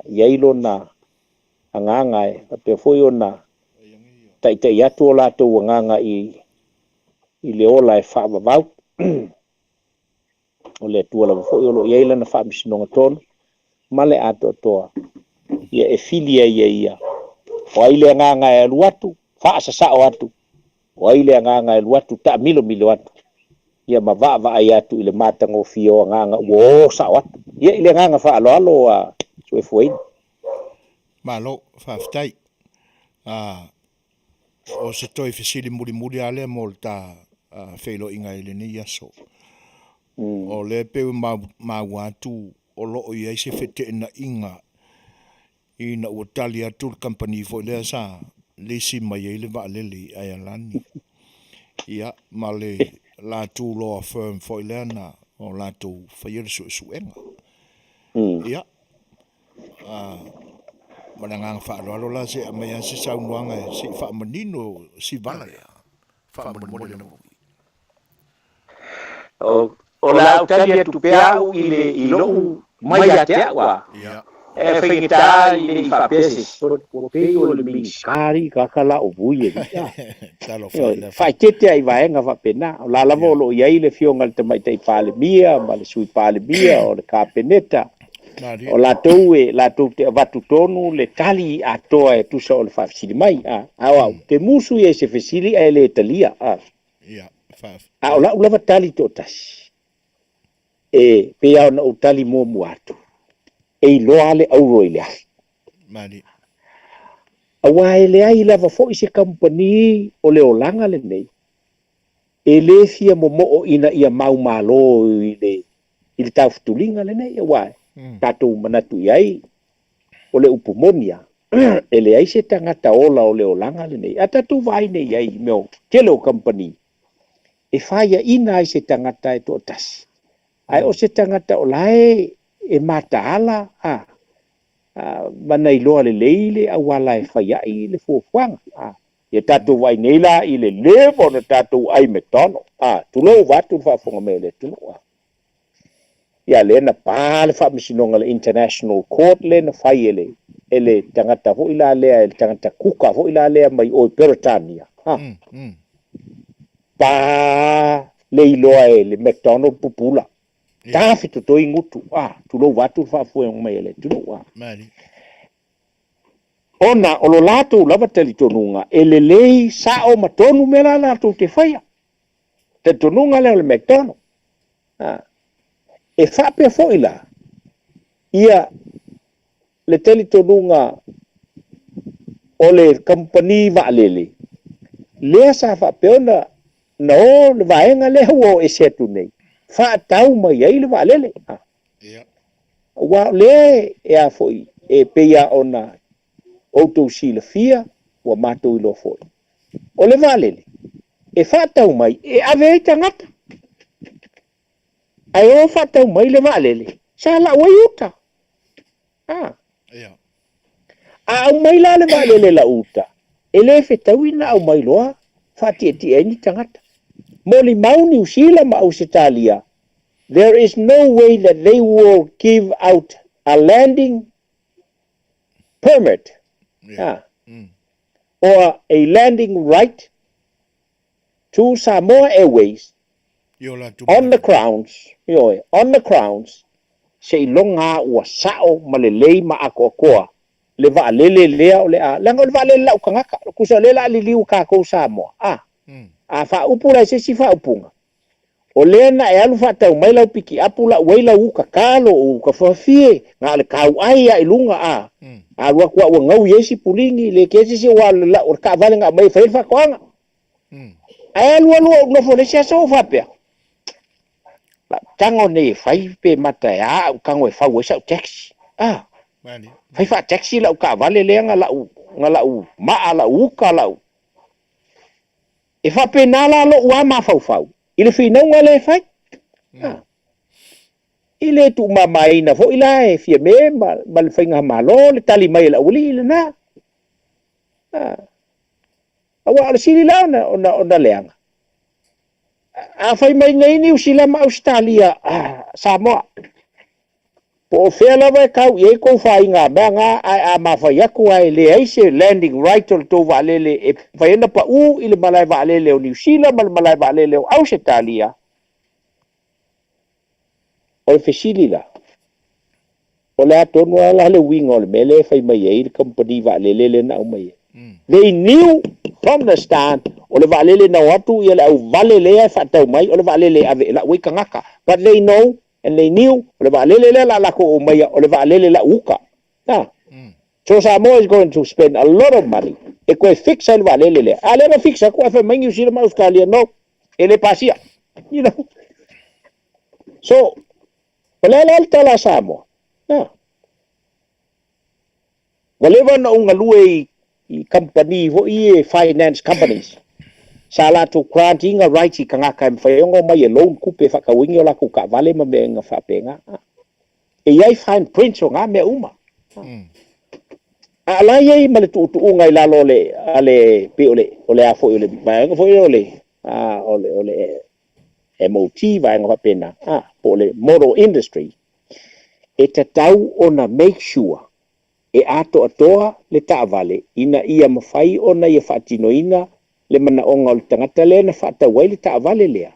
iailo na anganga e pe foi ona tai atu o lātou anganga I le ola e whaavavau o le atua la foi o lo iaila na whaamisinonga tonu male ato toa ia e filia ia o aile anganga e luatu whaasasao atu o aile anganga e luatu ta milo atu ia mawaa ai atu I le matango fio anganga uo sao atu ia ile anganga whaaloalo e foi malo whaftai o se toi fesili muri ale mo le ta whailo inga I le ni aso o le peu mawatu o loo I se fete na inga ina ua tali atu le company foi le sa lesi mai ele va lele ai alani ia ma le lātou law firm foi le na o lātou whaia suenga ia mananga whaaloalo la se a mea se saunuanga se whaamanino si vala whaamanino o la utali atu pea I lo mai a te awa e whaingita I le whapeses o pei o le miskari kakala o vui whaitete ai vaenga whapena o la lava o lo iai le fionga le tamaitai pālemia ma le sui pālemia o le kāpeneta o lātou te avatu tonu le tali atoa e tusa o le whafisili mai awa te musu I se fesili e le talia ia A ola ulava tali to tasi. E pe au na utali mo muatu. E loale au roile. Mani. Awa ele ai lava fo ise company o le olanga le nei. E le fia mo ina ia mau malo i le tau futulinga le nei awa. Tatou manatu iai o le upumonia. E le ai se tangata ola o le olanga le nei. A tatou vai nei ai meo kele o company. E whaia ina ai se tangata e to tasi. Ai o se tangata o lae e mataala mana iloa le leile a wala e whaia i le fuafuanga. Ia tatou vai nei la i le levo na tatou ai metono. Tulo watu whafonga meo le tulo. Ia le na pā le whamisinonga le International Court le na whai ele tangata ho ila lea, ele tangata kuka ho ila lea mai o Peritania. Pā le iloa e le McDonald pupula. Tāwhi to toi ngutu. Tulo watu whafuenga mai le tulo. Ona o lo lato lava tali tonunga ele lei sa o matonu mera lato te whaia. Te tonunga le o le McDonald. E whape foila. Ia le tali tonunga o le company vaalele. Lea sa whape ona na o le vaenga le huo e setu nei. Whaatau mai ai le vaalele. Wa le e a foi e peia ona outou sila fia wa matou ilo foi. O le valele. E whaatau mai e ave tangata. Ai o whaatau mai le valele. Sa la wai uta. Au mai la le valele la uta. E le fetauina au mai loa. Whaati e ni tangata. Moli mau New Zealand ma Australia. There is no way that they will give out a landing permit or a landing right to Samoa Airways on the grounds se longa ua sao malelei ma akoakoa le vaalele lea o le a langa o le vaalele lau kangaka kusa le la liliu kako Samoa a whaupura se si whaupunga o lena e alu whatau mai lau piki apula waila uka kalo uka whawhie ngā le kau ai a ilunga a rua kua ua ngau yesi pulingi le kesi si wala la o ka vale ngā mai whailwha koanga a alu nofo le sia so whapea tango ne whai pe mata a kango e whau e sau taxi whai wha taxi lau ka vale lea ngā lau maa lau uka lau e whape nala lo ua ma whau ile whinaunga le whai. Ile tu mamaina fo ila e fia me ma le whainga malo le tali mai la uli ile na. Awa ala siri la ona leanga. A whai mai nei New Zealand ma Australia Samoa. Po o whea lawa e kau i e kou whai ngā mea ngā a ma whai aku ai le aise landing right o le tō waalele e whai ena pa i le malai waalele o New Zealand ma le malai waalele o Australia. O le whesili la. O le atonu ala le winga o le mele whai mai e le company waalele le na umai. They knew from the start o le waalele na watu i le au valele e whatau mai o le waalele ave la wika ngaka. But they know and they knew o le vaalele la lako o mai o le vaalele la uka. So Samoa is going to spend a lot of money. E koe fixa le vaalele le. A le fixa koe fe mai New Zealand ma Australia no. E le pasia. You know. So wale la tala Samoa. Wale wana unga lue i company vo i finance companies. Sala to grant inga rights I kangaka mwhaiongo mai e loan kupe whakawingi o lako ka vale ma mea ngā whapenga. E iai fine prints o ngā mea uma. A la iai ma le tu unga I lalo ale pe ole a foi ole vaianga foi ole MOT vaianga whapena. Po ole motor industry. E tatau ona make sure e ato atoa le taavale ina ia mawhai ona ia whaatinoina le mana onga o le tangata le na whata wai le taavale lea.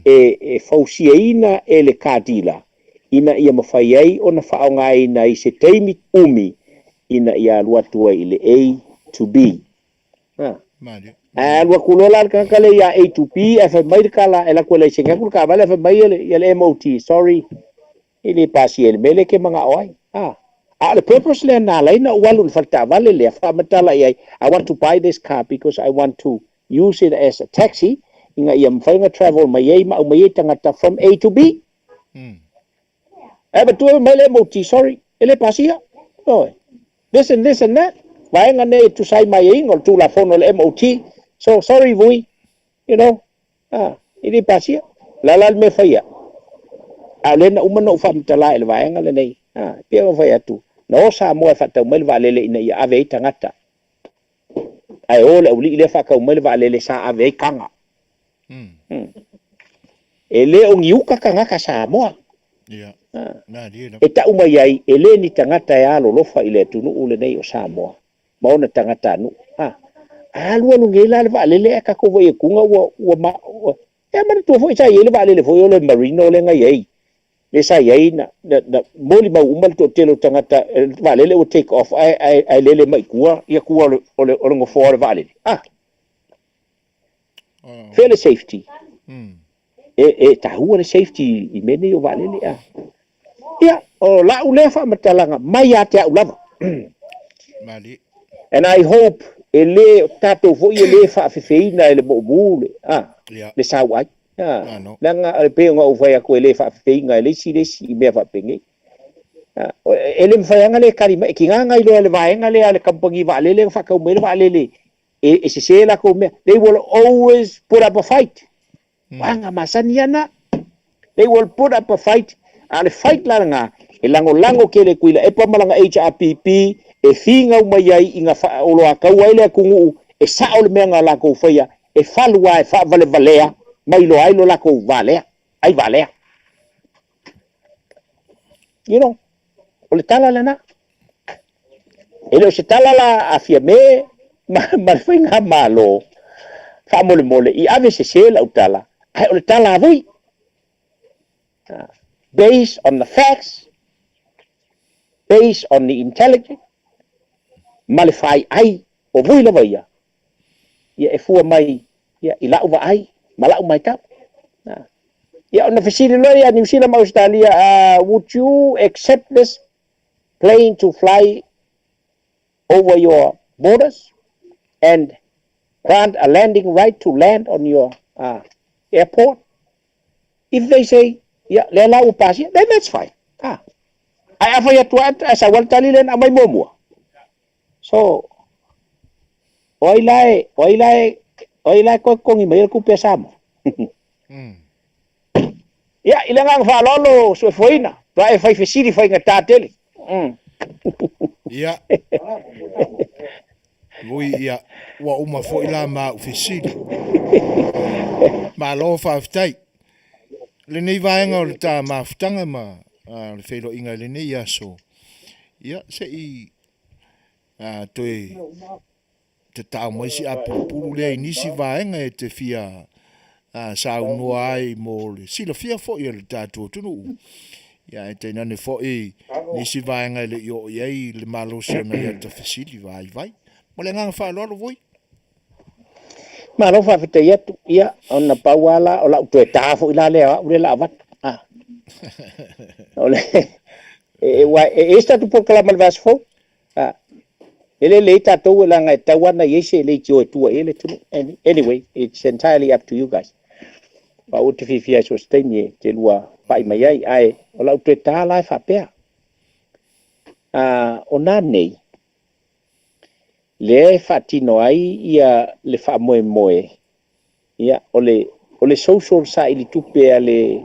E fausia ina e le kātila. Ina ia mawhai ai o na whaonga ina I se teimi umi ina ia aluatua I le A to B. Lua kulola kale ya A2P fa mai kala ela ko le singa ku ka vale fa mai le MOT sorry ili pasi el mele ke mga oai the purpose le na lai na walu falta vale le fa matala I want to buy this car because I want to use it as a taxi inga ia mfainga travel mai mai tangata from A to B but tu mai le MOT sorry ele pasi ya this and that vai ngane tu sai mai ngol tu la phone le MOT so sorry vui you know ini pasi ya lalal me faya alena umano fam tala el vaenga le nei pia vai atu no Samoa fa tau mel vale le ina ia ave tangata ai ole uli le fa ka mel vale le sa ave kanga ele on yuka kanga ka Samoa na dia eta umai ai ele ni tangata ya lo lofa ile tunu ule nei o Samoa maona tangata nu alua lu ngela le vale le ka ko voi kunga wa ma man tu foi sai ele vale le foi ole marino le ngai ai le sai ai na moli ma umal to telo tangata vale le o take off ai le mai kua ia kua ole ngo for vale fair safety ta hua le safety I mene o vale le ia o la ule fa matalanga mai ate ulava mali and I hope ele tato foi ele fa fefeina ele bobule le sawai langa pe nga o vai ko ele fa fefeinga ele si me fa pengi ele mfayanga le karima kinga ilo ele vaenga le ale kampangi vale le fa ka umele vale le se se la ko me they will always put up a fight wanga masaniana they will put up a fight and fight la nga lango kele kuila e pa malanga HRPP e finga mai ai inga fa olo aka waile kungu e saol menga la ko faya e falwa e fa vale valea mai lo ai lo la ko valea ai valea you know ole tala lana ele se tala la afiame ma finga malo fa mole I ave se la utala ai ole tala voi based on the facts based on the intelligence malifai ai o vui la vaya ia e fua mai ia I lau va ai malau mai tap ia ona fasili lo ia New Zealand Australia would you accept this plane to fly over your borders and grant a landing right to land on your airport if they say yeah le lau pasi then that's fine ai afa ya tuat asa wal talilen amai momua so oi lai ko kongi mai ku pesamo ya ilangang fa lolo Suasua vai fai fesiri fai ngata tele ya voi ya wa uma fo ila ma fesiri ma lo fa ftai le nei vaenga o ta ma ftanga ma le felo inga le nei ya so ya se I toi te tau mai si apupuru le inisi vaenga e te fia sa unua ai mo le sila fia fo i le tātua tunu ia e te nane fo I nisi vaenga le yo iei le malosiona ia te fasili vai mo le nganga whaalolo voi ma lo fa fete yetu ia ona pauala o la to tafo ila le ule la vat ole esta tu Polokalame al verse 4 ele le tato la nga tawana yese le tio tu ele tu anyway it's entirely up to you guys ba o te fifia so stenie te lua pai mai ai o la to ta la fa pe ona nei le fatino ai ia le fa moe ia ole social sa ili tupe ale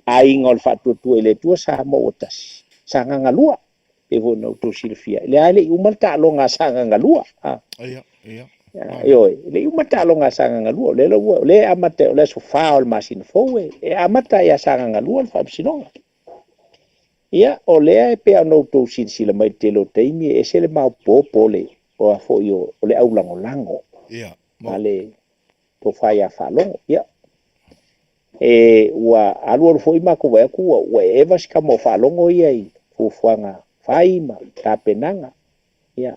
ai ngol fa tu ele tu sa mo otas sa nga lua e vo no to silfia le ale umal ta lo nga sa nga lua ia yo le umata lo nga sa nga lua le amate le so fa ol masin fowe e amata ya sa nga lua fa sinonga ia ole pe no to silsila mai telo teimi e sele mau popole o fo yo ole au lango ia ale to faya falongo ia wa alu fo ima ko wa ku wa evas kamo falongo ia fu fuanga faima tapenanga ia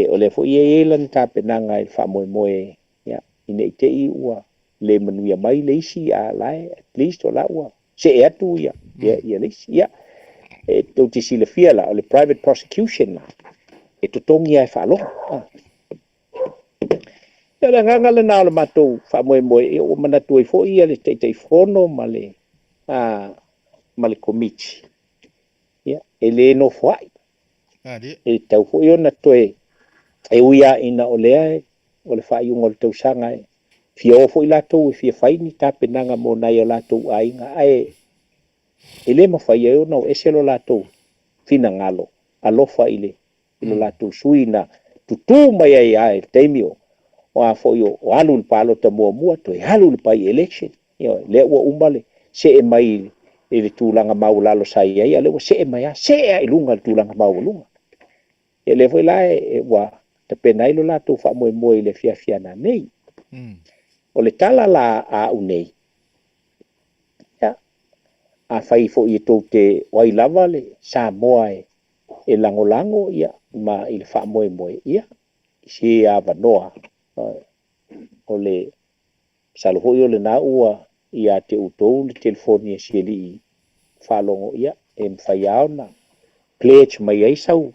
o le fo ia lan tapenanga i fa moe ia ine te I ua le manuia mai le isi a lae at least o la ua se atu ia ia le isi ia to te sila fia la o le private prosecution la totongi ai fa lo ia nganga le na o le matou fa moe o manatu I fo ia le te fono ma le komiti ia le no foi tau fo ona toe uia ina o lea o le whaiunga o le tausanga fia ofo I latou fia whaini tapenanga mo nai o latou ainga le mawhai e ona o eselo latou fina ngalo alofa ile ilo latou sui na tutu mai ai teimio o a fo o alu le palo ta mua to alu le pai election le ua umbale se mai le tūlanga maulalo sai ai le se mai se ilunga le tūlanga maulunga le foi la wa te penai lo latou fa moe le fiafiana nei o le tala la a unei ya a fai fo I to te wai lava le Samoa e langolango ia ma I le fa moe ia si a vanoa o le salohoi o le na ua ia te utou le telefoni si li fa longo ia mfai ao na pledge mai ai sau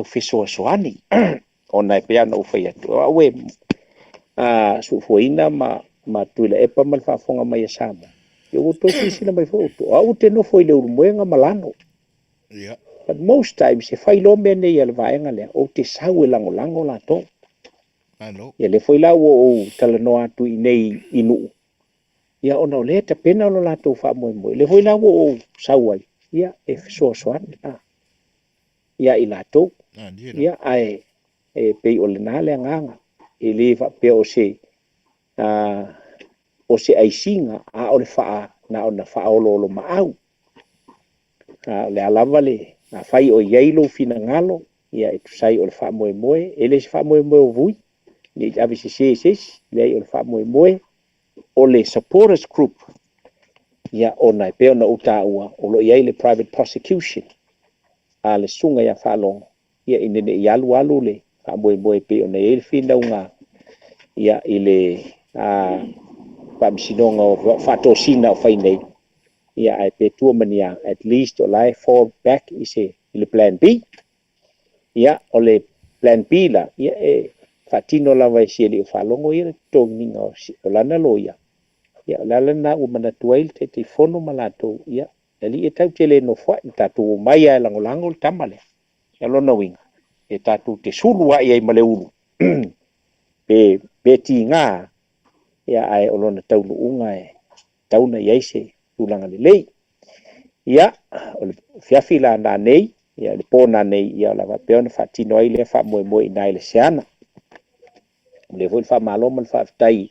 fesoasoani ona e pea na ufai atu awe Sufogaina ma tuila epa ma le faafoga mai Samoa ia ua tosisina mai foʻi utu au te nofo I le ulumoega malano but most times e fai lo mea nei a le vaega lea ou te sau e lagolago latou ia le foi la ua ou talanoa atu I nei I nuu ia ona o lē tapena o lo latou faamoemoe le foi la ua ou sau ai ia e fesoasoani ia I latou ia ae pei o lenā le agaga le faapea o se aisinga a o le faa na ona faaoloolo maau le alava le na fai o iai lou finagalo ia e tusai o le faamoemoe le se faamoemoe o vui le ave sesesi leai o le faamoemoe o le supporters group ia ona e pea ona ou taʻua o loo iai le private prosecution a le suga ia faalogo ia ina neʻi alualu le faamoemoe pe ona iai le finauga ia I le faamasinoga o faatosina o fai nei ia ae petua mania at least o lae fall back I le plan B ia o le plan B la ia faatino lava siali o faalogo ia le toginiga o lana lo ia o le alana ua manatu ai le teiteifono ma latou ia alii e tau te lē nofoaʻi tatou mai ae lagolago le tama lea ia lona uiga e tatou te sulu aʻi ai ma le ulu pe tigā ia ae o lona taunuuga tauna I ai se tulaga lelei ia o le fiafi lana nei ia le pona nei ia o lava pea ona faatino ai lea faamoemoe ina ai le seana le foi le faamālo ma le faafetai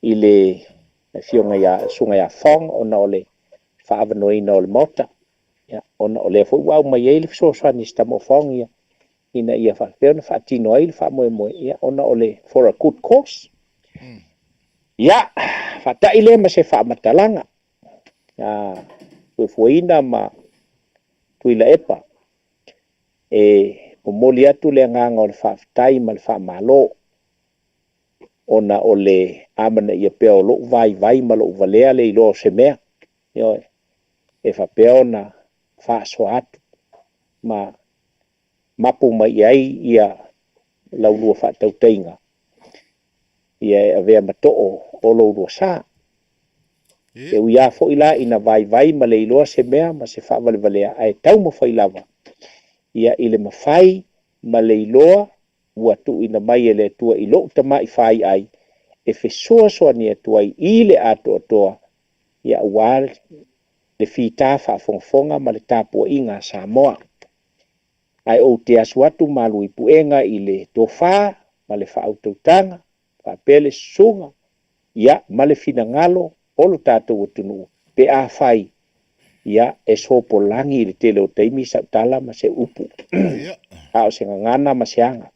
I le fioga ia suga ia fong ona o le faavanoina o le mota ia ona o lea foi ua au mai ai le fesoasoani se tamoafoga ia ina ia faapea ona faatino ai le faamoemoe ia ona o le for a good cause ia faataʻi lea ma se faamatalaga Sufogaina ma tuila epa momoli atu le agaga o le faafetai ma le faamālō ona o le amana ia pea o loʻu vaivai ma loʻu valea le iloa o se mea ioe e faapea ona faasoa atu ma mapu mai ai ia laulua faatautaiga ia e avea matoo o lou lua sa e uia foʻi la ina vaivai ma le iloa se mea ma se faavalevalea ae taumafai lava ia I le mafai ma le iloa ua tuuina mai e le atua I loʻu tamaʻi fai ai e fesoasoani atu ai I le atoatoa ia ua le fitā faafogafoga ma le tapuaʻiga a Samoa ae ou te asu atu malui puʻega I le tofā ma le faautautaga faapea le susuga ia ma le finagalo o lo tatou atunuu pe a fai ia e sopolagi I le tele o taimi saʻutala ma se upu a o se gagana ma se aga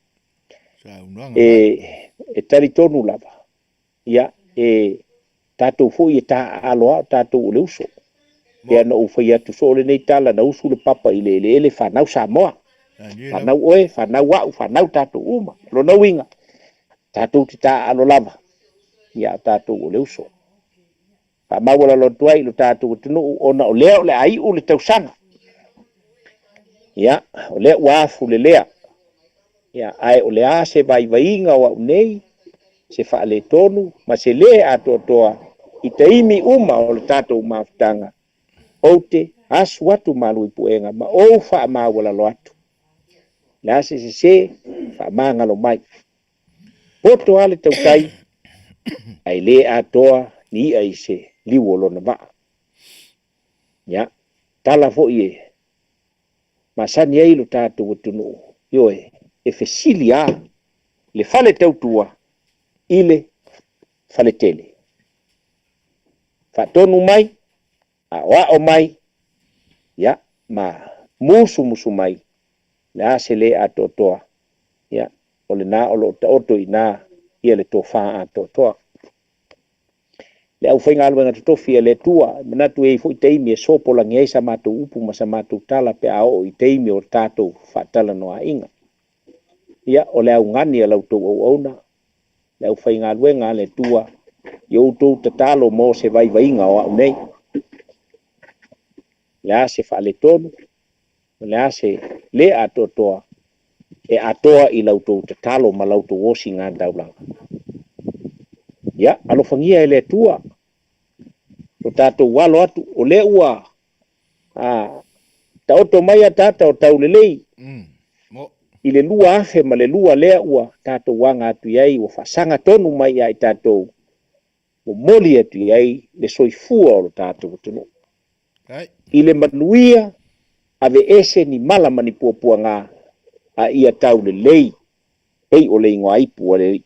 e talitonu lava ia tatou foʻi e taʻaalo a tatou o le uso pea na ou fai atu so o lenei tala na usu le papa I le ele fanau Samoa whanau oe, whanau au, whanau tātou uma, lo nau inga, tātou te tā alo lava, ia tātou o le uso. Whamawala lo tuai lo tātou tunu ona o lea o le ai o le tausanga. Ia, o lea wafu le lea. Ia, ai o lea se vai vainga wa unei, se wha le tonu, ma se le ato toa, i te imi uma o le tātou mawhtanga. O te asu atu malu i puenga, ma o wha mawala lo atu. Le ase se wha mangalo mai. Poto ale tautai, ai le atoa ni ai se liwo lona maa. Ya, tala fo ie. Masani ai lo tātou tunu. Yoe, e fesilia le fale tautua ile fale tele. Fatonu mai, a wao mai, ya, ma musu mai. Le ase le atotoa. Ya, ole na olo ta oto ina ia le tofa atotoa. Le au whainga alwa ngā tofi e le tua, manatu e fo i teimi e sopo la ngai sa mātou upu ma sa mātou tala pe ao i teimi o tātou whatala noa inga. Ia, o le au ngani a lau tau au auna, le au whainga alwa ngā le tua, i outou ta talo mo se vai inga o au nei. Le ase wha le tonu, le ase le atotoa, e atoa i lau tau ta talo ma lau tau osi ngā daulanga. Ya, alo fangia ele tua. O tātou walo atu, o le ua. Ta oto mai a tata o tau lelei. I le lua afe ma le lua lea ua. Tātou wanga atu iai, o whasanga tonu mai ai tātou. O moli atu iai, le soifua o tātou tunu. I le manuia, ave ese ni mala mani puapua ngā. A ia tau lelei. Hei o le ingoa ipu o lelei.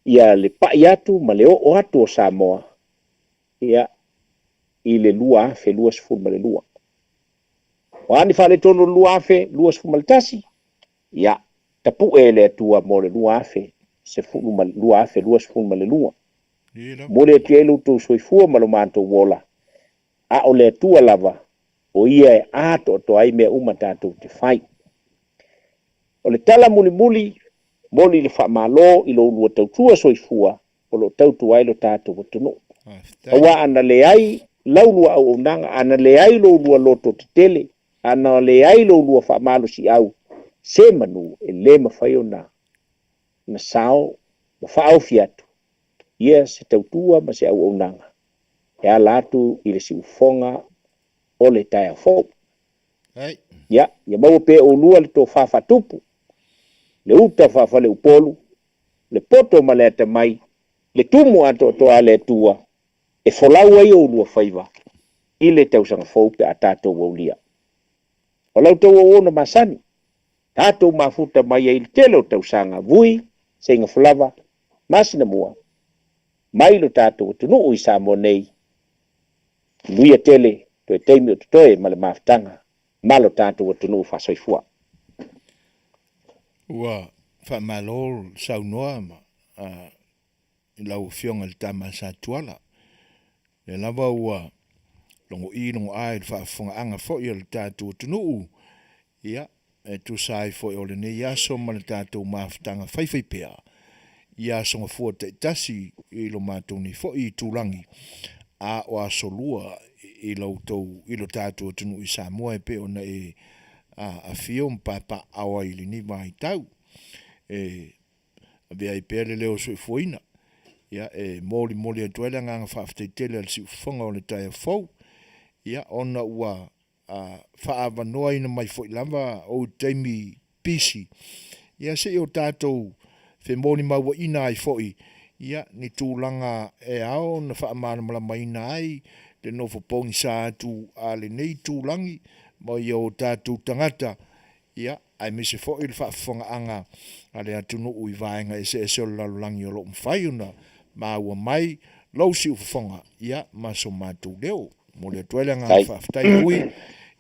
Ia le pai atu, ma le o atu o Samoa. Ia, i le lua afe, lua sifun ma le lua. O ani whale tono lua afe, lua sifun ma le tasi. Ia, tapu e le atua mo le lua afe, lua afe, lua sifun ma le lua. Mo le atu e luto soifua ma lo manto wola. A o le atua lava, o ia e ato to ai mea umatato te whai. O le tala muli, moli le whamalo i lo lua tautua soifua, o lo tautua ai lo tātou o tunu. Awa ana le ai, lau lua au nanga, ana le ai lo lua loto te tele, ana le ai lo lua whamalo si au, se manu e le mawhaio na sao, ma whaau fiatu. Ia se tautua ma se au nanga. E ala atu i le si ufonga o le taia fau. Ia mau pe o lua le to whawhatupu. Le uta whawhale upolu, le poto ma le ata mai, le tumu ato toa le tua, e wholau ai o lua whaiva, i le tausanga fau pe a tātou waulia. O lau tau o ona masani, tātou mafuta mai ai le telo tausanga vui, se inga whalawa, masina mua, mai lo tātou tunu ui Samoa nei, luia tele, to e teimi o tutoe ma le maftanga, malo tātou tunu whasoifua. Ua whamalol saunoa ma i lau fionga le tama sa tuala. Le lava ua longo ai le whaafunga anga fo i le tātou tunu. Ia, e tu sai fo i ole ne iaso ma le tātou maftanga whaiwhai pea. Ia songa fua te tasi i lo mātou ni fo i tūlangi. A o aso lua i lo tātou tunu i Samoa e pe ona e Aviation papa awa ili ni mai tau vea i pere leo sui fuina ia moli atuela nganga whaafteitele al si ufonga o le taia fau ia ona ua whaavanoa ina mai fo lava o teimi pisi ia se o tātou fe moni maua ina ai foi ia ni tūlanga e ao na whaamana malama ina ai le nofo pongi sa atu a le nei tūlangi mo yo tātou tangata ia ai me se fo il whaafonga anga a le atunu ui vaenga e se o lalulangi o lo mwhai una ma ua mai lau si ufafonga ia ma so mātou leo mo le tuele ngā whaaftai ui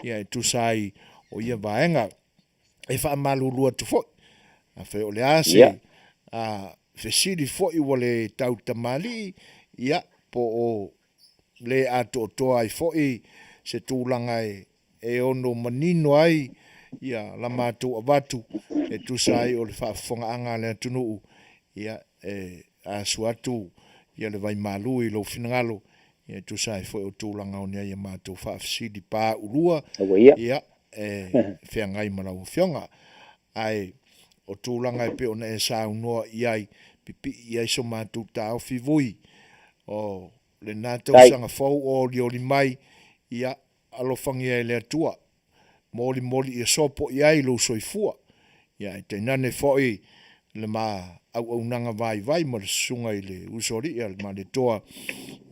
ia e tu sai o ia vaenga e whaamalulua tu fo a whai o le ase a fesiri fo i wale tau tamali ia po o le ato toa i fo i se tūlanga e ono manino ai ia la mātou avatu e tusai o le whaafonga le atunuu ia a suatu ia le vai malu I lo finangalo ia tusai foi o tūlanga o nia ia mātou whaafisidi pā urua ia whiangai malau whionga ai o tūlanga e pe ona e sa unua iai pipi iai so mātou tāo whivui o le nātou sanga fau o li mai ia alofangia e le atua moli ia sopo iai lo soifua ia e teinane foi le ma au nanga vai ma le sunga I le usori ia ma le toa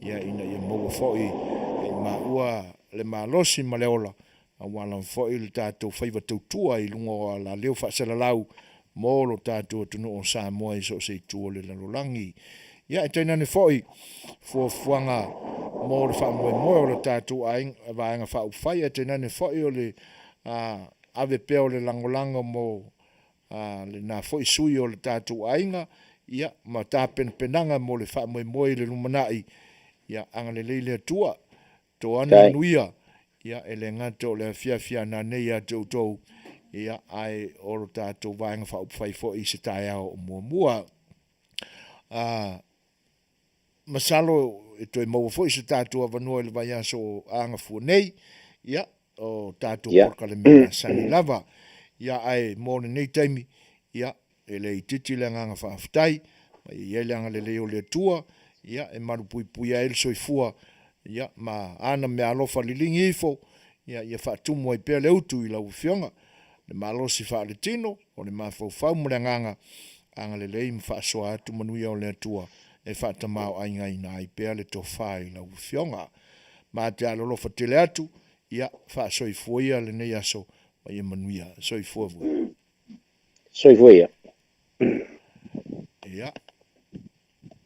ia ina ia moa foi e ma ua le malosi ma le ola a wala foi le tātou whaiva tautua I lungo la leo whaasalalau mo lo tātou tunu o Samoa I so se tua le lalolangi ia e teinane foi fuanga mo le whaamoe o le tātou vaenga whaupwhai e teinane foi o le ave peo le langolango mo le na foi sui o le tātou ainga ia ma tāpen penanga mo le whaamoe le lumanai ia anga le leile atua to anu Manuia ia e le ngato le Afiafi na nei a tautou ia ai o lo tātou vaenga whaupwhai fo I se tai ao mua masalo e toi mau fo I se tātou avanua le vai aso anga fua nei ia o tātou Polokalame sani lava ia ai mo nei taimi ia e le titi le nganga whaaftai ia le anga le leo le tua ia e marupui a el soifua ia ma ana me alofa lilingi ifo ia whaatumu ai pea le utu I lau whionga le malosi whaaletino o le mawhau mo le nganga anga le lei mwhaasoa atu Manuia o le tua e whaatamau ai ngai na ai pea le tofai lau whionga ma te alolofa tele atu ia whaasoifua ia le nei aso ma ia Manuia soifua vua soifua ia ia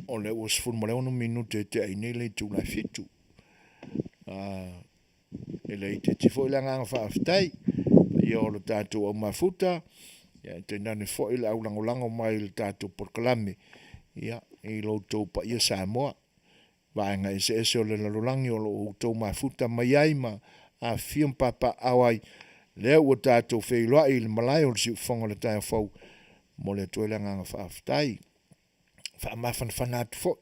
o le ua sifuru ma le ono minute te ai nei le tūlai fitu e le te tifo I le nganga whaaftai ia o le tātou au mafuta ia te nane fo I le au langolango mai le tātou Polokalame ia I lo tau pa ia Samoa vaenga ese o le lalolangi o lo tau mafuta mai ai ma a fiam papa awai le ua tātou whailoa I le malai o le si ufonga le tai fau mo le tuele nganga whaaftai whaamafan whanatu fo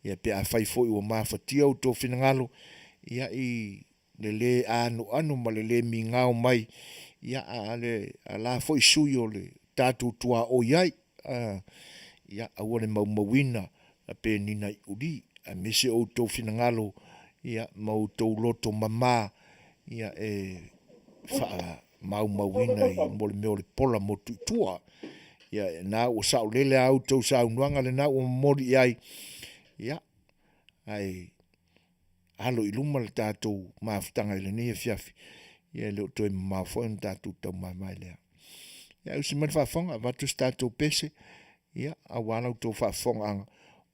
ia pe a whai fo I ua mafatia o tō whinangalo ia I le anu ma le mi ngao mai ia a la fo I sui o le tātou tua o iai ia aua le maumawina a pe nina I uri a mese o tō whinangalo ia mau tō loto mama ia wha maumawina I mo le meo le pola mo tua ia na o sao lele au tō sao nuanga le na o mori iai ia ai halo I luma le tātou mawhitanga I le nei Afiafi ia leo toi mawhoi na tātou tau mamai lea ia usi mani whaafonga vatus tātou pese ia a wanau tō whaafonga anga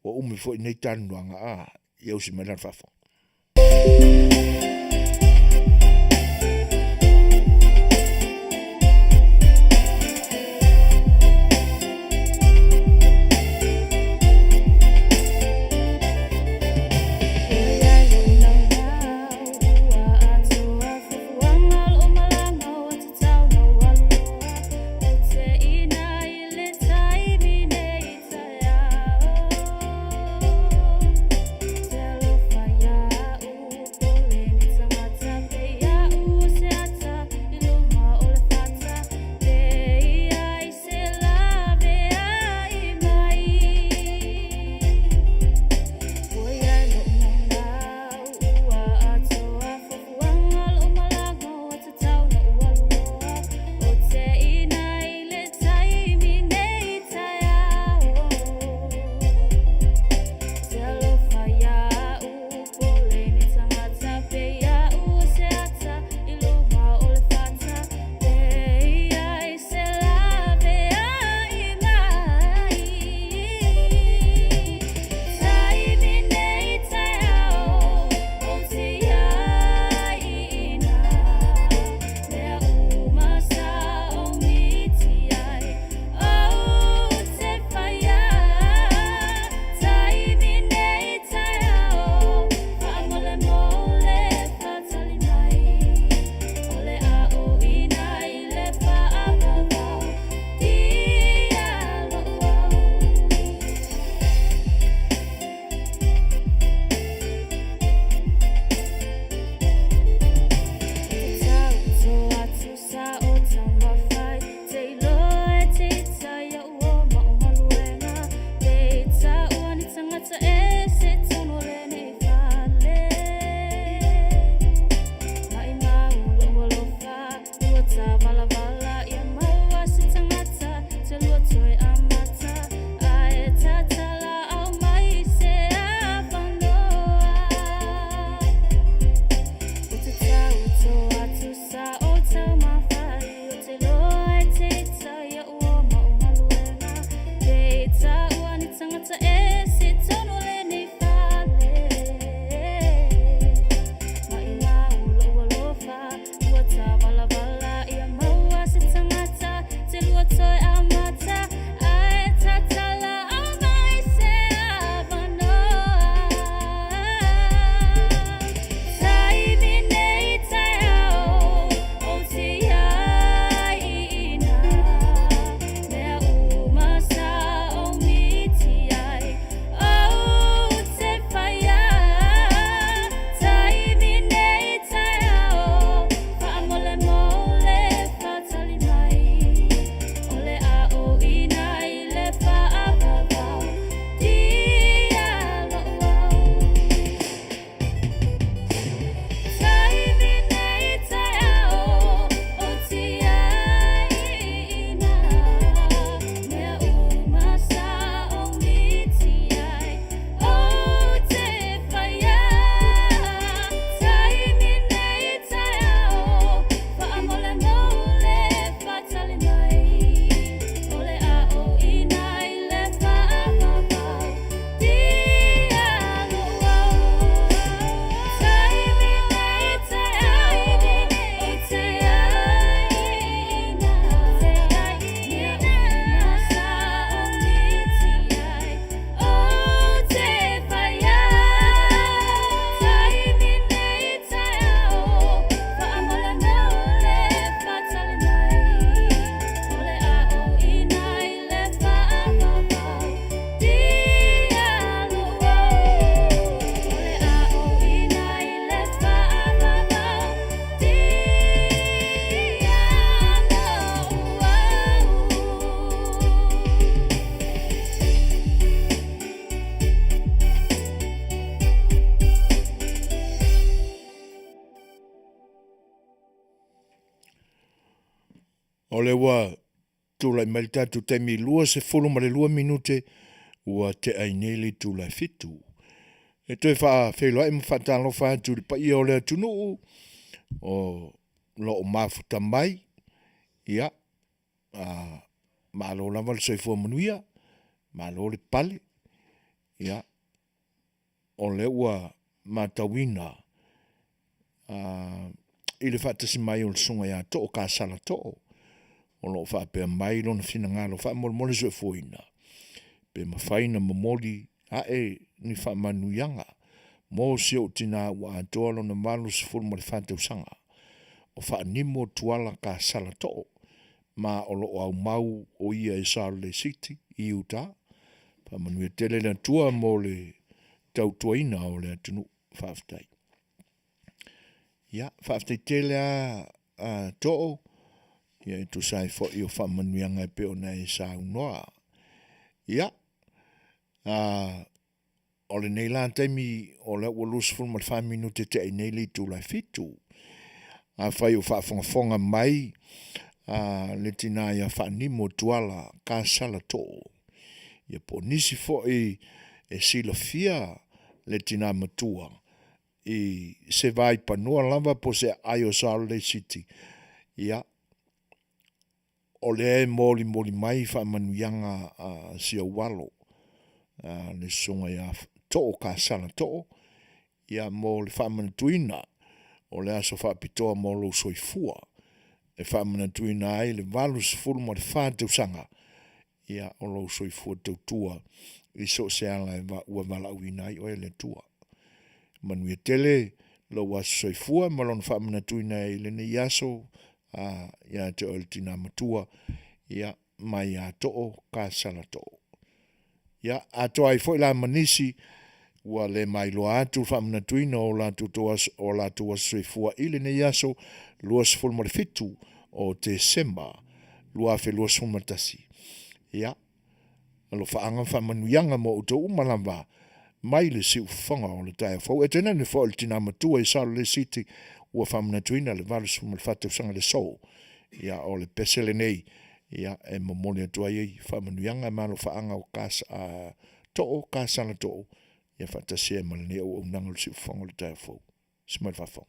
o umi fo I nei tānuanga ia usi mani whaafonga O le ua tūlai mai tātou taimi lua se fulu ma le lua minute ua te ainele tūlai fitu. E toi wha wheloa e mwhatalo wha tūri pa ia o lea tunu o lo o mafuta mai. Ia, malo lava le soifua manuia, malo le pale. Ia, o le ua matawina i le whaatasi mai o le sunga ia to o ka sala to o lo whaapea mai lo na fina ngalo wha mole soifuina. Pe mawhaina mamoli a ni wha manuianga. Mo se o tina ua atoa lo na malu se fulu ma le whaatau sanga. O wha nimo tuala ka sala to ma o lo au mau o ia e Salt City i uta. Pa manuia tele na tua mo le tautuaina o le atunu whaaftai. Ia, whaaftai tele a to'o. Ia i tu sai fo i o whamanuianga e peo na e sa unoa. Ia, o le nei la taimi o le ua lusful ma le 5 minute te ai nei li tu lai fitu. A whai o whaafongafonga mai le tina ia whaanimo tuala ka sala to'o. Ia po nisi fo e sila fia le tina matua. I se vai panua lava po se aio Salt City. Ia, o le e moli mai wha manuianga sia walo. Le songa ia to'o ka sala to'o. Ia mo le wha manatuina. O le aso wha pitoa mo lo soifua. E wha manatuina ai le valu se fulu mo le wha tausanga. Ia o lo soifua tautua. I so se ala e ua vala uina ai o e le tua. Manuia tele lo was soifua malon wha manatuina ai le ne yaso. Ia te o le tina matua. Ia mai a to'o ka sala to'o. Ia atoa ai foi la manisi. Ua le mai loa atu whamanatuina o la tua soifua ili ne yaso luas fulmar fitu o Desemba lua fe luas fulmatasi. Ia, alo whaanga whamanuianga mo uto umalamba mai le si ufonga o le taia fau. E tena ni fo le tina matua i Salt City ua whamanatuina le valus fulmar fatu sanga le sou. Ia o le pesele nei. Ia e mamone atua iei whamanuianga malo whaanga o kasa to'o kasala to'o. Ia whatasia malene o unanga si ufonga le taia fau. Smile whafong.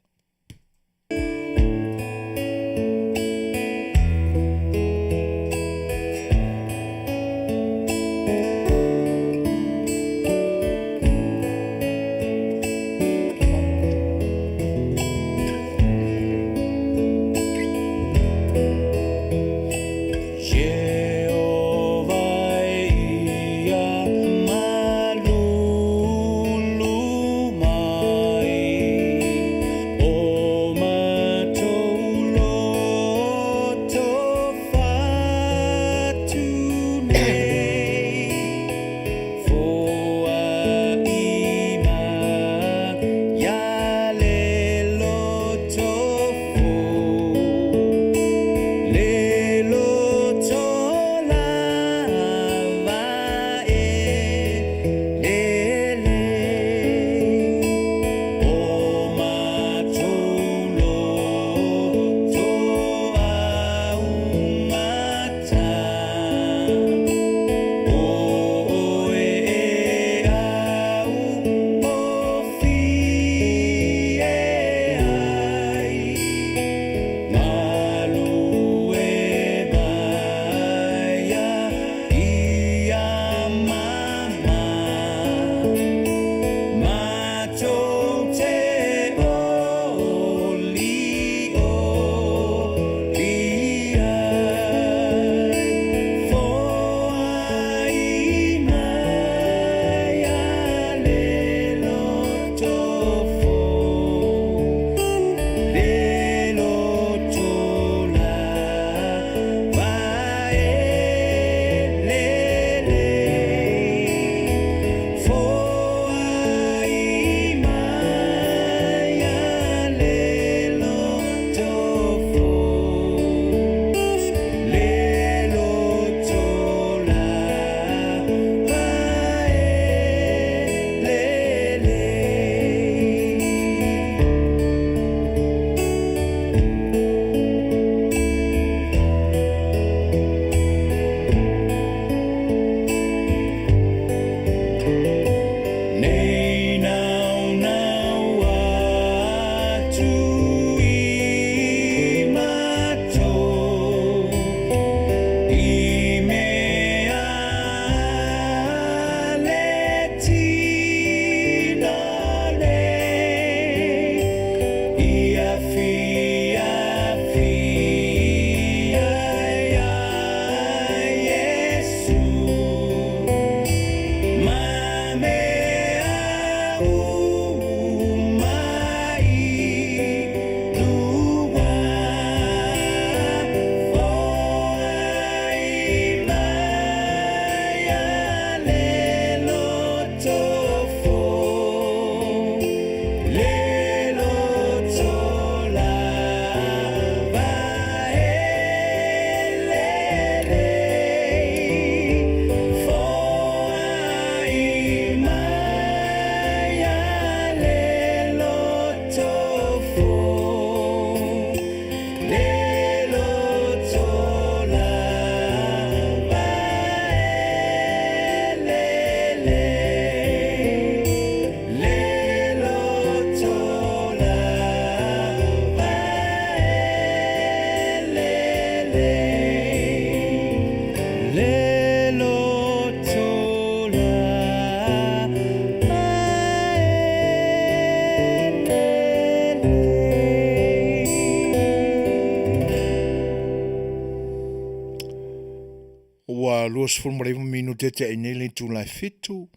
Ua luas fulmareva minute te ainele tu lai fitu.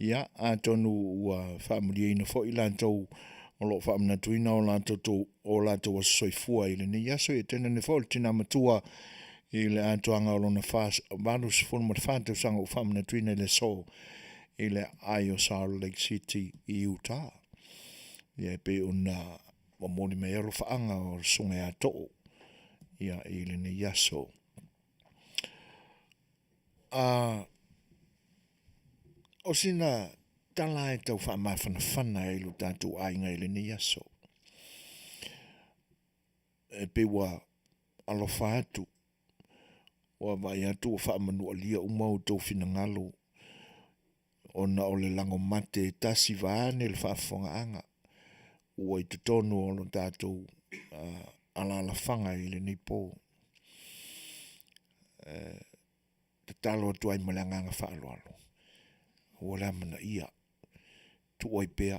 Ia, a tonu ua whaamuria fo i lantou o lo whaamunatuina o lantou a soifua i le ni yaso i tena ne fo le tina matua i le atoanga o lona fas valus fulmar whātau sanga o whaamunatuina le so i le IOSR Lake City i Utah. Ia pe una o moni me ero whaanga o sunga a to'o. Ia i le ni yaso. O sina tala e tau whaamawhanawhana e lu tātou ainga i le ni yaso. E pe wa alofa atu. Wa vai atu o whaamanu alia umau tau fina ngalo. O na o le lango mate e tasi vaane le whaafonga anga. Ua i te tonu o lo tātou ala whanga i le nipo. Te talo atu ai malanganga whaaloalo. Ua la mana ia. Tu oi pea.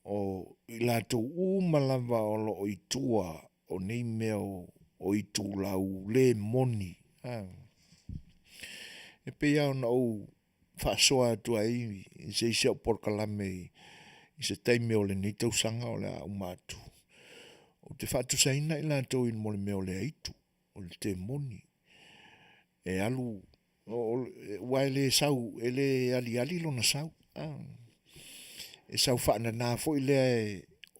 O i lātou umalava o lo o i tua o nei mea o i tū lau le moni. E pea o na o whaasoa atu ai i se isi o Polokalame i se taime o le nei tausanga o le a umatu. O te whaatu saina i lātou in mole mea o le aitu o le te moni. E alu wai le sau ele ali lona sau e sau whaana nā fo i le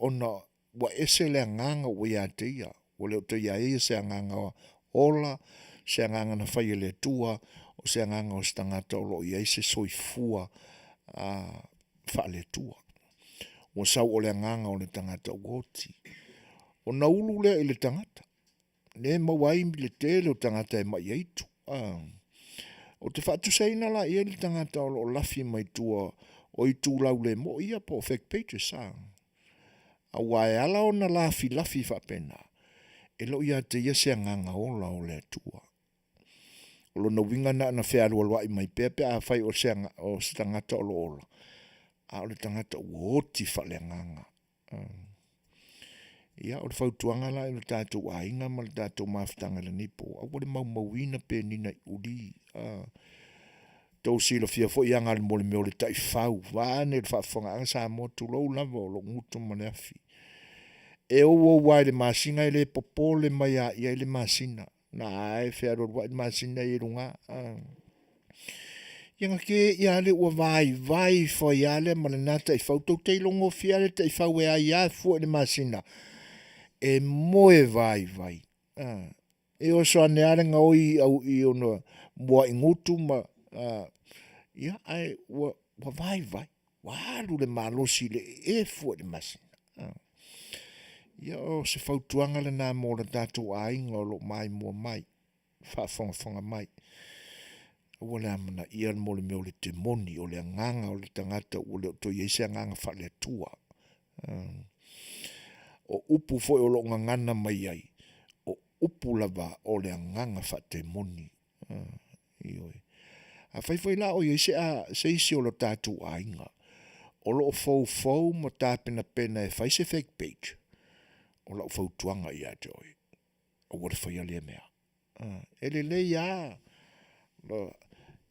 ona wa ese le nganga o ia te ia o le te ia e se nganga ola se nganga na whai le tua o se nganga o stangata o lo ia se soifua wha le tua o sau o le nganga o le tangata o goti o na ulu le i le tangata ne mawai le tele o tangata e mai eitu o te whaatu seina la i ele tangata o lafi mai tua o i tū lau le mo ia po fake pages a wae ala o na lafi whapena e lo ia te ia se nganga ola o le tua o lo na winga na whea alua i mai pepe a whai o se tangata o lo ola a o le tangata o oti whale nganga ia o le whautuanga la i le tātou ainga ma le tātou mawhitanga le nipo a wale mauina pe nina i uri tau sila fia fo i anga le mole meo le tai whau vāne le whaafonga anga sa motu lau lava o lo ngutu ma le afi e o wai le masinga i le popole mai a ia i le masina na ai whea roa i masina i runga Ianga ke ia le ua vai fo ia le ma le nata i whautou te ilongo fia le tai whau e a ia fua le masina e moe vai e o soa ne arenga oi au i ono mua ingutu ma ia ai wa vai walu le malosi le e fua le masina ia o se fautuanga le nā mo le tātou ainga o lo mai mua mai whaafonga mai ua le amana ia mo le meo le te moni o le nganga o le tangata o le to iese nganga whale tua o upu foi o lo ngangana mai ai o upu lava o le nganga whate moni ioi a whai la o iese a se isi o lo tātou ainga o lo fau mo tāpena pena e whai se fake page o lo fau tuanga ia te oi o wale whai alia mea ele le ia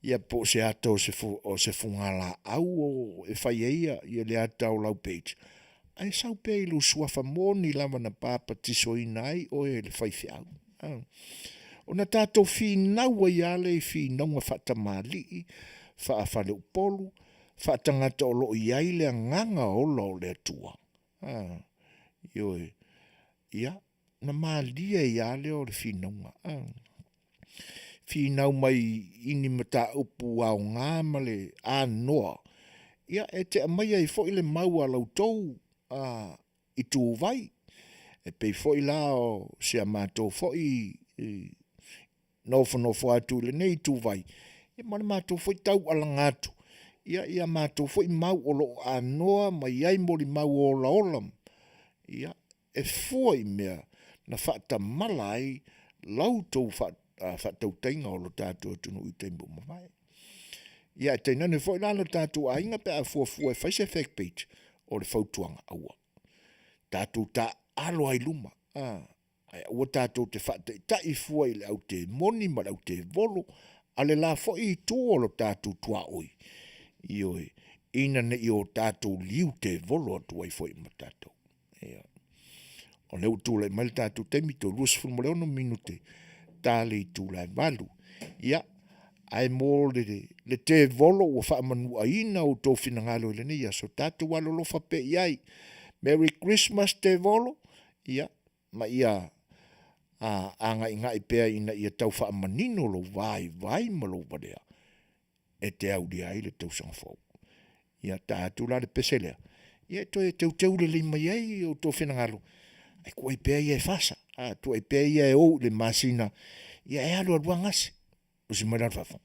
ia po se ato o se fungala au o e whai eia ia le atau lau page ai sau pe ilu suafa moni lava na papa tiso inai o e le whai fiau o na tātou whinaua ia le whinaunga whatamali whaafale upolu whaatangata o lo iai le nganga o lo le tua ioi ia na malia ia le o le whinaunga whinau mai ini mata upu au ngā male a noa ia e te amai ai fo ile mau a lautou i tū vai e pei fo i la o se a mātou fo i nofo atu le nei tū vai e mana mātou fo i tau alangatu ia mātou fo i mau o lo a noa mai ai mori mau o la olam ia e fo i mea na whaatamala ai lau tau whaatautainga o lo tātua tunu i teimbo mawai. Ia te nane fo ilana tātua ainga pe a fuafua e whaise fake page o le whautuanga aua. Tātua tā alo ai luma. Ai ua tātua te whaata i tai fua i le au te moni ma au te volo a le la fo i tō o lo tātua tua oi. Ioi, ina ne i o tātua liu te volo atu ai fo i ma tātua. Ia. O leu tūlai mai le tātua temi tō luasfuru mo leo no minute tāle i tūlai valu. Ia, ai mō le te volo ua whaamanua ina o tō whinangalo le nia. So tātua walo lo whape iai. Merry Christmas te volo. Ia, ma ia anga inga i pea ina ia tau whaamanino lo vai ma lo vadea. E te au di ai le tau sanga fau. Ia tātua la le peselea. Ia tau le lima iai o tō whinangalo. Ai kua i pea ia e whasa. Tua i pea ia e ou le masina. Ia e alo arua ngase. Usi mai lan whawhong.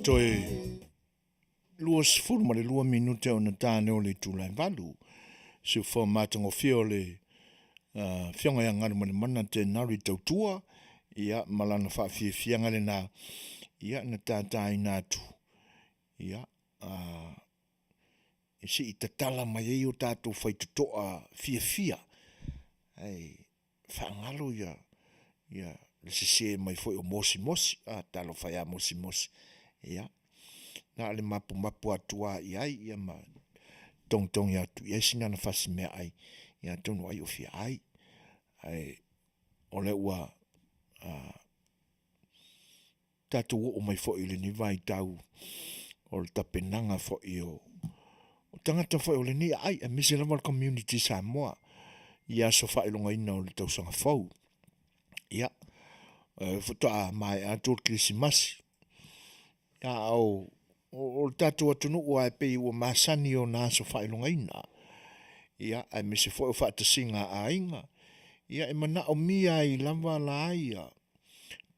Toi luas fulu ma le 2 minute o na tāne o le tūlai valu. Se wha mātango whio le whionga ia ngāru mani mana te nari tautua. Ia malana wha whianga le nā. Ia na tātai nātu. Ia si i tatala mai ei o tātou whai tutoa whia. Ai whaangalo ia le se mai foi o mosi. Talo whai a mosi. Ia. Nā le mapu atua i ai, ia ma tong ya tu ia sinana fasi mea ai ia tonu ai o fia ai ai ole ua tatu o mai fo i le ni vai tau o le tapenanga fo i o tangata fo i le ni ai a misi level community Samoa ia so fa ilonga ina o le tau sanga fau ia futa a mai a tō Krismasi ia au o tatu atunu ua e pei ua masani o nā so fa ilonga ina ia ai misi fo o fa ta singa a inga ia e mana o mia i lava la ia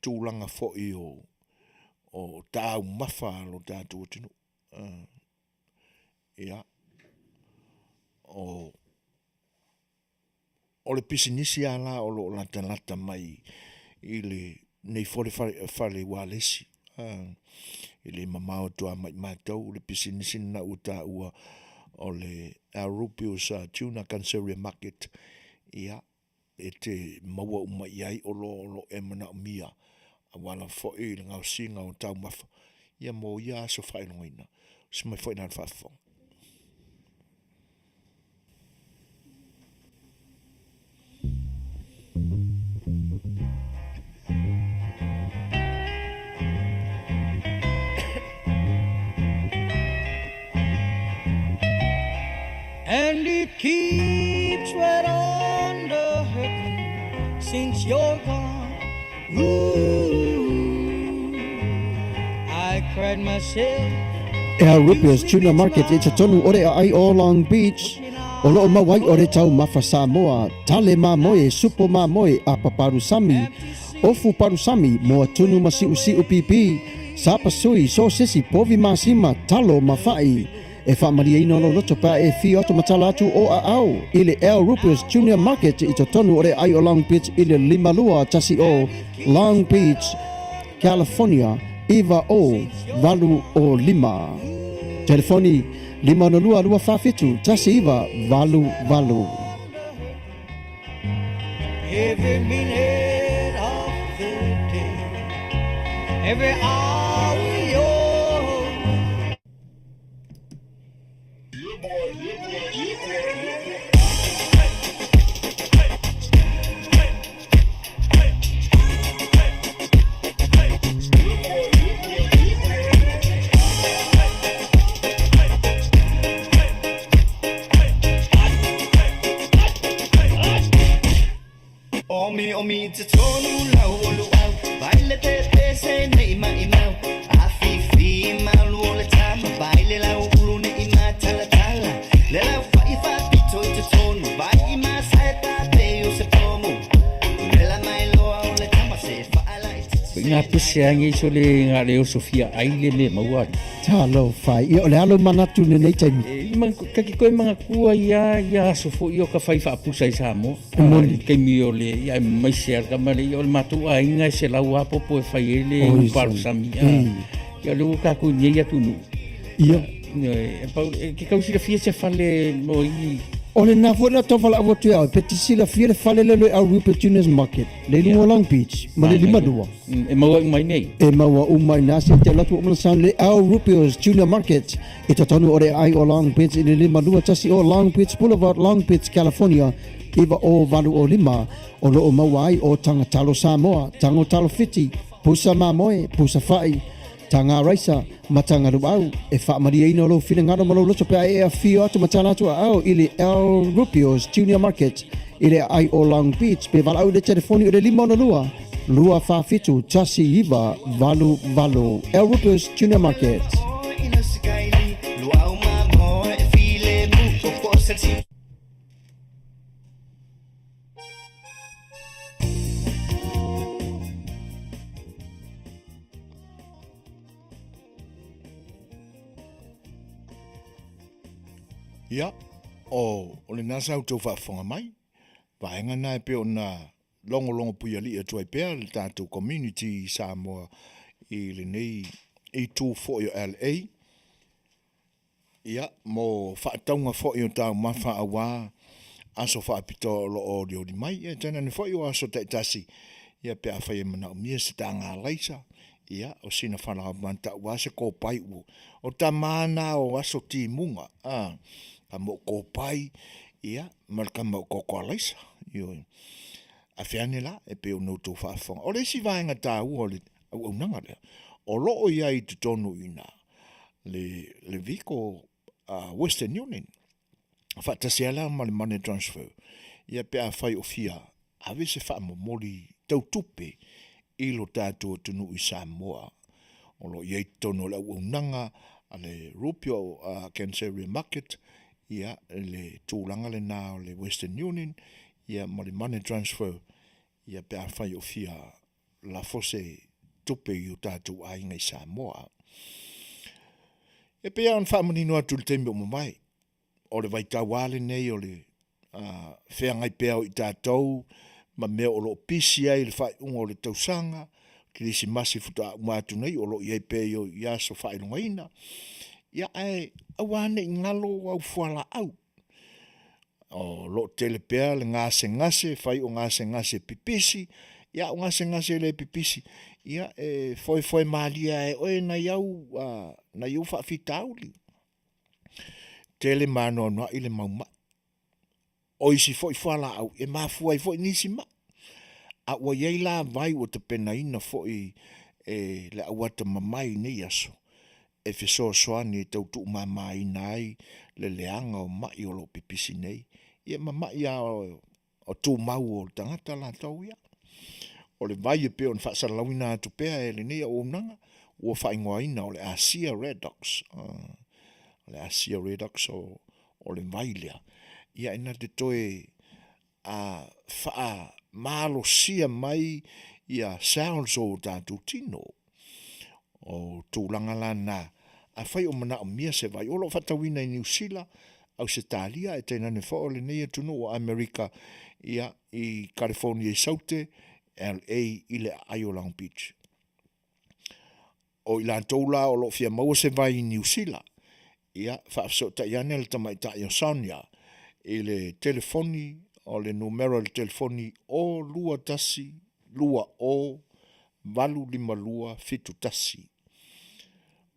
tūlanga fo i o tāu mafa lo tatu atunu ia o le pisinisi ala o lo lata mai i le nei fole fale walesi i le mamao tua mai mātou le pisinisi na uta ua o le Arupius Tuna Canceria Market ia e te maua uma iai o lo e mana o mia a wala fo i le ngau singa o tau mafa ia mo ia so whaelonga ina si mai fo i nān whaafonga. And it keeps right on the hurting since you're gone. Ooh, I cried myself. Rupia's Tuna Market, it's a tonu ore ai o Long Beach. O loo mawai ore tau mafa Samoa, tale ma moe, supo ma moe, a paparusami. Ofu parusami, moa tunu masiu siu pipi. Sapa sui, so sisi, povi masima, talo mafai. E whaamaria ino no loto pa e fi oto matala atu o a au. I le El Rupia's Junior Market i to tonu ore ai o Long Beach i le limalua tasi o Long Beach, California, iwa o valu o lima. Telefoni 502 tasi iwa valu. Every minute of the day, every hour you're Omi te tonu lau o luau Baile te se ne ima Afiafi malu o le tama Baile lau ulu ne ima tala Le lau whai whapito i te tonu Vai ima sae tate o se pomu Mela mai loa o le tama se whaala i te Ngā pese angi so le ngā leo Sofia aile le maua Talo whai, i o le alo manatu ne nei taimi Kaki koe mga kua ia sofo i o ka whai whaapusa i Samoa Kei mi o le ia mai se arka male i o le matu a inga se lau apopo e whai e le uparusami Ia leo kako ni ia tunu Ia Ke kausira fia se whale no i O le nā fuera tau whala awa tu au, peti sila fia le whale lelo au Rupa Tunas Market, le lunga Long Beach, ma le lima dua. E maua umai nei? E maua umai nā, se te latu omana sound le au Rupa's Junior Market, e ta tonu ore ai o Long Beach, i le lima dua tasi o Long Beach Boulevard, Long Beach, California, iwa o valu o lima, o loo maua ai o tangatalo Samoa, tangotalo fiti, pusa mamoe, pusa whai, tanga raisa matanga ruau e whaamaria ino lo whina ngaro malo loto pia e a whio atu matana atu au ili El Rupia's Junior Market ili ai o Long Beach pe walau le telefoni o le lima ona lua whawhitu tasi iwa valu El Rupia's Junior Market Ia, o le nasa au tau whaafonga mai, vaenga nai pe o na longo puia li atua i pēr, le tātou community Samoa i le nei i tū fo i o LA. Ia, mo whaataunga fo i o tau mawha awa, aso whaapito lo o di mai, e tēnā ni fo i o aso te tasi, ia pe a whai e mana o mia se tā ngā leisa. Ia, o sina whanau manta ua se ko pai u. O ta mana o aso ti munga. ka mo ko pai ia mal ka mo ko ko laisa yo Afiane la e pe no to fa fong o le si vainga ta o le o nanga le o lo o ia I te tonu ina le viko Western Union fa ta se ala mal money transfer ia pe a fai o fia ave se fa mo moli tau tupe I lo tato tunu I Samoa o lo ia tonu le o nanga ale rupio Canceria market ia le tūlanga le nā le Western Union ia mo le money transfer ia pe a fai o fia la fose tupe I o tātou ainga I Samoa. E pe an whamanino atu le tembe o mai, o le waitawale nei o le whea ngai pēo I tātou, ma mea o lo pisi ai le whai unga o le tausanga, ki risi masi futa umatu nei, o lo iei pēo I aso whai lunga ina. Ia ai awane I ngalo au fuala au. O lo telepea le ngase fai o ngase pipisi ia o ngase le pipisi ia foi malia o na iau fa fitauli tele mano no ile mauma o isi foi fala au e mafua foi nisi ma a o ye la vai o te pena ina foi le awata mamai nei aso e fe so ni tau tu mamai nai le leanga o mai o lo pipisi nei ia mama ia o tu mau o tangata la tau ia. O le vai e pe on fa salawina atu pea e le nei o nanga o fa ingoina o le Asia Redox. Le Asia Redox o le vai lea. Ia ina te toe a fa malo sia mai ia sounds o tatu tino. O tūlanga la na a fai o mana o mia se vai. O lo fatawina I New Zealand au se talia e tēnā ne whao le nei tunu o Amerika ia I California I Saute, LA I le Aio Long Beach. O I la toula o lo fia maua se vai I New Zealand, ia whaafso ta iane le tamaita I o Sonia, I le telefoni o le numero le telefoni o lua tasi, lua o, valu lima lua, fitu tasi.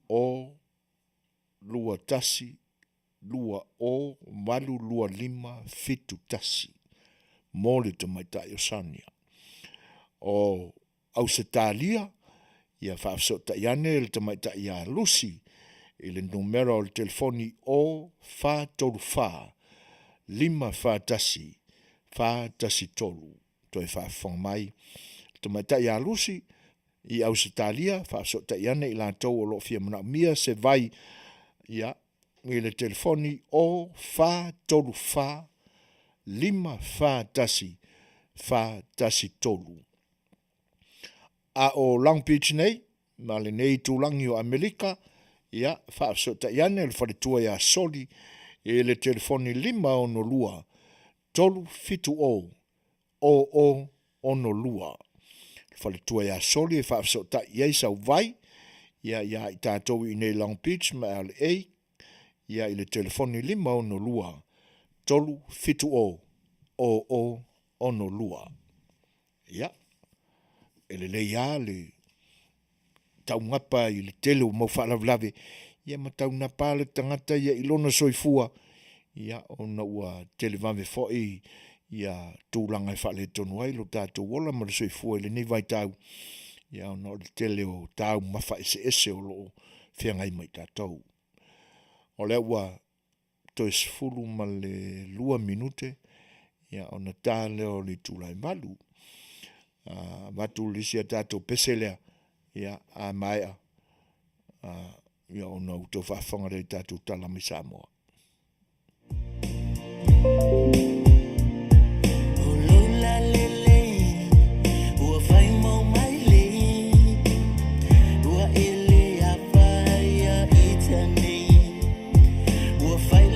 O lua tasi, lua o, walu lua lima, fitu tasi. Mole te maitai o Sania. O Ausitalia, ia whaafso ta iane le te maitai a Lucy, I le numero o le telefoni o fa tolu fa, lima fa tasi tolu. Toi whaafong mai. Te maitai a Lucy, I Ausitalia, whaafso ta iane I la tau o lo fia mana mia se vai, ia, I le telefoni o fa tolu fa, lima fa tasi tolu. A o Long Beach nei, ma le nei tūlangi o Amerika, ia, whaafso ta iane le wharetua ia soli, e le telefoni lima o no lua, tolu fitu o no lua. Wharetua ia soli, e whaafso ta iei sau vai, ia I tātou I nei Long Beach, ma LA, ia I le telefoni lima o no lua, tolu fitu o no lua. Ia, ele le ia le tau ngapa I le tele o mau whaalavlave, ia ma tau ngapa le tangata ia ilona soifua, ia o na ua televame foi, ia tūlanga I whaale tonu ai, lo tātou wola ma le soifua ele nei vai tau, ia o na le tele o tau mawha ese o lo whiangai mai tātou. O le ua toe sifulu ma le 2 minute, ia o na tāle o le tūlai malu. Watu lisia tātou peselea, ia a maia, ia o na uto whaafonga rei tātou talami Samoa. Fight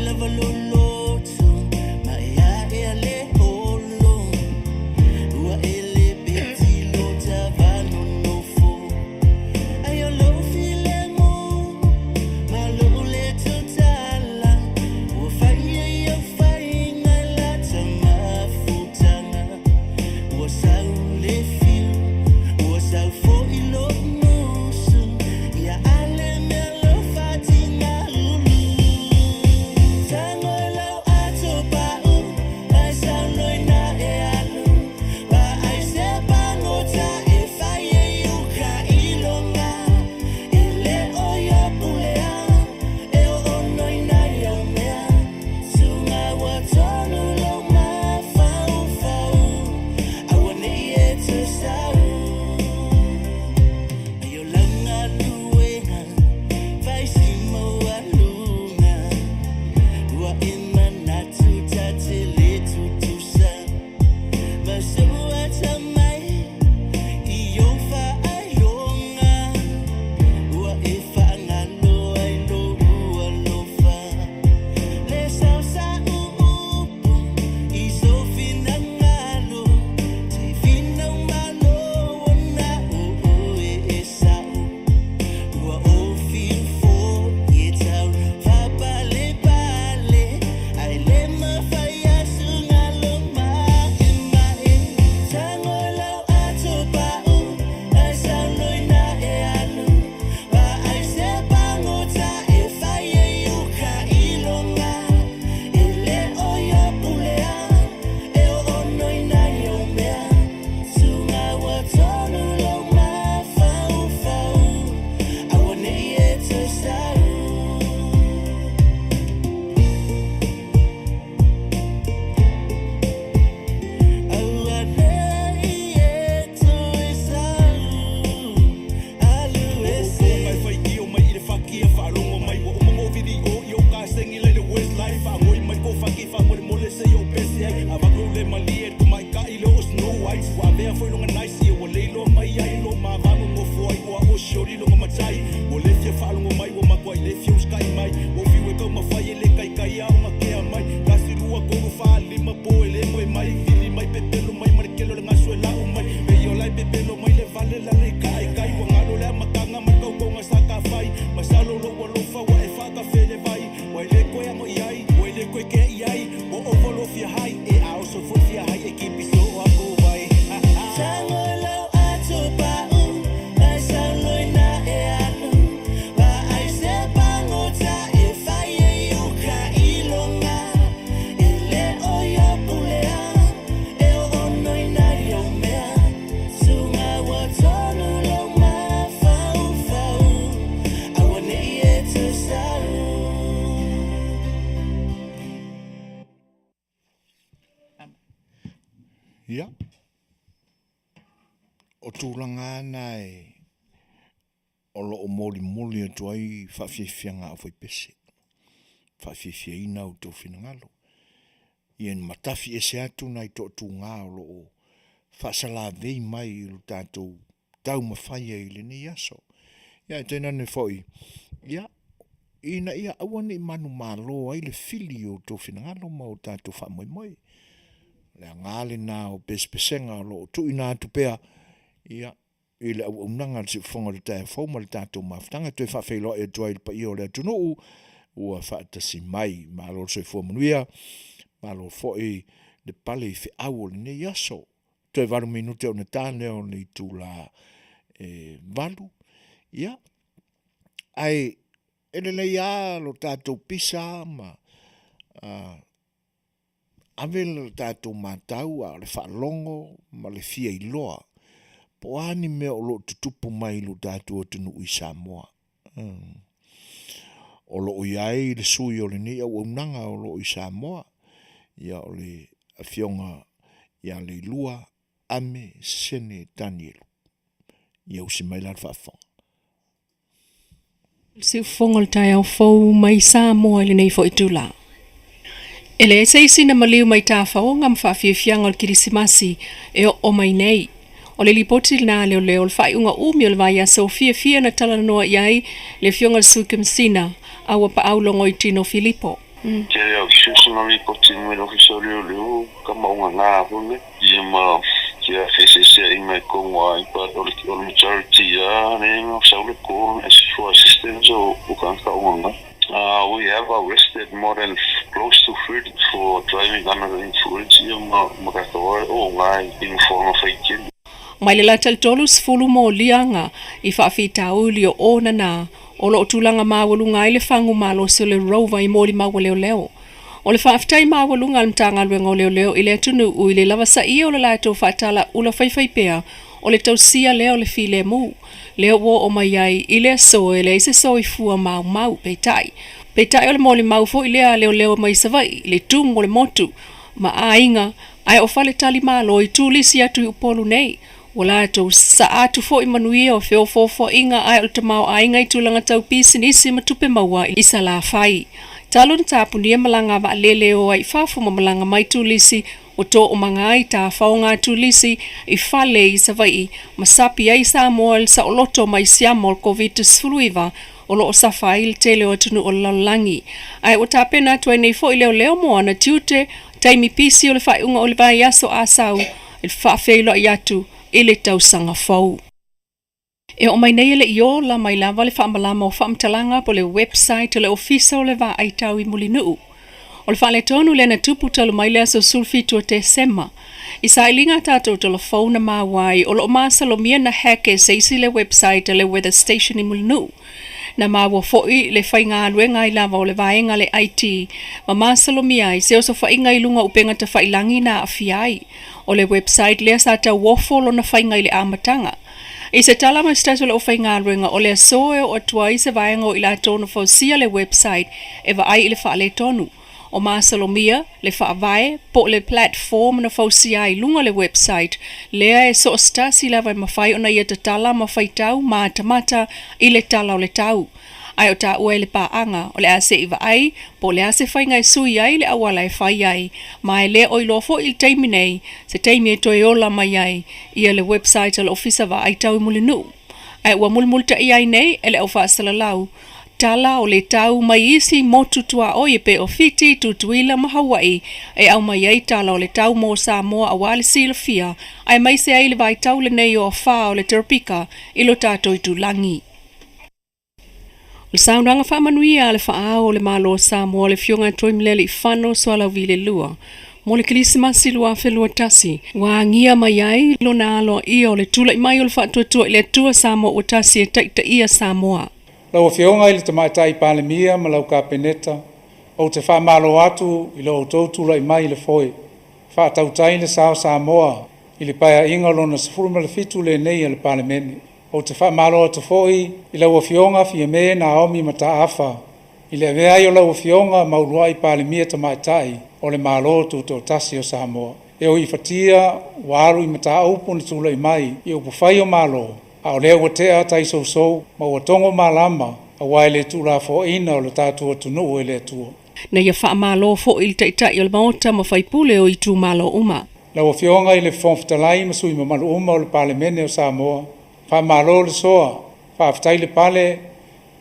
lo le malie tu mai ka i lo snow ai wa vea foi longa nice o le lo mai ai lo ma vango mo foi wa o shori lo ma tai o le fia fa lo mai o ma kwai le fia sky mai o fi we ko ma fai le kai kai au ma ke mai ka si lua ko fa lima po le mo mai fili mai pepe lo mai mar ke lo nga suela o mai be yo lai pepe lo mai le vale la le kai kai wa ngalo le ma kanga ma ko ko nga sa ka fai ma sa lo lo fa wa e fa ka fe le vai wa le ko ya mo iai wa le ko ke iai o volo fia hai e au so fo fia hai e ki piso a ko vai Ia. O tūlanga nai o lo o moli atu ai whawhiawhianga a whai pese. Whawhiawhiaina o tō whinangalo. Ien matafi e se atu nai tō tū ngā o lo o whasala vei mai i lo tātou tau mawhaia i le nei aso. Ia, tēnā ne whoi. Ia, ina ia awane i manu malo ai le fili o tō whinangalo ma o tātou whamoimoi. Le ngale na o pespesenga lo tu ina tu pea ia ile au nanga se fonga le ta foma le tato maftanga tu fa felo e joy pa io le tu no o fa ta si mai ma lo se fo Manuia ma lo fo e de pale fe au ne yaso tu va un minuto o natale o ni tu la valu ia ai ele le ia lo tato pisa ma avel tātou mātau a le whaalongo ma le fia i loa. Po ani mea o lo tutupu mai lo tātou o tunu i Samoa. O lo o iai le sui o le nei au unanga o lo i Samoa. Ia o le Afionga ia le lua ame sene Danielu. Ia usi mai la whaafong. Si ufonga le tai au fau mai Samoa le nei fo i tūla. Ele se sina maliu mai ta faonga mfafiafianga o kirisimasi e o mai nei. O le lipoti na leo le faiunga umi o le vai aso fia na tala noa iai le fionga sukimsina awa pa aulongo i tino Filipo. Ke au susuna ripoti me lo fisorio leo kama unga ngā hune. Ima ke a FCC i mai kongwa i pa o le majority a ne ma saule ko as for assistance o ukanka unga. We have arrested more than close to 30 for driving under the influence Mai le latal tolus fulu mo lianga i whaafita uli o ona na o lo tulanga mawalunga i le whangu malo se le rova i moli mawa leo leo. O le whaafitai mawalunga al mtanga luenga leo leo i le tunu u i le lavasa i o le lato whaatala ula whaiwhaipea o le tausia leo le file mu. Leo wo o mai ai i le so e le se so i fua mau peitai. Peitai o le moli mau fo i lea leo mai savai le tung o le motu. Ma ainga ai o fale tali malo i tulisi atu i upolu nei. Wala to sa atu fo i Manuia o feo fo inga ai o te mau ainga i tulanga tau pisi nisi matupe maua i sa la fai. Talo na tapunia malanga wa lele o ai fafu malanga mai tulisi o to o mangai ta faunga tulisi i fale i savai masapi ai Samoa sa oloto mai siamol COVID-19 o lo sa fail tele o tunu o lalangi ai o tapena to nei fo i leo mo ana tiute taimi pisi o le faiunga o le vai aso asau il fa feilo iatu ile tausanga fau e o mai nei le io la mai lava le whaamalama o whaamtalanga po le website o le ofisa o le va aitau i mulinu. O le whaale tonu le na tupu talu mai lea so sulfitu o te sema. I sa ilinga tātou telefona mawai o lo māsalomia na hake se isi le website o le weather station i mulinu. Na mawa foi le whainga aluenga i lava o le vaenga le IT. Ma māsalomia i se oso whainga i lunga upenga ta whailangi na Afiai. O le website lea sa ta wofolo na whainga i le amatanga. I se tala mai stato le ofai ngā ruenga o le soe o atua i se vaenga o i la tonu fausia le website e va ai i le wha le tonu. O Māsalomia, le wha vae, po le platform na fausia i lunga le website, lea e so stasi la vai mawhai o na ia te tala mawhai tau, maa tamata i le tala o le tau. Ai o ta ua le paanga o le ase iwa ai, po le ase whai ngai sui ai le awala e whai ai, mai le o ilofo il teimi nei, se teimi e toi ola mai ai, ia le website al ofisa wa ai tau muli nu. Ai ua mulmulta i ai nei, ele au whaasala lau, tala o le tau mai isi mo tutua o ye pe o fiti tutuila ma Hawaii, e au mai ai tala o le tau mo Samoa a wale sila fia, ai mai se ai le vai tau le nei o wha o le terpika, ilo tātou i tu langi. Le saunanga wha Manuia le wha o le malo Samoa le fionga toimlele i whano swala vile lua. Mo le Krismasi lua whelua tasi, wa ngia mai ai lo na alo ia o le tula i mai o le wha tuatua i le tua Samoa o tasi e taita ia Samoa. Lau whionga i le tamaitai palemia ma lau ka peneta, o te wha malo atu i lo tautula i mai le foi. Wha tautai le sao Samoa i le paia inga lona sifuru ma le fitu le nei le palemeni. O te wha malo atu foi i lau whionga fia me na aomi ma ta afa. I le vea i o lau whionga maulua i palemia tamaitai o le malo tu to tasi o Samoa. E o i fatia waru i mata aupu ni tula i mai i upu whai o malo. A o lea watea tai sou ma ua tongo malama a wai le tula fo ina o le tātua tunu e le tua. Na ia wha malo fo il taitai o le maota ma whaipule o i tu malo uma. La ua whionga i le Fetalaiga ma sui ma malu uma o le palemene o Samoa. Wha malo le soa, wha aftai le pale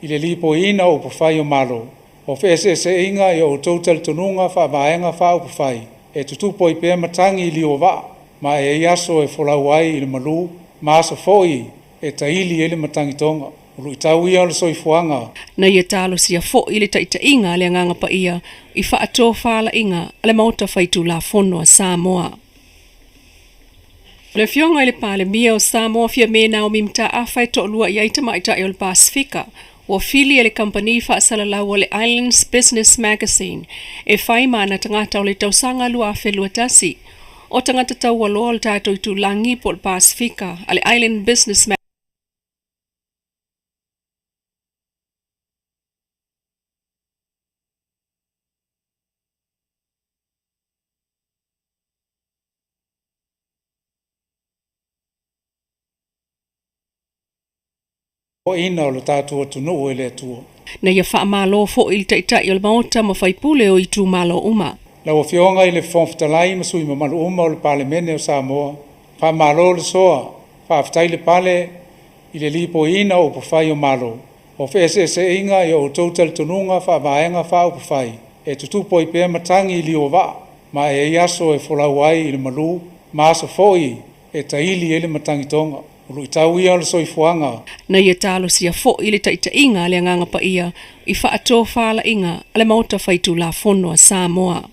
i le lipo ina o upu whai o malo. O whese inga i o tautal tununga wha vaenga wha upu whai. E tutupo i pēr matangi i lio wa, ma e iaso e wholawai i le malu, ma asa foi e taili ele matangitonga. Ulu i tau ia o le soifuanga. Na ia talo sia fo i le taita inga le nganga pa ia, i wha ato whala inga, ale mauta whaitu la fono a Samoa. Le fionga i le pale mia o Samoa fia mena o mimta awhai to lua i aita maita i o le Pasifika, o fili e le company wha asalalau o le Islands Business Magazine, e whai mana tangata o le tausanga lua whelua tasi, o tangata tau aloa o le tātou i tu langi po le Pasifika, a le Island Business Magazine. O ina o le tātua tunu e le tua. Na ia wha malo fo il taitai o le maota ma whaipule o i tu malo uma. La ua whionga i le Fetalaiga ma sui ma malu uma o le palemene o Samoa. Wha malo le soa, wha aftai le pale i le lipo ina o upu whai o malo. O whese inga i o tautal tununga wha vaenga wha upu whai. E tutupo i pēr matangi i lio wa, ma e iaso e wholawai i le malu, ma asa foi e taili ele matangitonga. Ulu i tau ia o le soifuanga. Na ia talo sia fo i le taita inga le nganga pa ia, i wha ato whala inga, ale mauta whaitu la fono a Samoa.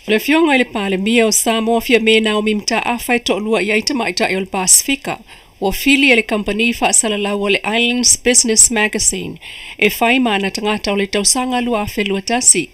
Le fionga i le pale mia o Samoa fia mena o mimta awhai to lua i aita maita i o le Pasifika, o fili e le company wha asalalau o le Islands Business Magazine, e whai mana tangata o le tausanga lua whelua tasi,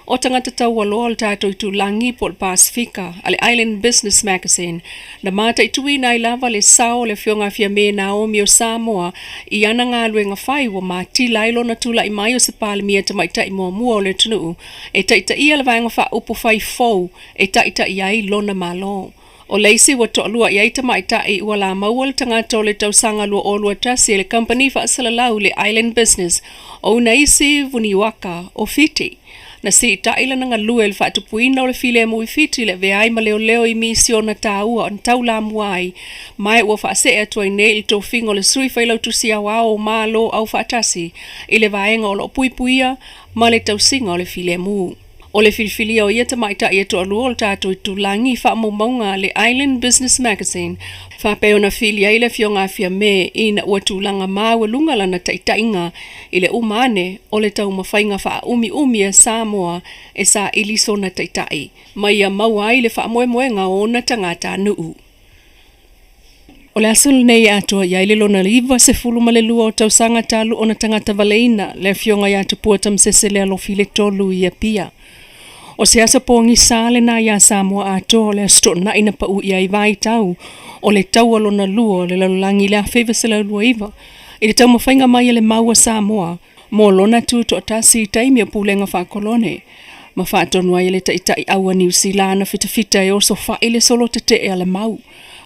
o tangata tau aloa o le tātou i tu langi po le Pasifika, a le Island Business Magazine, na mata i tui nai lava le sao le fionga fia me Naomi o Samoa, i ana ngā luenga whai wa mā tila ilo na tula i mai o se pāle mia tamaita i mua mua o le tunu, e taita ia le vaenga wha upu whai fau, e taita i ai lona malo. O leisi wa to lua i aita maita i ua la maua le tangata o le tausanga lua o lua tasi e le company wha asalalau le Island Business, o naisi vuniwaka o fiti. Na si taila nga lue le whaatupuina o le file mui fiti le veai ma leo leo i misio na taua o tau la muai. Mai ua whaase atua i nei i tō fingo le sui whailau tusi au au malo au whaatasi i le vaenga o lo puipuia ma le tausinga o le file mu. O le filfilia o iata maita i ato alua o le tātou i tūlangi whaamumaunga le Island Business Magazine. Whapeo na filia i le fionga fia me i na ua tūlanga māua lunga lana taitainga i le umane o le tau mawhainga wha umi a Samoa e sa iliso na taitai. Mai a maua i le whaamoemoenga o na tangata nuu. O le asulu nei atua ia i le lona liva se fulu ma le lua o tausanga talu o na tangata valeina le fionga ia tupua tamsese le alo file tolu i a pia. O se asa pongi sale na ia Samoa ato le asto na ina pa u ia i vai tau o le tau alona lua le lalulangi le awhiva se la lua iwa. I le tau mawhainga mai le maua Samoa mo lona tu to tasi taimi a pulenga whakolone. Ma whatonua i le taitai aua New Zealand fita e oso wha i le solo te te e ale mau.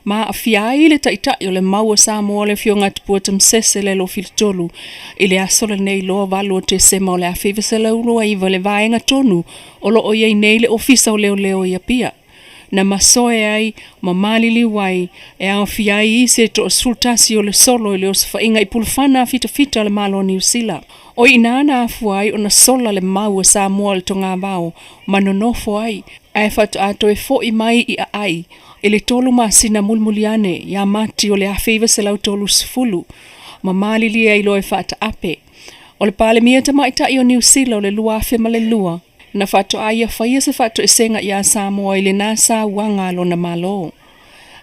Ma Afiai le taitai o le maua Samoa le fionga tupua tamsese le lo filitolu. Ile asola nei loa valu o te sema o le awhiva se laurua iwa le vaenga tonu o lo o iei nei le ofisa o leo leo ia pia. Na masoe ai, ma malili wai, e au fiai se to sultasi o le solo le o safa inga i pulfana fita le malo ni usila. O inana afuai o na sola le mau Samoa le tonga vau, manonofo ai, ai fatu ato e fo i mai i ai, ele tolu masina mulmuliane, ya mati o le awhiva se lau tolu sifulu, ma malili ai lo e fata ape. O le pale mia ta maita i o New Zealand o le lua afe ma le lua, na fatu aia whaia se fatu esenga ia Samoa i le nasa wanga lo na malo.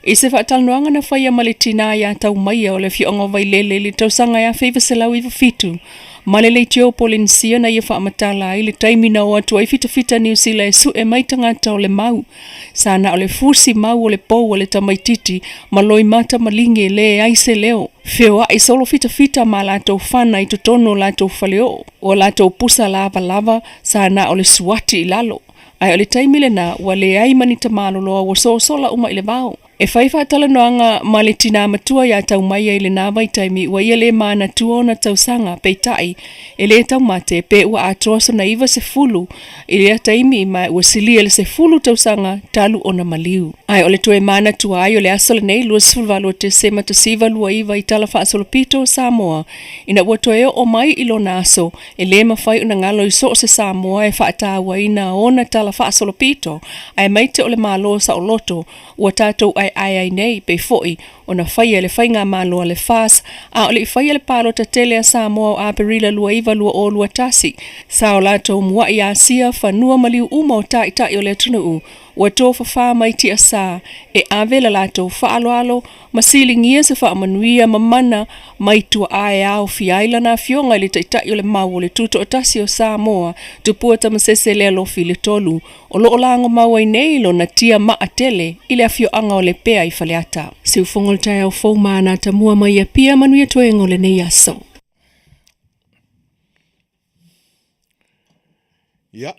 I se fatal noanga na whaia ma le tina ia tau maia o le fionga vai lele li tausanga ia whiva se lau iwa fitu. Ma le leitio polinsia na ia whaamatala i le taimina o atu ai fita New Zealand e su e maitangata o le mau. Sana o le fusi mau o le pou o le tamaititi ma loi mata malinge le aise leo. Fai'oa i solo fita ma latou whana i tutono latou whaleo o latou pusa lava sana o le suati i lalo. Ai o le taimile na wale ai manita maloloa wa sola uma i le vau. E whaifa tala noanga ma le tina matua ia tau mai ai le nawa i taimi wa ia le mana tuona tau sanga peitai e le tau mate pe ua atoa so na iwa se fulu i le taimi ma ua silia le se fulu tau sanga talu ona maliu. Ai o le tue mana tua ai o le asole nei lua sifulvalu te sema ta siva lua iwa i tala wha asolopito Samoa ina ua toeo o mai ilo naso e le mawhai una ngalo i so se Samoa e wha atawa ina ona tala wha asolopito ai maite o le malo sa o loto ua tatou ai nei pe foi ona faia le fainga malo le fas a le faia le palo ta tele a Samoa a perila lua iva lua o lua tasi sa o lato mua ia sia fanua maliu uma o ta o le tunu ua tofa wha mai ti asa e avela lato whaaloalo masilingia se wha Manuia mamana mai tua ae au fiaila na fionga le taitai o le mau le tuto o tasi o Samoa tupua tamasese le alofi le tolu o loo lango mau ai neilo na tia maa tele ile afio anga o le pea i faleata. Si ufongol tai au fau maana tamua mai a pia Manuia tuengo le nei aso. Ia,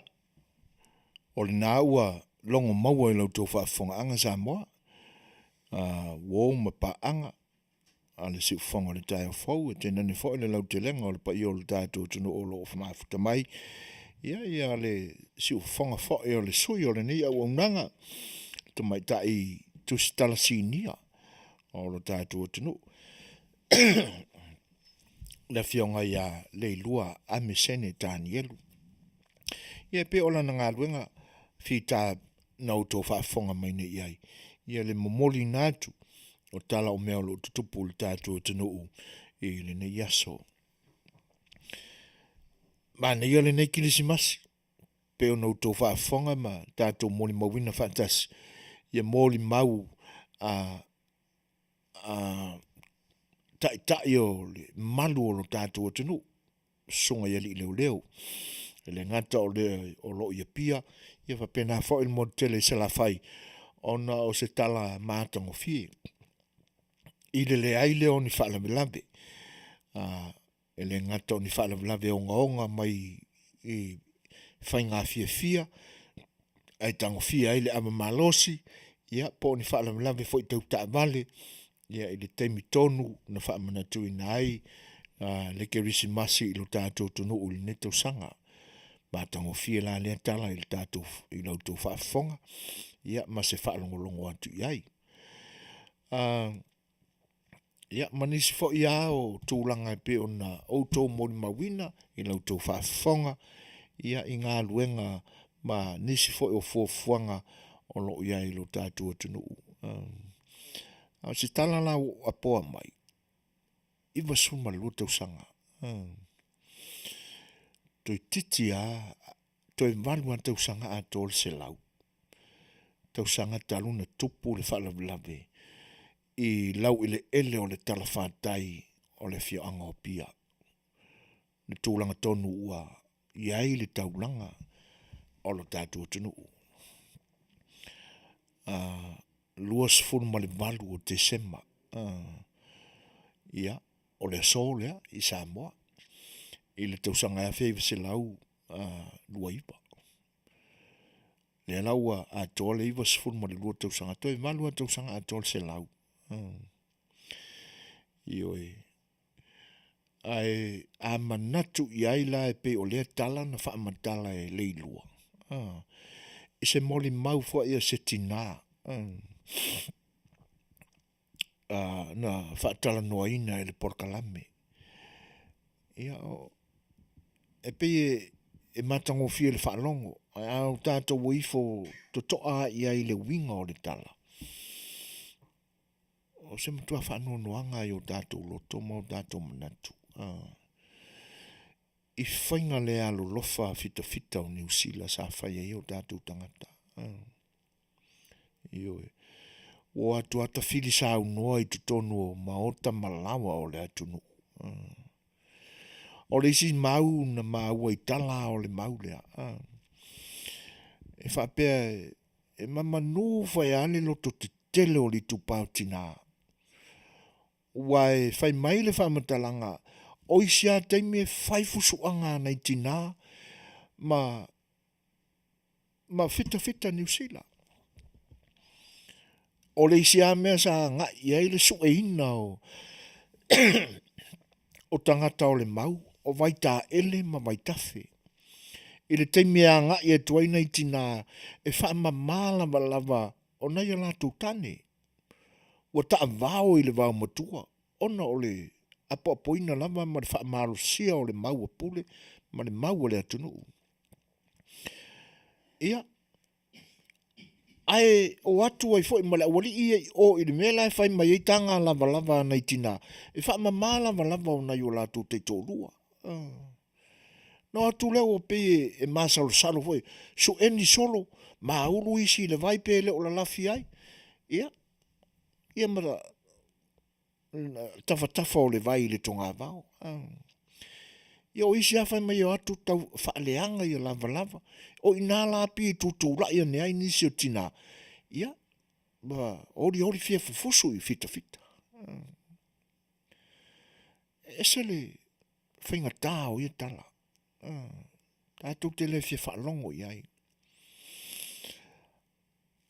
o le nā ua longo maua i lau tō whaafonga anga Samoa, wō ma pa anga, a le si ufonga le tai au fau, e tēnā ne fo le lau te lenga o le pa i o le tātou tunu o lo o whamaafuta mai, ia le si ufonga fo e o le sui o le nei au unanga, to mai tai tusi tala sinia o lo tātou tunu. Le fionga ia le lua ame sene tāni elu. Ia pe ola na ngā luenga fita nau tō whaafonga mai nei iai. Ia le momoli nātu o tala o mea lo tutupu le tātou tunu i le nei aso. Ma nei ia le nei kilisimasi. Pe o nau tō whaafonga ma tātou moli mawina whaatasi. Ia moli mau tai o le malu o lo tātou tunu. Sunga ia li leo leo. Le ngata o le o lo ia pia, ia fa pena fo il modele se la fai, ona o se tala mātango fie. I le aile o ni whaala milambe, e le ngata o ni whaala milambe onga mai i whai ngā fia, ai tango fia ai le ama malosi, ia po ni whaala milambe fo i tau taa vale, ia i le teimi tonu na wha manatu i nai, le kerisi masi i lo tātou tunu uli netau sanga. Batango fie la lea tala i tātou i lau tō whaafonga. Ia, ma se whaalongolongo atu iai. Ia, manisi fo ia o tūlanga e pe o na outou mori mawina i lau tō whaafonga. Ia, i ngā luenga ma nisi fo o fuafuanga o lo ia i lo tātou atunu. Si tala la o apoa mai. Iwa suma lua tau sanga. Toi titi toi malu an tau sanga a tol se lau. Tau sanga taluna tupu le whalablave. I lau ile ele o le talawhātai o le fio anga o pia. Le tūlanga tonu ua iai le taulanga o lo tātua tunu. Luas funu ma le malu o te sema. Ia, o le solea i Samoa. I le tausanga a feiva se lau lua iwa. Le laua a tole iwa sifuru ma le lua tausanga. Toi malua tausanga a tole se lau. Ioi. Ai a manatu I aila e pe o lea tala na wha amatala e leilua. I se moli mau fua ia se tina. Na wha tala noa ina e le Polokalame. Ia o e pe e matango fia le wha longo. Ai au tātou wifo to toa ia I le winga o le tala. O se matua wha noanga I o tātou loto ma o tātou manatu. I whainga le alo lofa fita fita o New Zealand sa whaia I o tātou tangata. Ioi. O atu ata whili sa unoa I tutonu o maota malawa o le atunu. O le isi mau na maua I tala o le mau lea. E whapea e mamanu whai ale loto te tele o li tupau tina. Wai whai mai le whamatalanga o isia teime whai fusuanga nei tina ma fita fita New Zealand. O le isia mea sa ngai iei le sue ina o tangata o le mau o vaita ele ma vaitafe. I le teime a ngai e tuaina I tina e whaamamala lava o nei ala tūtane. Wa taa vao I le vao matua. Ona o le apoina lava ma le whaamalo sia o le mau apule ma le mau le atunu. Ia. Ai o atu ai foi mala wali I o I le mela e whai mai tanga lava nei tina. E whaamamala lava o nei o latu te tōlua. No atu leo o pe e masalo salo foi. So eni solo ma ulu isi le vai pe le o la lafi ai. Ia. Ia mara tafa o le vai le tonga vao. Ia o isi awhai mai o atu tau whaaleanga I lava. O ina la pi tutu la ia ne ai nisi o tina. Ia. Ori fia fufusu I fita. Ese le whainga tā o ia tala. Tātou te le fia whaalongo I ai.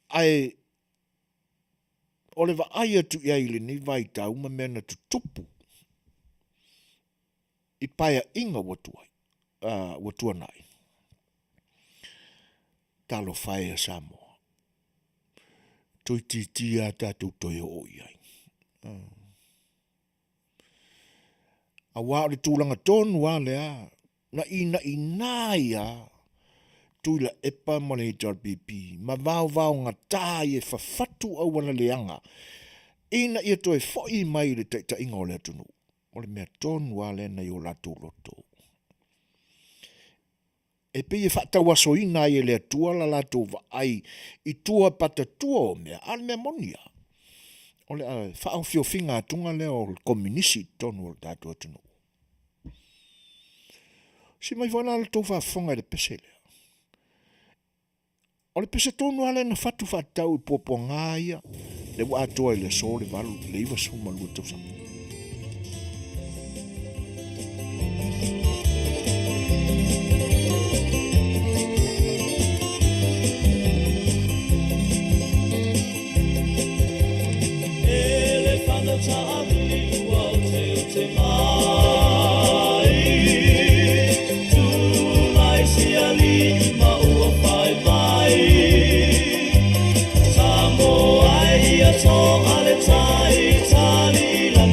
Ai o le ai atu I ai le ni vai tau ma mena tutupu. I paia inga watua nai. Talo whae a Samoa. Toi titia tātou toi o I ai. A wā le tūlanga tonu wā lea. Na ina ia. Tui la epa ma le HRPP. Ma vau ngā tā I e whawhatu au wana leanga. Ina ia toi fwoi mai le teita inga o le atunu. O le mea tonu wā lea nei o latu loto. E pe e whatau aso ina I le atua la latu wa ai. I tua pata tua o mea. Al mea monia. O le whaau fio finga atunga lea o le komunisi tonu o le tatu atunu. Si mai wana le tau whafonga le pese lea. O le pese tonu ale na whatu whatau I popo ngāia. Le wa atua I le so le walu le iwa suma lua tau sama. Samoa ia to ale tai tali la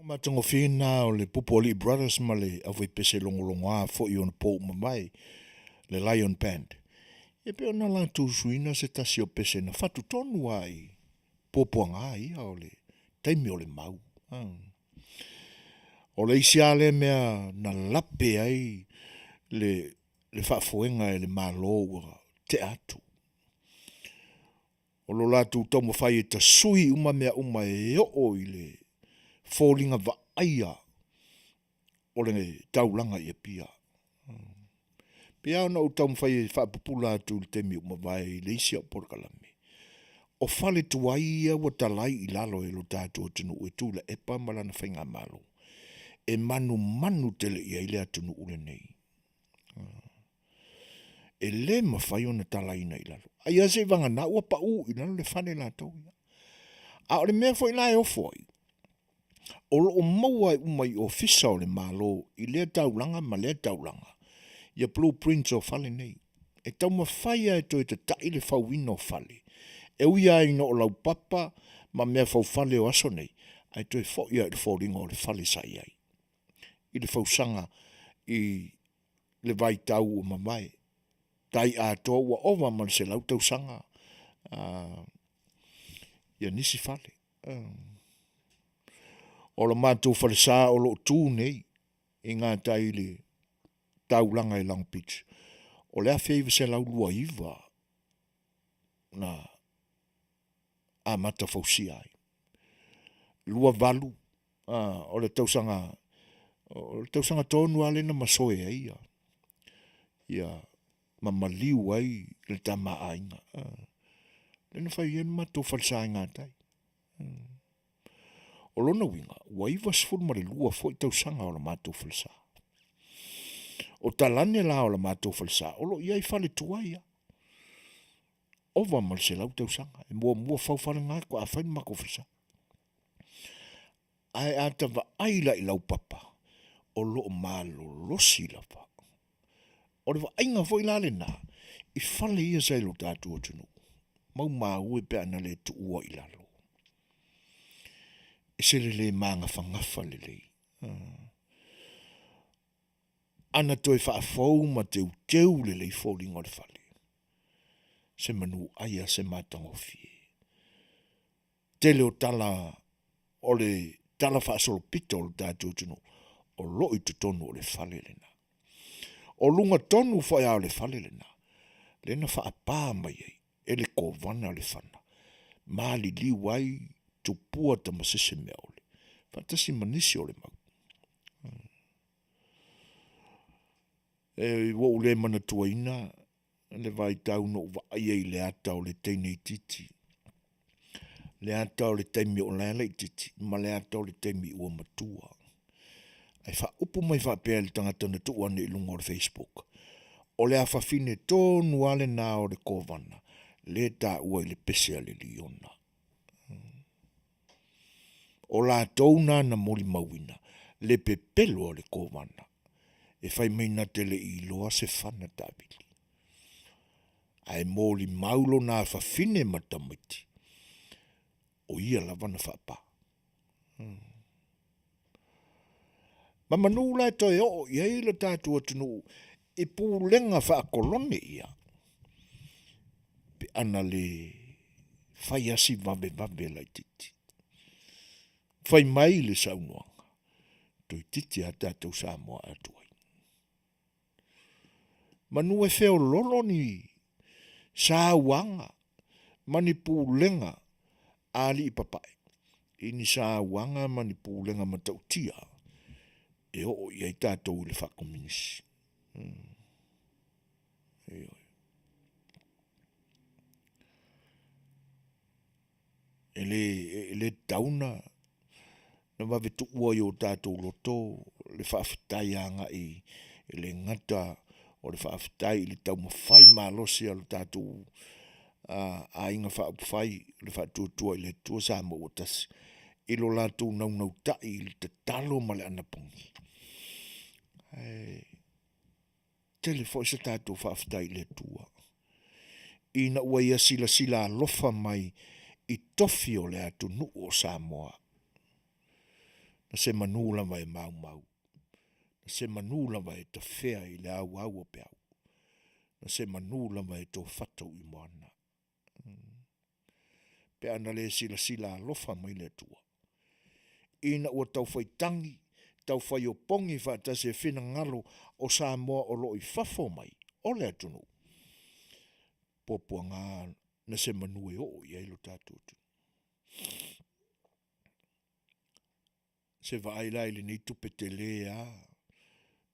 Matango fina o le Popoli Brothers ma le avoi pese longolonga fo i on po mamai le Lion Band. E pe ona la tu suina se tasi o pese na fatu tonu ai popoanga ai o le taimi o le mau. O le isiale mea na lape ai le whaafoenga e le malo te atu. O lo la tu tomo fai e ta sui uma mea uma e o i le fōlinga wa aia o le taulanga i pia. Pia ona o tau mwhai e whaapupula atu le temi o mawai le isi o Polokalame. O whale tuaia wa talai i lalo e lo tātu o tunu e tūla e pamalana whainga malo. E manu tele i aile atunu ule nei. E le mawhai ona talai na i lalo. Ai ase vanga na ua pa u i lalo le whane la tau. A o le mea fo i la e o foi. O lo o maua e umai o fisa o le malo i lea taulanga ma lea taulanga. Ia blueprints o fale nei. E tau mawhaia e toi te tai le whauina o fale. E uia ino o lau papa ma mea whau fale o aso nei. Ai toi fo ia i le fōringa o le fale sai ai. I le whausanga i le vai tau o mamae. Tai a toa ua ova ma le se lau tau sanga. Ia nisi fale. O la mātou whalesa o lo tū nei, i ngā tai le taulanga i Long Beach. O le Afiafi se lau lua iwa na amata fausi ai. Lua valu, o le tausanga tonu ale na masoe ai. Ia mamaliu ai le tama ainga. Lena whai ien mātou whalesa i ngā tai. O lona winga, wa iwa sifuru mare lua fo i tau sanga o la mātou whalesa. O talane la o la mātou whalesa, o lo iai whale tuaia. Ova mare se lau tau sanga, e mua whauwhare ngā ko a whain mako whalesa. Ai ata wa aila i lau papa, o lo o malo losi la pa. O le wa ainga fo i lale nā, i whale ia sai lo tātu o tunu. Mau ue pe ana le tu ua i lalo. E se le maanga whangafa le lei. Ana toi whaafou ma teu le lei fōringa le whale. Se manu aia se mātango fie. Tele o tala, o le tala whaasolo pita o le tātou tunu, o loi tu tonu o le whale lena. O lunga tonu whai au le whale lena. Lena whaapā mai ei, e le kovana le whana. Māli liwai, tupua ta masese mea ole. Fatasi manisi ole mau. E wo ule mana tuaina, le vai tau no wa ai le ata o le teine titi. Le ata o le teimi o lele titi, ma le ata o le teimi ua matua. Ai fa upu mai fa pēr le tangata na tua ne ilunga o le Facebook. O le afa fine tōnu ale nā o le kovana, le tā ua i le pese a le liona. O la tauna na moli mawina, le pepelo o le kovana. E fai meina tele i loa se whana tabili. Ai moli maulo na whawhine matamiti. O ia lawana whapa. Ma manu lai toi o, iei le tātu atunu, e pūlenga whaakolone ia. Pe ana le whai asi vabe lai titi. Whai mai le saunoanga. Toi titi a tātou Samoa atuai. Manu e wheo lolo ni sāwanga. Mani pūlenga ali i papai. Ini sāwanga mani pūlenga matautia. E o iai tātou le whakominisi. Ele tauna na wawe tu ua i o tātou loto, le whawhitai anga i le ngata o le whaafitai li tau mawhai malosi alo tātou a inga whaapwhai le whaatuatua i le tua Samoa o tasi. Ilo lātou nau tai li te talo ma le anapongi. Tele fo isa tātou whaafitai le tua. Ina ua ia sila alofa mai i tofi o le atu nuu o Samoa. Na se manula mai mau. Na se manula mai te whea i le au o peau. Na se manula mai tō whatau i moana. Pe ana le sila alofa mai le tua. Ina ua tau whaitangi, tau whai o pongi whaatase whina ngalo o Samoa o loi whafo mai, o le atu nuu. Popua ngā na se manue o i ailo tātutu. Se vailai le ni tupe te lea,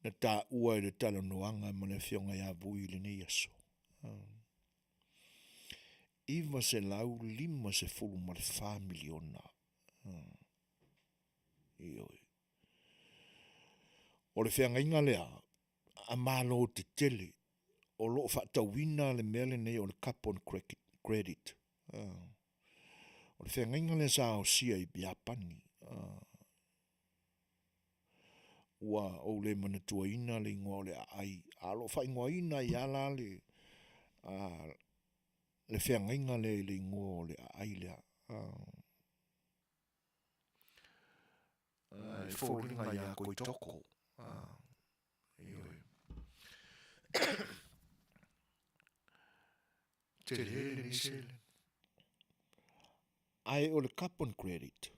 na tā ua i le tala noanga ma le whionga ia vui le ni aso. Iwa se lau lima se fulu ma le 5 miliona. Ioi. O le whianga inga lea, a malo te tele, o lo whaatawina le mele nei o le carbon credit. O le whianga inga lea sa o sia i biapani. Ua o le manatua ina le ingoa le ai. A lo wha ingoa ina i ala le whianga inga le ingoa le ai lea. I fōringa ia koi toko. Te lele ni sele. Ai o le carbon credit.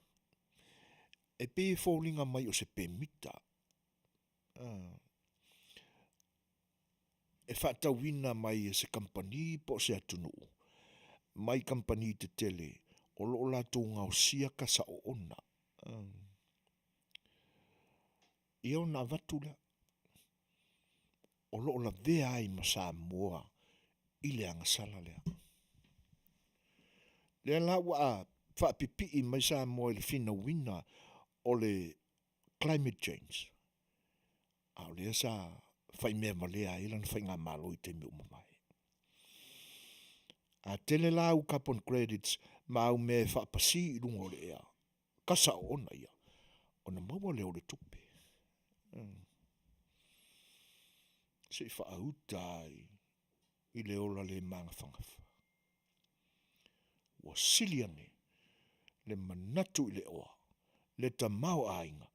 E pe fōringa mai o se pe mita. E whaatawina mai e se kampani po se atunu. Mai kampani te tele. O lo la tō ngau sia ka sa o ona. Ia na vatula. O lo la vea ai ma Samoa i le angasala lea. Lea la wa whaapipi i mai Samoa i le fina wina o le climate change. Au lea sa whai mea malea ilan whai ngā malo i te miu mamai. A tele lau carbon credits ma au me whaapasi i rungo le ea. Kasa o ona ia. Ona maua leo le tupe. Se whaautai i le ola le manga whangafa. Wa siliane le manatu i le oa. Le ta mau ainga.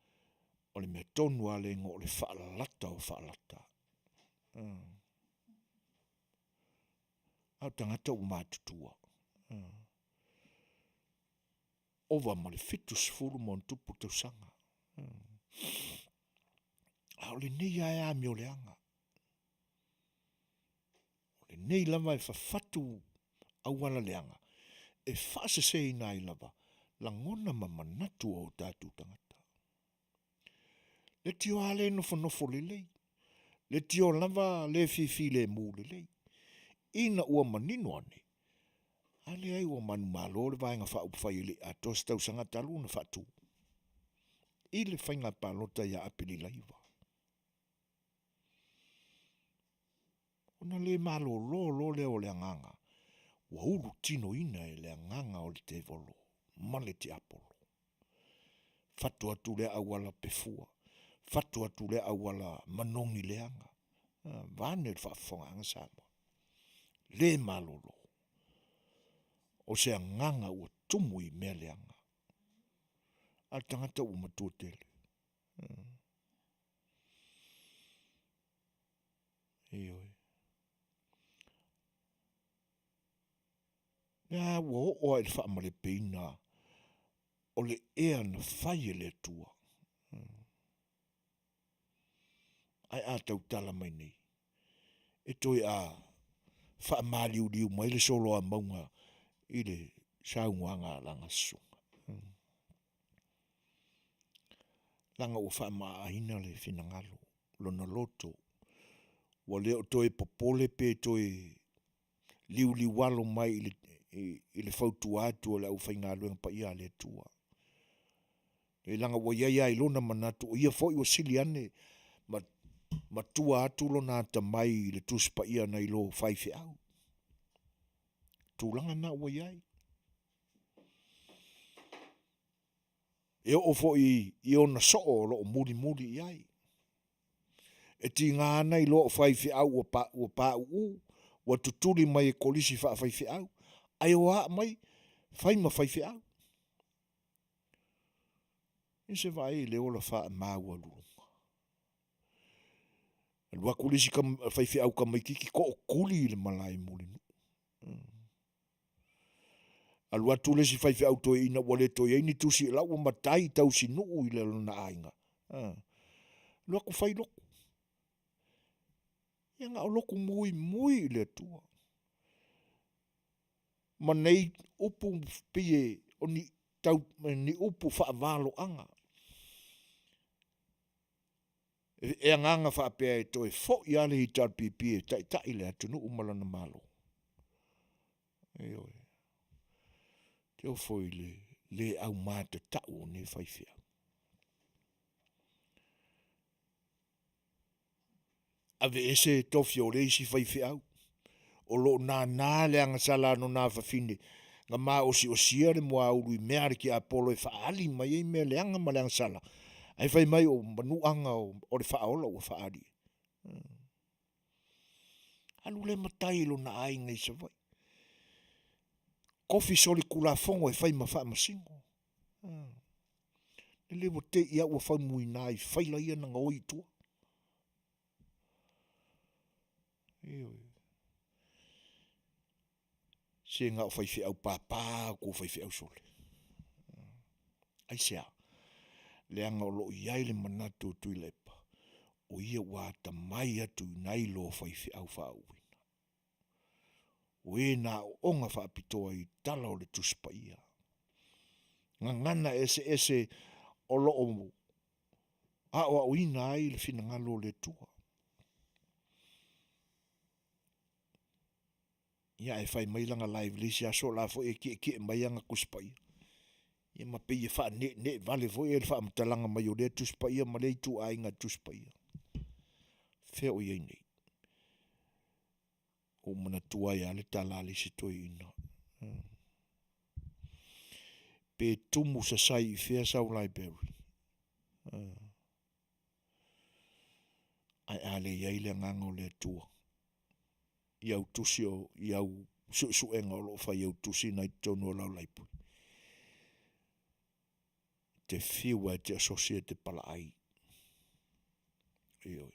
O le mea tonu a le ngo o le whaalata o whaalata. Au tangata o mātutua. Ova ma le fitu sifuru mon tupu tau sanga. Au le nei ai a mio leanga. O le nei lava e whawhatu au wala leanga. E whaase se ina i lava. La ngona ma manatu o tātu tangata. Le tio ale nofo le lei. Le tio lava le fifi le mū le lei. Ina ua manino ane. Ale ai ua manu malo le vaenga whaupwhai le a tos tau sanga talu na whatu. I le whainga palota ia apili laiva. Ona le malo lo le o le anganga. Wa uru tino ina e le anganga o le te volo. Male te apolo. Fatu atu le awala pefua. Fatu atu le awala manongi leanga. Vane le whaafonga anga sama. Le malo lo. O se anganga ua tumu i mea leanga. Al tangata ua matua tele. Ioi. Nā ua oa e whaamale peina o le ea na whai le tua. Ai a tau tala mai nei. E toi a whaamali uriu mai le solo a maunga i le saunga langa sunga. Langa o whaama ahina le whinangalo, lona loto. Wa leo toi popole pe toi liu walo mai i le fautu atu o le au whainga luenga pa ia le tua. E langa wa ia i lona manatu o ia fo i o sili ane ma matua atu lona tamai I le tuspa ia na ilo faife au. Tūlanga na ua iai. E o fo I ona soo lo muri muri iai. E ti ngā nei lo faife au ua pa ua tuturi mai e kolisi wha faife au. Ai o a mai, fai ma faife au. E se vai le ola wha maua lurunga. Lua kolisi ka faife au ka mai kiki ko o kuli le malai muri nu. Alua tule si faife au toi ina wale toi ini tusi e lau matai tau si nuu I le lona ainga. Lua ku fai loku. Ia ngā o loku mui le tua. Ma nei upu pie o ni upu whaavalo anga. E nganga whaapea e toi fo I ale I tar pipie tai le atu nuu malana malo. Eoi. Te o foi le au mata tau ne faifia. Ave ese tofi o reisi faifia au. O lo nā le anga sala no nā fafine. Nga mā osi le mua uru I meare ki Apollo e whaali mai e mea le anga ma le anga sala. Ai fai mai o manu anga o le whaola o whaari. Alu le matai lo na ai ngai sa vai. Kofi soli kula fongo e fai mawha masingo. E lewo te ia ua whai mui nai, whai la ia nanga oi tua. Se ngā o whai au pāpā, ko whai au sole. Ai sea, le anga o lo iai le manatu tui lepa. O ia ua ta mai atu nai lo whai au whaauina. O e nā o onga whaapitoa I tala o le tuspa ia. Ngana ese o lo o a o ina ai le fina ngalo le tua. Ia e whai mailanga live lisi a so la fo e ki mai anga kuspa ia. Ia ma pe ia wha ne vale fo e wha amtalanga mai o le tuspa ia ma le tu ai ngā tuspa ia. Feo ia nei. O mana tua ia le talali se toi ina. Pe tumu sa sai I Fea Sau Library. Ai ale iai le nganga o le tua. Iau tusi o, iau su enga o lo fa iau tusi nai tonu o lau laipu. Te whiua te asosia te pala ai. Ioi.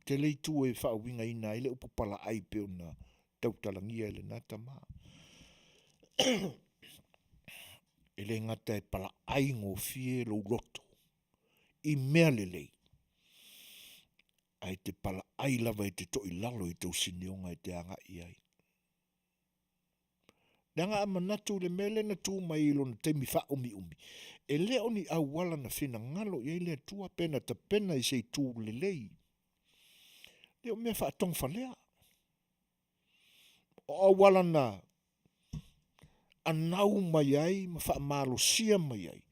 Te leitu e whaawinga ina ele upu pala ai peo na tautalangia ele nata maa. Ele ngata e pala ai ngō fie lo roto. I mea lelei. Ai te pala ai lava I te toi lalo I tau sinionga I te anga I ai. Nanga ama natu le mele na tu mai ilo na temi wha umi. E leo ni au wala na whina ngalo I le tua pena ta pena I sei tu lelei. Leo mea wha atong whalea. O au wala na anau mai ai, ma wha malo sia mai ai.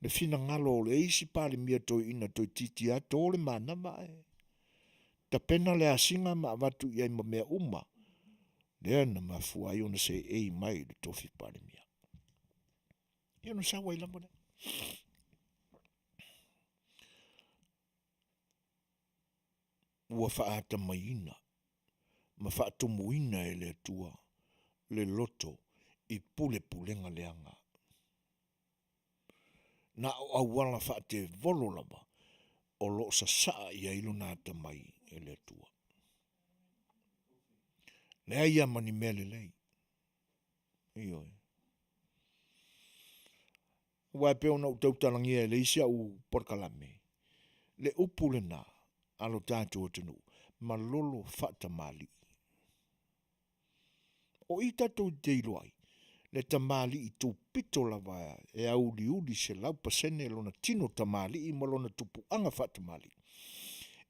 Le whina ngalo o le eisi pale mia toi ina toi titi ato o le manama e. Ta pena le asinga ma watu iai ma mea uma. Lea na mafua ai ona se ei mai le tofi pale mia. Ia no sa wai lama le. Ua wha ata mai ina. Ma wha atomu ina e le tua. Le loto. I pule pulenga leanga. Na o awala wha te volo lava. O lo sa saa ia iluna ata mai e le tua. Lea ia mani mele lei. Ioi. Wai peo na utautalangia e le isia u Polokalame. Le upule na alo tātou atanu. Malolo whata mali. O I tātou te iloai. Le tamali I tū pito lava e au liuli se lau pasene lona tino tamali I malona tupu anga whatamali.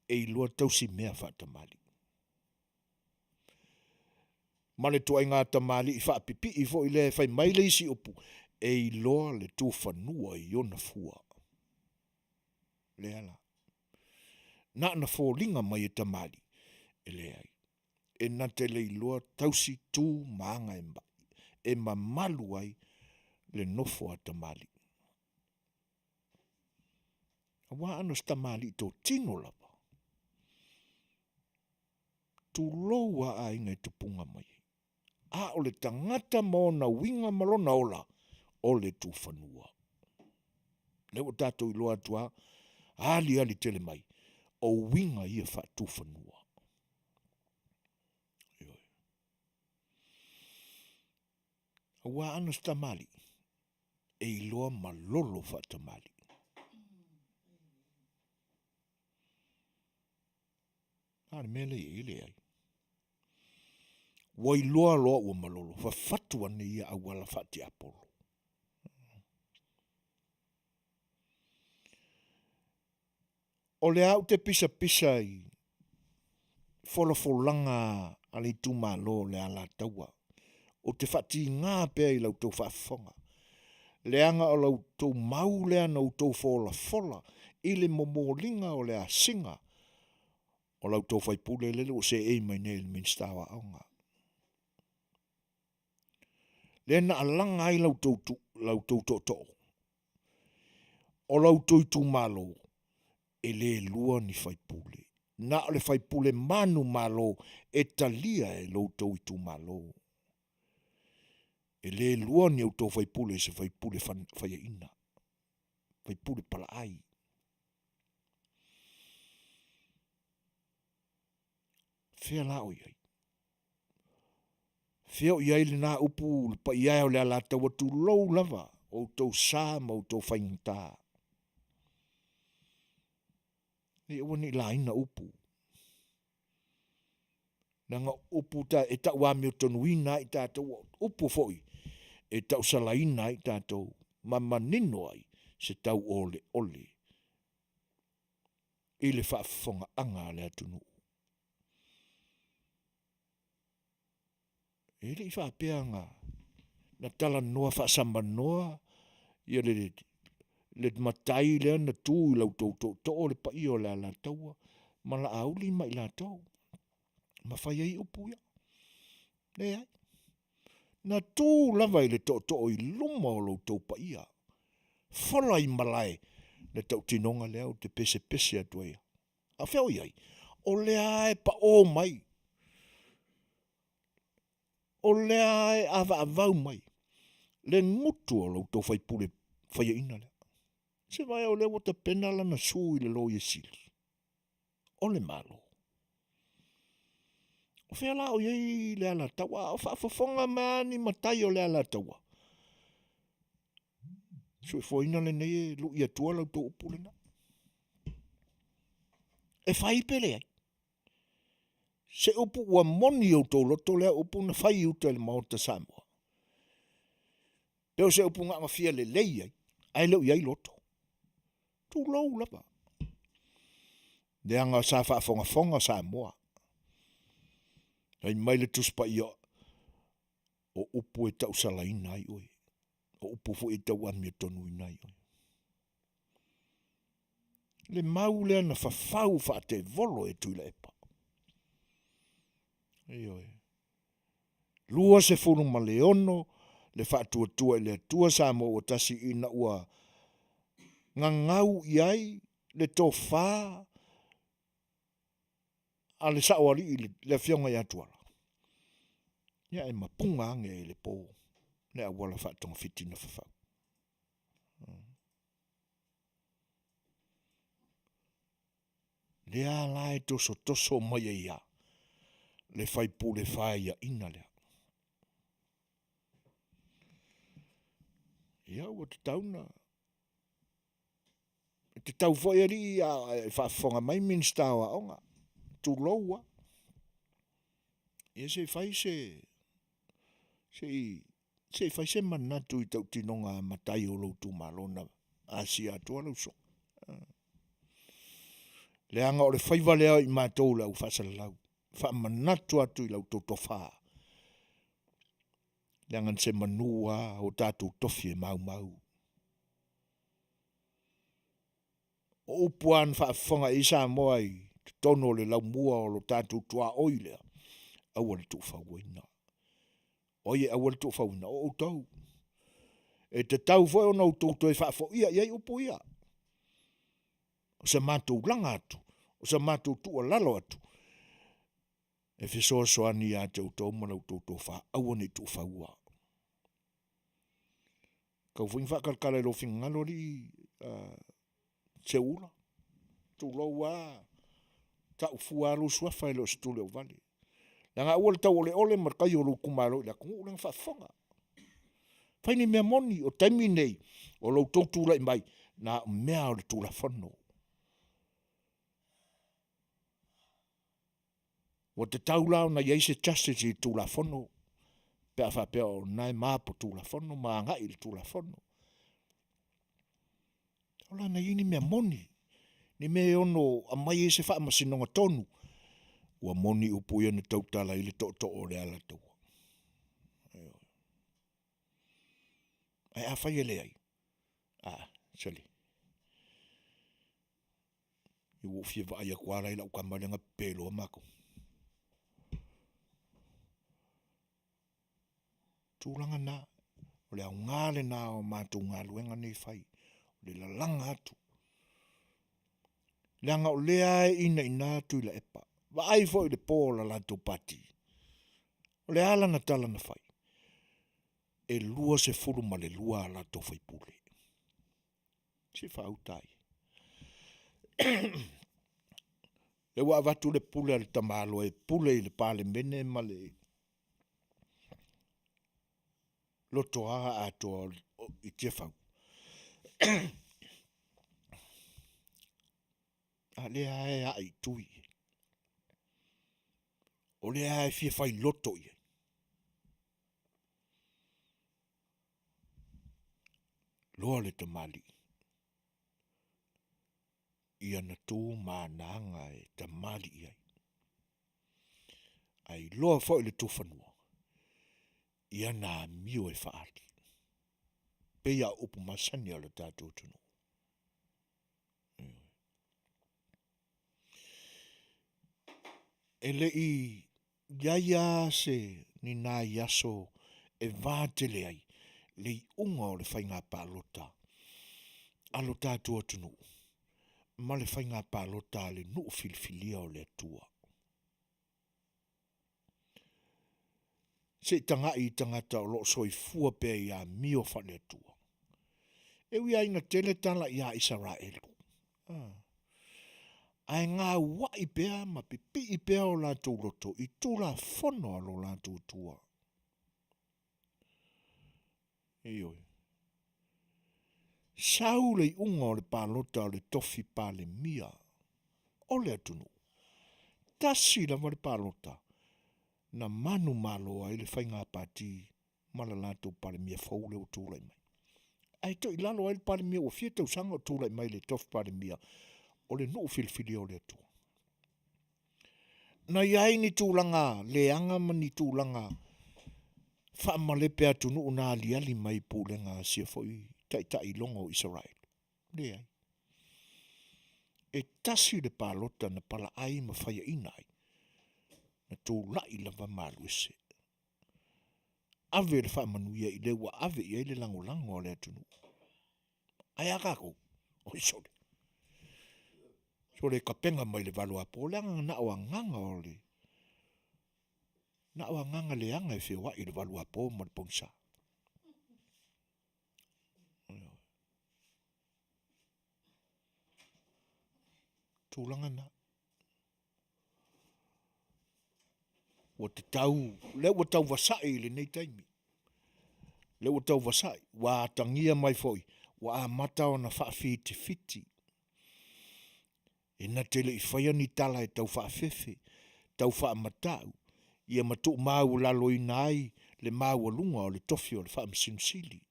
E I lua tausi mea whatamali. Male tua I ngā tamali I whaapipi I fo I le whai maile isi upu. E I loa le tū whanua I ona fua. Le ala. na fōlinga mai e tamali, e le ai. E na te le iloa tausi tū maanga e mamalu ai le nofo a tamali. A wā ana tamali tō tino lava. Tu loa a inga e tupunga mai. A o le tangata mo na winga malona ola o le tu whanua. Leo tātou iloa tua, ali tele mai, o winga ia wha tu whanua. A wā ana tamali, e iloa malolo wha tamali. Hane mele ile ai. Wa iloa loa ua malolo, fa fatua ni ia awala fati apolo. O le au te pisa i folafolanga ali tu malo le ala taua. O te fati ngā pēr i lau tau whaafonga. Le anga o lau tau mau lea na tau fola, i le momolinga o le a singa. O lau tau whaipule lele o se ei mai nei le minstawa aonga. Le na alanga ai lau tau to. O lau tau tu malo, e le lua ni whaipule. Na o le whaipule manu malo, e talia e lau tau i tu malo. E le lua ni au tau whaipule se whaipule whaia ina. Whaipule pala ai. Fea la o iai. Fea o iai le nā upu pa iai o le ala taua tu lou lava o tau sā ma o tau whaingta. E wani la ina upu. Nanga upu ta e ta wami o tonu ina i tātou upu foi. E tau salaina i tātou mamanino ai se tau ole. I le whaafonga anga le atunu. E le i whaapeanga na tala noa whaasamba noa ia le matai lea na tū i lau tau o le pa i o le ala taua ma la auli mai la tau ma whai ai upu ia le ai na tū lava i le to i luma o lau tau pa ia whala i malai le tau tinonga lea o te pese atua ia a whiau iai o lea e pa o mai o lea e avau mai le ngutu o lau tau whaipule whaia ina lea se vai o le wata penala na su i le lo i sili. O le malo. O whea la o iei le ala taua, o whaafafonga maani matai o le ala taua. So e fōina le nei e lu i atua lau tō upu le na. E whai pele ai. Se upu ua moni au tō loto lea upu na whai uta le maota Samoa. Peo se upu ngā mawhia le lei ai, ai leu iai loto. Tu lau lapa. Le anga sa whaafonga Samoa. Ai mai le tuspa ia o upu e tau salaina ai oi. O upu fu e tau amia tonu inai oi. Le mau lea na whawhau whaate volo e tuila epa. Ei oi. Lua se furu ma leono, le whaatua tua le tua Samoa o tasi ina ua ngangau iai le tō whā a le saoari i le fionga i atuala. Ia e mapunga ange e le pō, le awala whaatonga fitina whawhau. Le a lae toso mai e ia, le whaipu le whae ia ina lea. Ia ua te tauna, te tau foi ali a whaafonga mai minstawa onga. Tu loua. Ia se fai se fai se manatu i tau tinonga matai o lau tu malona asia atua lau so. Le anga o le whaiva lea i mātou lau whasala lau. Wha manatu atu i lau tau tofa. Le anga se manua o tātou tofi e mau. O upuan whaafonga i Samoa i Te tono le lau mua o lo tātou tua oilea. Awa le tu whauina. Oie awa le tu whauina o tau. E te tau foi o nau tō e whaafo ia, iai upo ia. O sa mātou langa atu. O sa mātou tua lalo atu. E whisoa soani a te utau manau tō wha awa ni tu whaua. Kau whain whakarkara lo whingalo li te ula. Tu loa ta ufuaru suafa lo stule o vale. Langa ua le tau ole markai o lo kumaro ila kungu ulang whaafonga. Whaini mea moni o taimi nei o lo tōtula i mai na mea o le tūla whano. O te taulao na yeise justice i tūla whano. Pea whapea o nai māpo tūla whano, maa ngai le tūla whano. Ola na ini mea moni. Ni mea ono a mai e se wha masinonga tonu. Ua moni upu ia ni tautala ili to o le ala tau. Ai a whai ele ai. Sali. I wofie wa aia kuara ila ukamarenga pelo a mako. Tūlanga nā. O le au ngāle nā o mātou ngā luenga nei whai. O le lalanga atu. Leanga o lea e ina ina tu ila epa. Wa ai fo i le pōla la tō pati. O le ala na tala na whai. E lua se furu ma le lua la tō whai pule. Si whau tai. E wa watu le pule al tamalo e pule i le pale mene ma le loto a ato i te whau. A lea e a i tui. O lea e fie whai loto i. Loa le tamali. Ia na tō mānanga e tamali i ai. Ai loa whai le tō whanua. Ia nā mio e whaati. Pea upu masani ala tātou tunu. Ele i iaia se ni nā yaso e vātele ai. Le i unga o le whainga pālota. Alo tātua tunu. Ma le whainga pālota le nuu filfilia o le atua. Se tanga i tangata o lo soi fua pe ia mio whane atua. E ui aina tele tala ia Israelu. Ai ngā wai pea ma pipi i pea o lātou loto i tūla whono alo lātou tua. Eioi. Sau le unga o le pālota o le tofi pāle mia. O le atunu. Tasi la le pālota. Na manu maloa i le whainga pāti mala lātou pāle mia whaule o tūlai mai. Ai to i lalo ai le pāle mia o fie tau sanga o tūlai mai le tofi pāle mia. O le nuu filfili o le atua. Na iai ni tūlanga, le anga ma ni tūlanga, whaamalepe atu nuu nā liali mai pūlenga sia foi tai longo Israel. Le ai. E tasi le pālota na pala ai ma whaia inai. Na tūlai lava maluese. Ave le whaamanuia i lewa ave i le lango le atu nuu. Ai akako, o isole. So le kapenga mai le valua po langa na o nganga o le. Na o nganga le anga e whiwa i le valua po ma le pongsa. Tūlanga na. O te tau, le o tau wasai le nei taimi. Le o tau wasai, wa tangia mai foi, wa amata o na whaafiti fiti. E na tele i whaia ni tala e tau whaafefe, tau whaamatau, ia matu mau lalo i nai, le mau alunga o le tofi o le whaamsinsili.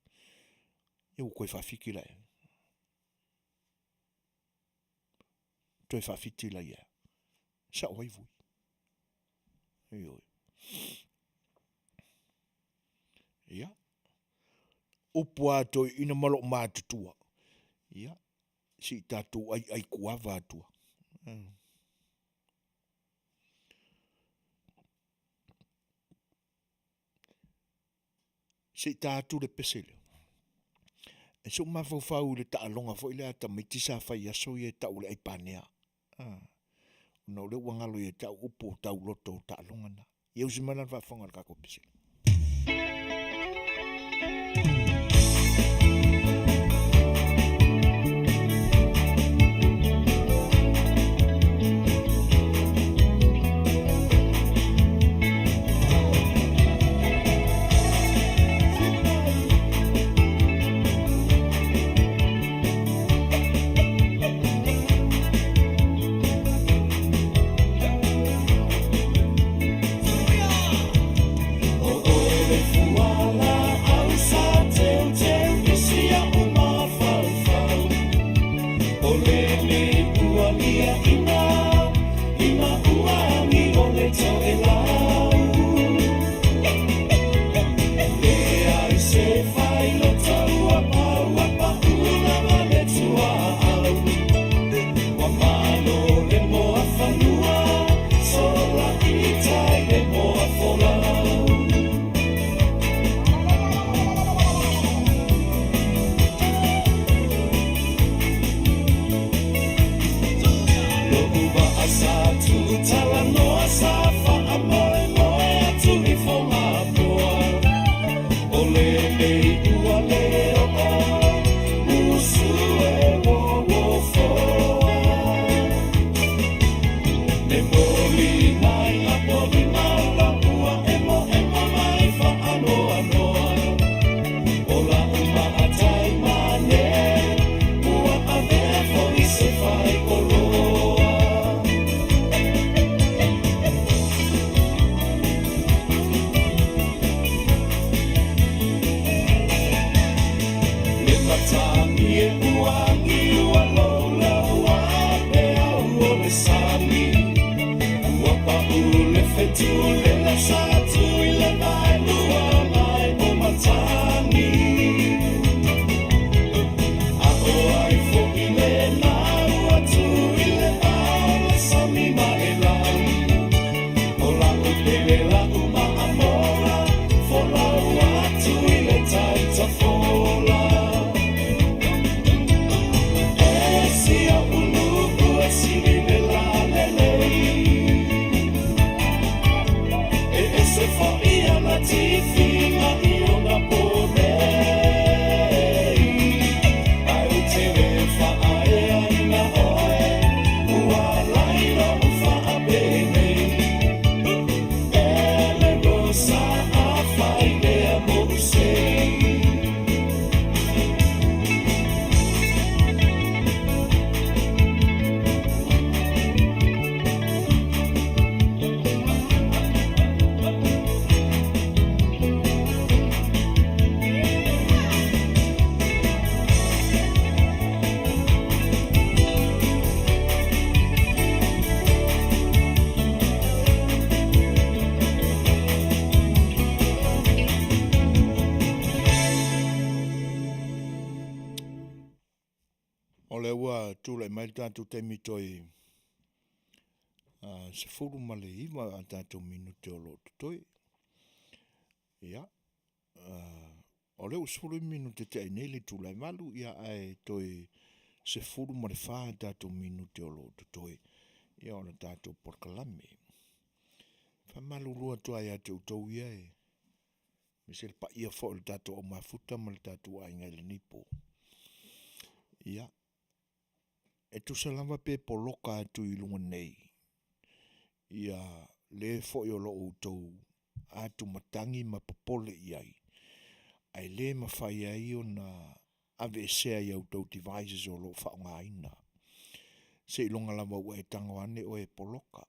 E o koe whaafiki lai. Toi whaafiti lai ia. Sa oai vui. Ioi. Ia. Upua toi ina malo mātutua. Ia. Si tātou ai kuava atua. Se tātu le pesele. E so mafau le taalonga fo ile ata mitisa fai aso ye tau le aipanea. No le wangalo ye tau upo tau loto taalonga na. Ye usimana fa fonga kako pesele. O le ua tūlai mai tātou te mitoi se furu male iwa a tātou minute o lo tutoi. Ia. O le usfuru minute te ainele tūlai malu ia ai toi se furu male wha a tātou minute o lo tutoi. Ia o le tātou Polokalame. Wha malu lua tua ia te utou ia e. Misel pa ia fo le tātou o mafuta ma le tātou a ingai le nipo. Ia. E tu salama pe poloka atu I lunga nei. Ia le fo I o lo utou atu matangi ma popole iai. Ai le mawhai ai o na Aviation I autou devices o lo whaonga aina. Se ilonga lama ua e tangoane o e poloka.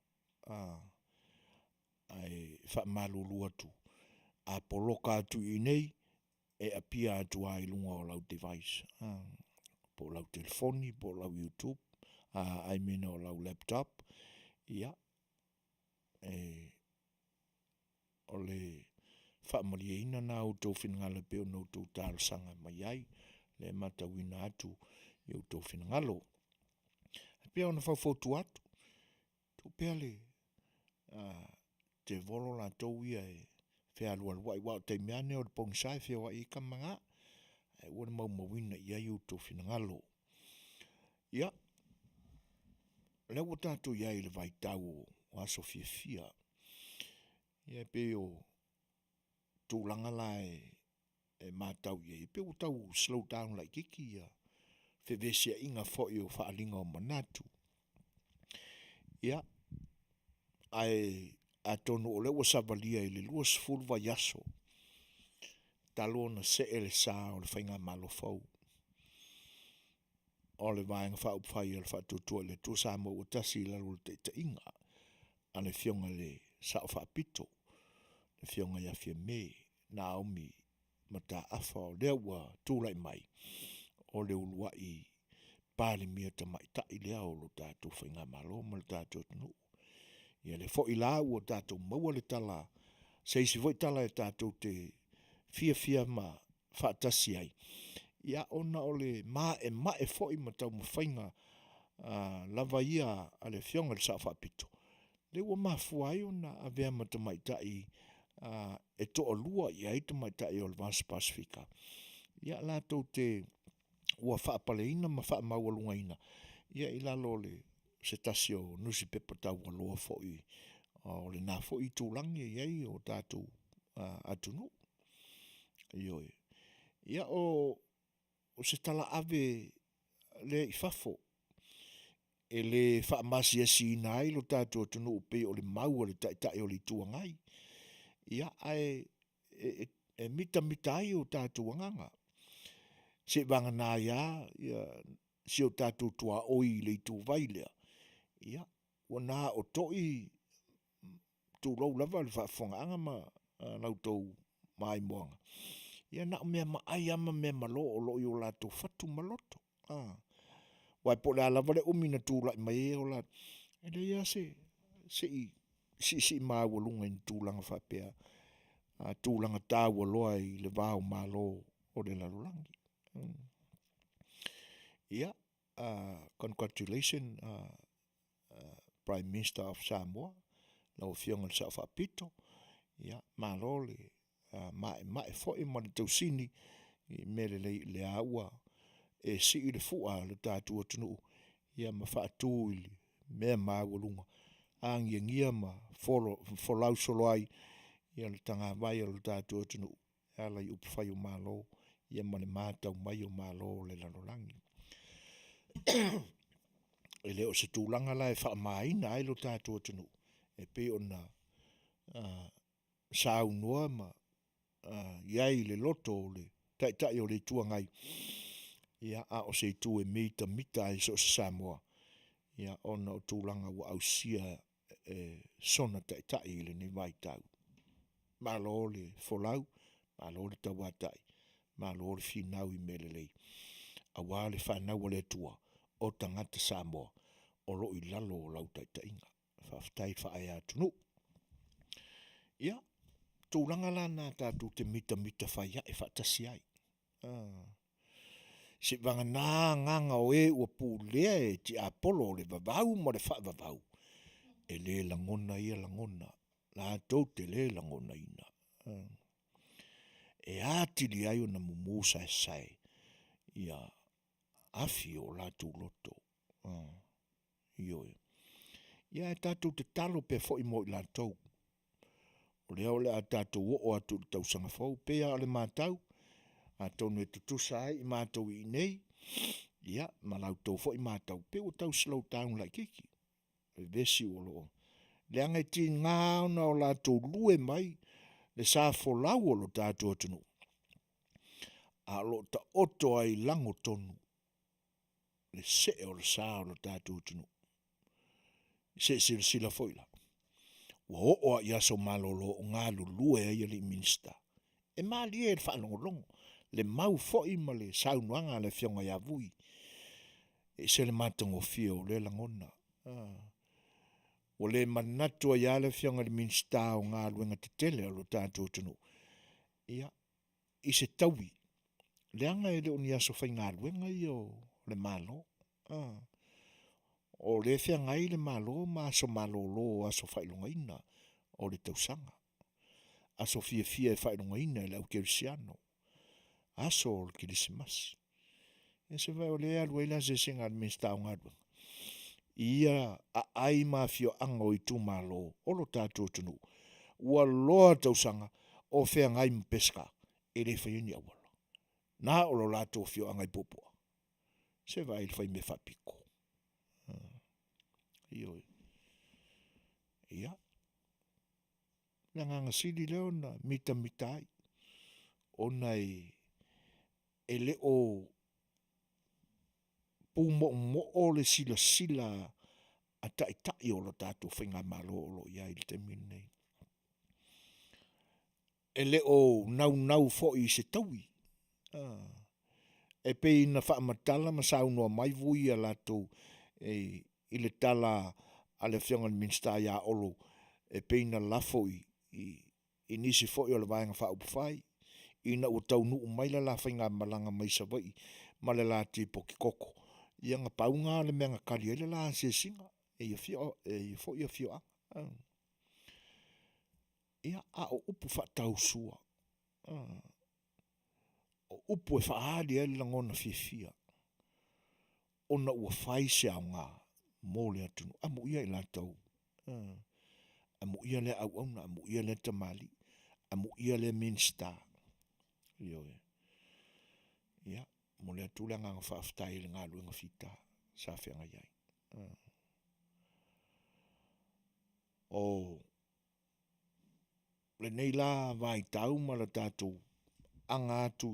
Ai whamalulu atu. A poloka atu I nei e apia atu a ilunga o lau device. Po lau telefoni, po lau YouTube, ai mena o lau laptop, ia, o le whaamaliaina nā utou whinangalo pe o nautou tālasanga mai ai, le matawina atu I utou whinangalo. Pea ona whaufotu atu, tu pea le te volo la tau ia e Fea lua lua I wao te meane o le pongsai fea wa I kamanga. E ua mau mawina I ai uto fina ngalo. Ia. Le ua tātou iai le vai tau o aso fia. Ia pe o tūlanga la e mātau iai. Pe o tau slow down like kiki ia. Fe vesia inga fo I o whaalinga o manatu. Ia. Ai a tonu o le ua savalia I le lua sifuru vai aso. Talo na se ele sa o le whainga malo fau. O le vaenga wha upwhai o le wha tutua le tu sa mo utasi I lalo le te inga. A le fionga le sa o wha pito. Le fionga ia fia me Naomi mata afa o lea ua tūlai mai. O le ulua I pāle mia ta mai ta I lea o lo tātou whainga malo ma le tātou tunu. Ia le fo I la ua tātou maua le tala. Seisi voi tala e tātou te fia ma whaatasi ai. Ia ona o le ma e fo I matau mawhainga lava ia a le fionga le sa whapito. Le ua mafua ai ona a vea mata mai tai e to o lua I ai ta mai tai o le Vans Pasifika. Ia lātou te ua whaapaleina ma whaamaualungaina. Ia I lalo le se tasio nusi pepa tau a loa fo I o le nā fo I tūlangi iai o tātou atunu. Ioi. Ia o se tala ave le I fafo. E le whaamasi e si ina ai lo tātou atunu upe o le maua le tai o le tuangai. Ia ai e mita ai o tātou anganga. Se vanga nā ia si o tātou tua oi le tu vailea. Ia, wana o toi tu lau lava le whaafonga anga ma lautou mai moanga. Ia na mea ma ai ama mea malo o lo I o lato fatu maloto. Wai po le alava le umina tu lai mai e o lato. E le ia si mawalunga in tūlanga whapea. Tūlanga tāua loa I le vāo malo o le lalulangi. Ia, congratulations Prime Minister of Samoa. Lau fionga le sa whapito. Ia, malo le mae fo I ma le tausini I mele le aua e si I le fua le tātua tunu ia ma whaatu I le mea mawalunga angia ma folau solo ai ia le tanga vai o le tātua tunu ala I upwhai o malo ia ma le mātau mai o malo le lalolangi. E leo se tūlanga la e whaamaina ai lo tātua tunu e pe ona sau noa ma iai le loto le tai o le tuangai ia a o se tu e mita ai so se Samoa ia ona o tūlanga wa au sia sona tai le ni vai tau malo le folau malo le tawatai malo le finau I melelei a wale whanau le tua o tangata Samoa o lo I lalo o lau tainga whaftai whae atunu ia tūlanga la nā tātou te mita whaia e whatasi ai. Se vanga nā nganga o e ua pūlea e ti apolo le vavau mo le whaavavau. E le langona ia langona. La tau te le langona ina. E ātili ai o na mumusa e sai. Ia afi o la tu loto. Ioi. Ia e tātou te talo pe fo I mo I la tau. O le a tātou o atu tau sanga fau, pea ale mātau, a tonu e tutusa ai I mātou I nei, ia, ma lau tau fo I mātau, pe o tau slow down lai kiki, e vesi o loo. Le anga I ti ngā ona o lātou lue mai, le sā folau o lo tātou atunu. A lo ta oto ai lango tonu, le se o le sā o lo tātou atunu. Se sila foila. Wa o ia so malolo ngā lulue ai le minista. E mali e whanongolongo. Le mau foi ma le saunuanga le fionga ia vui. E se le matango fio le langona. O le manatua ia le fionga le minista o ngā luenga te tele o lo tātou tunu. Ia, I se taui. Le anga e le o ni aso whai ngā luenga I o le malo. O le fea ngai le malo ma aso malolo aso whailunga ina o le tausanga. aso fia e whainonga ina e lau kerisiano. Aso o kirisimasi. E se vai o lea luela se singa minsta o ngadwa. Ia a ai mafio anga o i tu malo, olo tātou tunu. Ua loa tausanga o whea ngai mpeska, e le whaiuni awala. Nā olo lato fio anga i popua. Se vai il whai me whapiko. Ioi. Ia. Nanganga sili leo na mitai. Ona e le o pumo o le sila a tai o lo tātou whainga malo o lo ia il te minei. E le o nau fo i se taui. E pe ina whaamatala ma saunua mai vui a latou i le tala a le whionga ni minsta ia olo. E pe ina lafo i nisi fo i o le vaenga whaupufai. Ina ua taunu mai la whainga malanga mai sa vai ma le la tipo ki koko. Ia nga paunga le mea kari ele la se singa. E ia fo ia fio anga. Ia a o upu whatau sua. O upu e whaari ele langona fia. Ona ua whai se au ngā mōle atunu. Amu ia i la tau. Amu ia le au auna. Amu ia le tamali. Amu ia le minsta. Ioe. Ia. Mole atule ngā whaaftai le ngā luenga fita. Sa whianga iai. O le nei la vai tau ma la tātou anga atu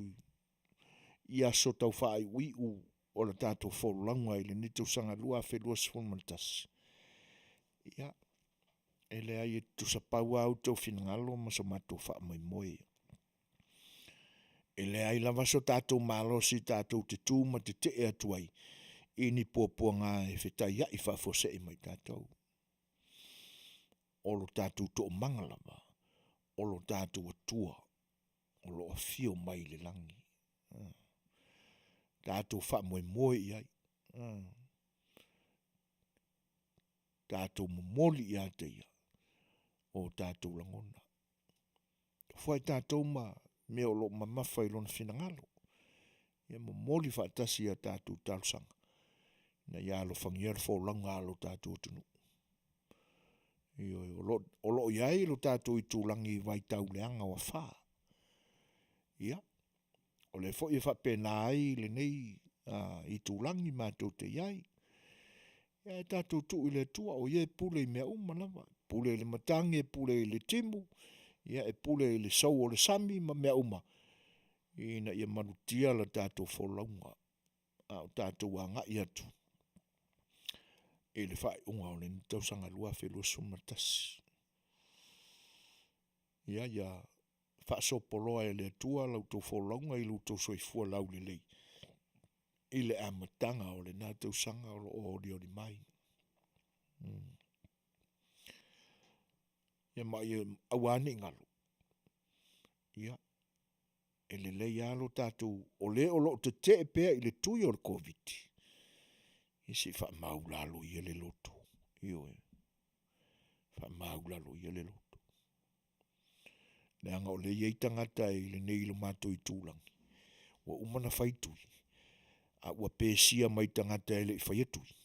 ia so tau whaai ui o la tātou wholanga i le nitu sanga lua whelua sifulmantas. Ia. E le ai e tu sapau au tau finangalo ma sa matu wha mai moe. E le ai lava so tātou malo si tātou te tū ma te te atu ai. I ni pōpua ngā e whetai ia i whafose i mai tātou. Olo tātou tō mangalava. Olo tātou atua. Olo a fio mai le langi. Tātou wha moe i ai. Tātou momoli i a te ia. O tātou langona. Whai tātou ma me o lo mamawhai lona finangalo. Ia momoli whaatasi a tātou tālusanga. Na ia lo whangiara whaulanga alo tātou tunu. O lo iai lo tātou i tūlangi vai tau leanga wa wha. Ia. O le fo i whapena ai le nei i tūlangi mātou te iai. Ia e tātou tu i le tua o ie pule i mea umanawa. Pule i le matangi, pule i le timu. Ia e pule i le sau o le sami ma mea uma. Ina ia manutia la tātou wholaunga. O tātou anga i atu. E le whae unga o le nitau sanga lua whelua sumatasi. Ia whaasopoloa e le atua lau tau wholaunga i lau tau soifua lau le lei. I le amatanga o le nātau sanga o ori mai. Ia mai awane ngalo. Ia. E le lei alo tātou o le o lo te te pea i le tui o le COVID. I si wha maulalo i le loto. Ioe. Wha maulalo i le loto. Le anga o le iei tangata i le neilo mātou i tūlangi. Wa umana whaitui. A ua pēsia mai tangata e le i whaiatui.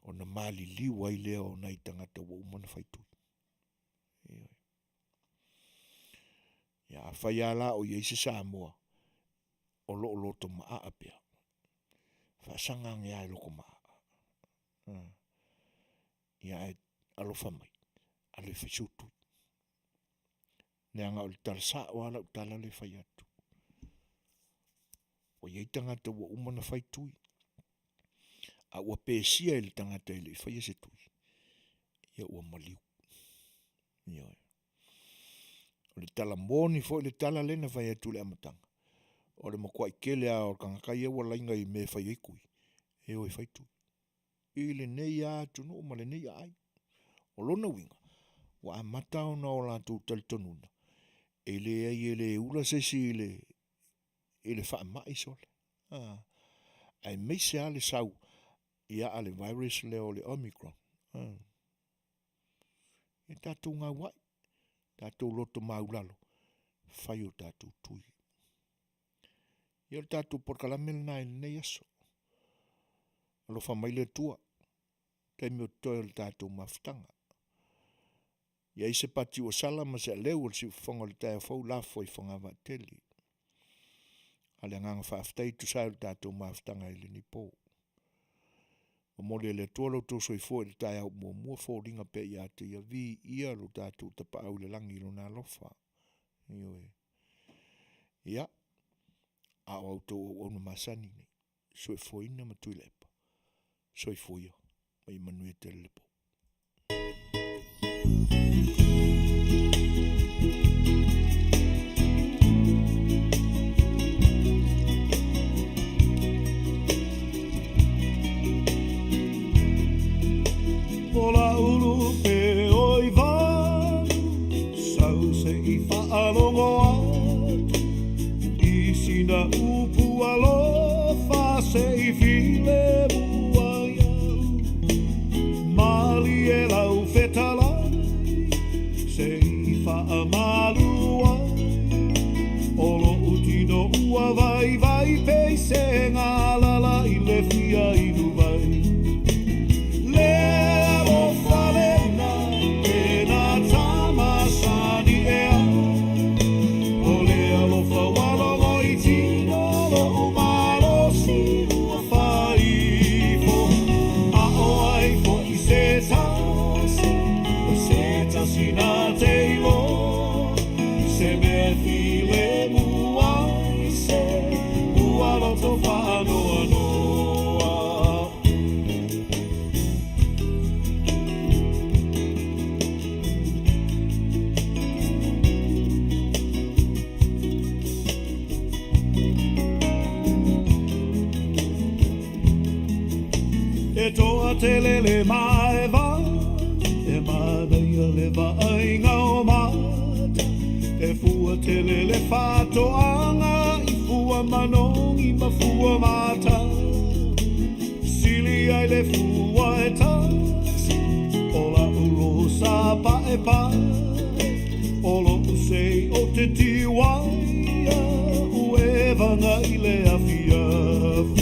O na mali liwa i lea o nei tangata wa umana whaitui. Ioe. Ia whaiala o iei se Samoa. O lo loto maa apea. Whasangang ia e loko maa. Ia e alofa mai. Ale whaisutui. Neanga o le tarasa o ala utala le whaiatu. O iei tangata wa umana whaitui. A ua pēsia e le tangata e le whaiasetui. Ia ua maliu. Ioe. O le tala moni fo le tala lena whaiatu le amatanga. O le makua i kele a o kangakai e wa lainga i me whaiaikui. E o e whaitui. I le nei a tunu o ma le nei a ai. O lona winga. Wa a matao na o la tu talitonuna. E le ai e le ula sesi e le wha mai sole. Ai meise a le sau. Ia a le virus le o le Omicron. E tatu ngā wai. Tātou loto maulalo. Whai o tātou tui. Ia o tātou Polokalame na i nei aso. Alo whamaile tua. Taimi o toi o tātou mawhitanga. Ia i se pati o sala ma se leu o si whonga le tae whau la foi whanga wa teli. Ale nganga whaaftai tu sai o tātou mawhitanga i le ni pō. O mole le tua lo tō soi fo le tae au mua fōringa pe ia te ia vi ia lo tātou tapa au le langi lo nā lofa. Ioe. Ia. A o auto o ona masani nei. Soi foina ma tui lepa. Soi foia. Mai Manuia te lepo. Ola ulu pe oi vanu, sau se I whaalongo atu, I sina upu alofa se I file mua iau. Mali e lau fetalaiga, se I whaamalu ai, olo utino ua vai vai pei se ngalala I le fia inu vai. E toa te lele mai va, e Manuia le vainga o mata, e fua te lele whatoanga, I fua manongi ma fua mata. Sili ai le fua e tasi, ola ulo sa pa e pa, olo usei o te tiwaia, ue vanga I le Afiafi.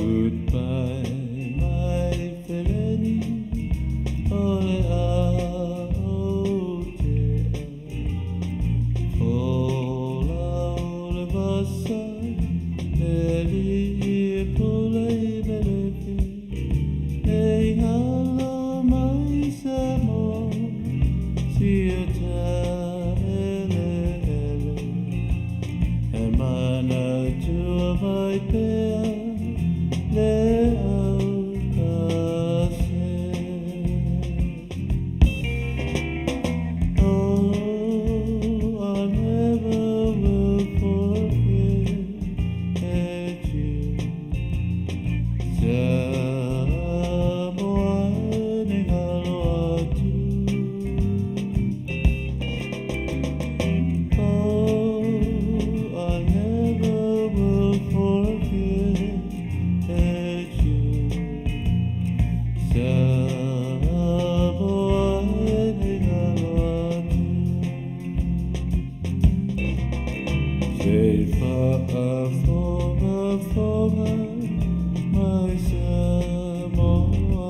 Goodbye, my Feleni, ole a ola ole vasa, eli pole belefi, ei hala mai Samoa, siota ele, e mana tua vai pea, le au kase. Oh, I never will forget you. Samoa ni aloha. Oh, I never will forget you. Samoa ni aloha. Say Fofogaina, my Samoa.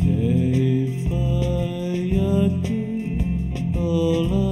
Say Afiafi, ola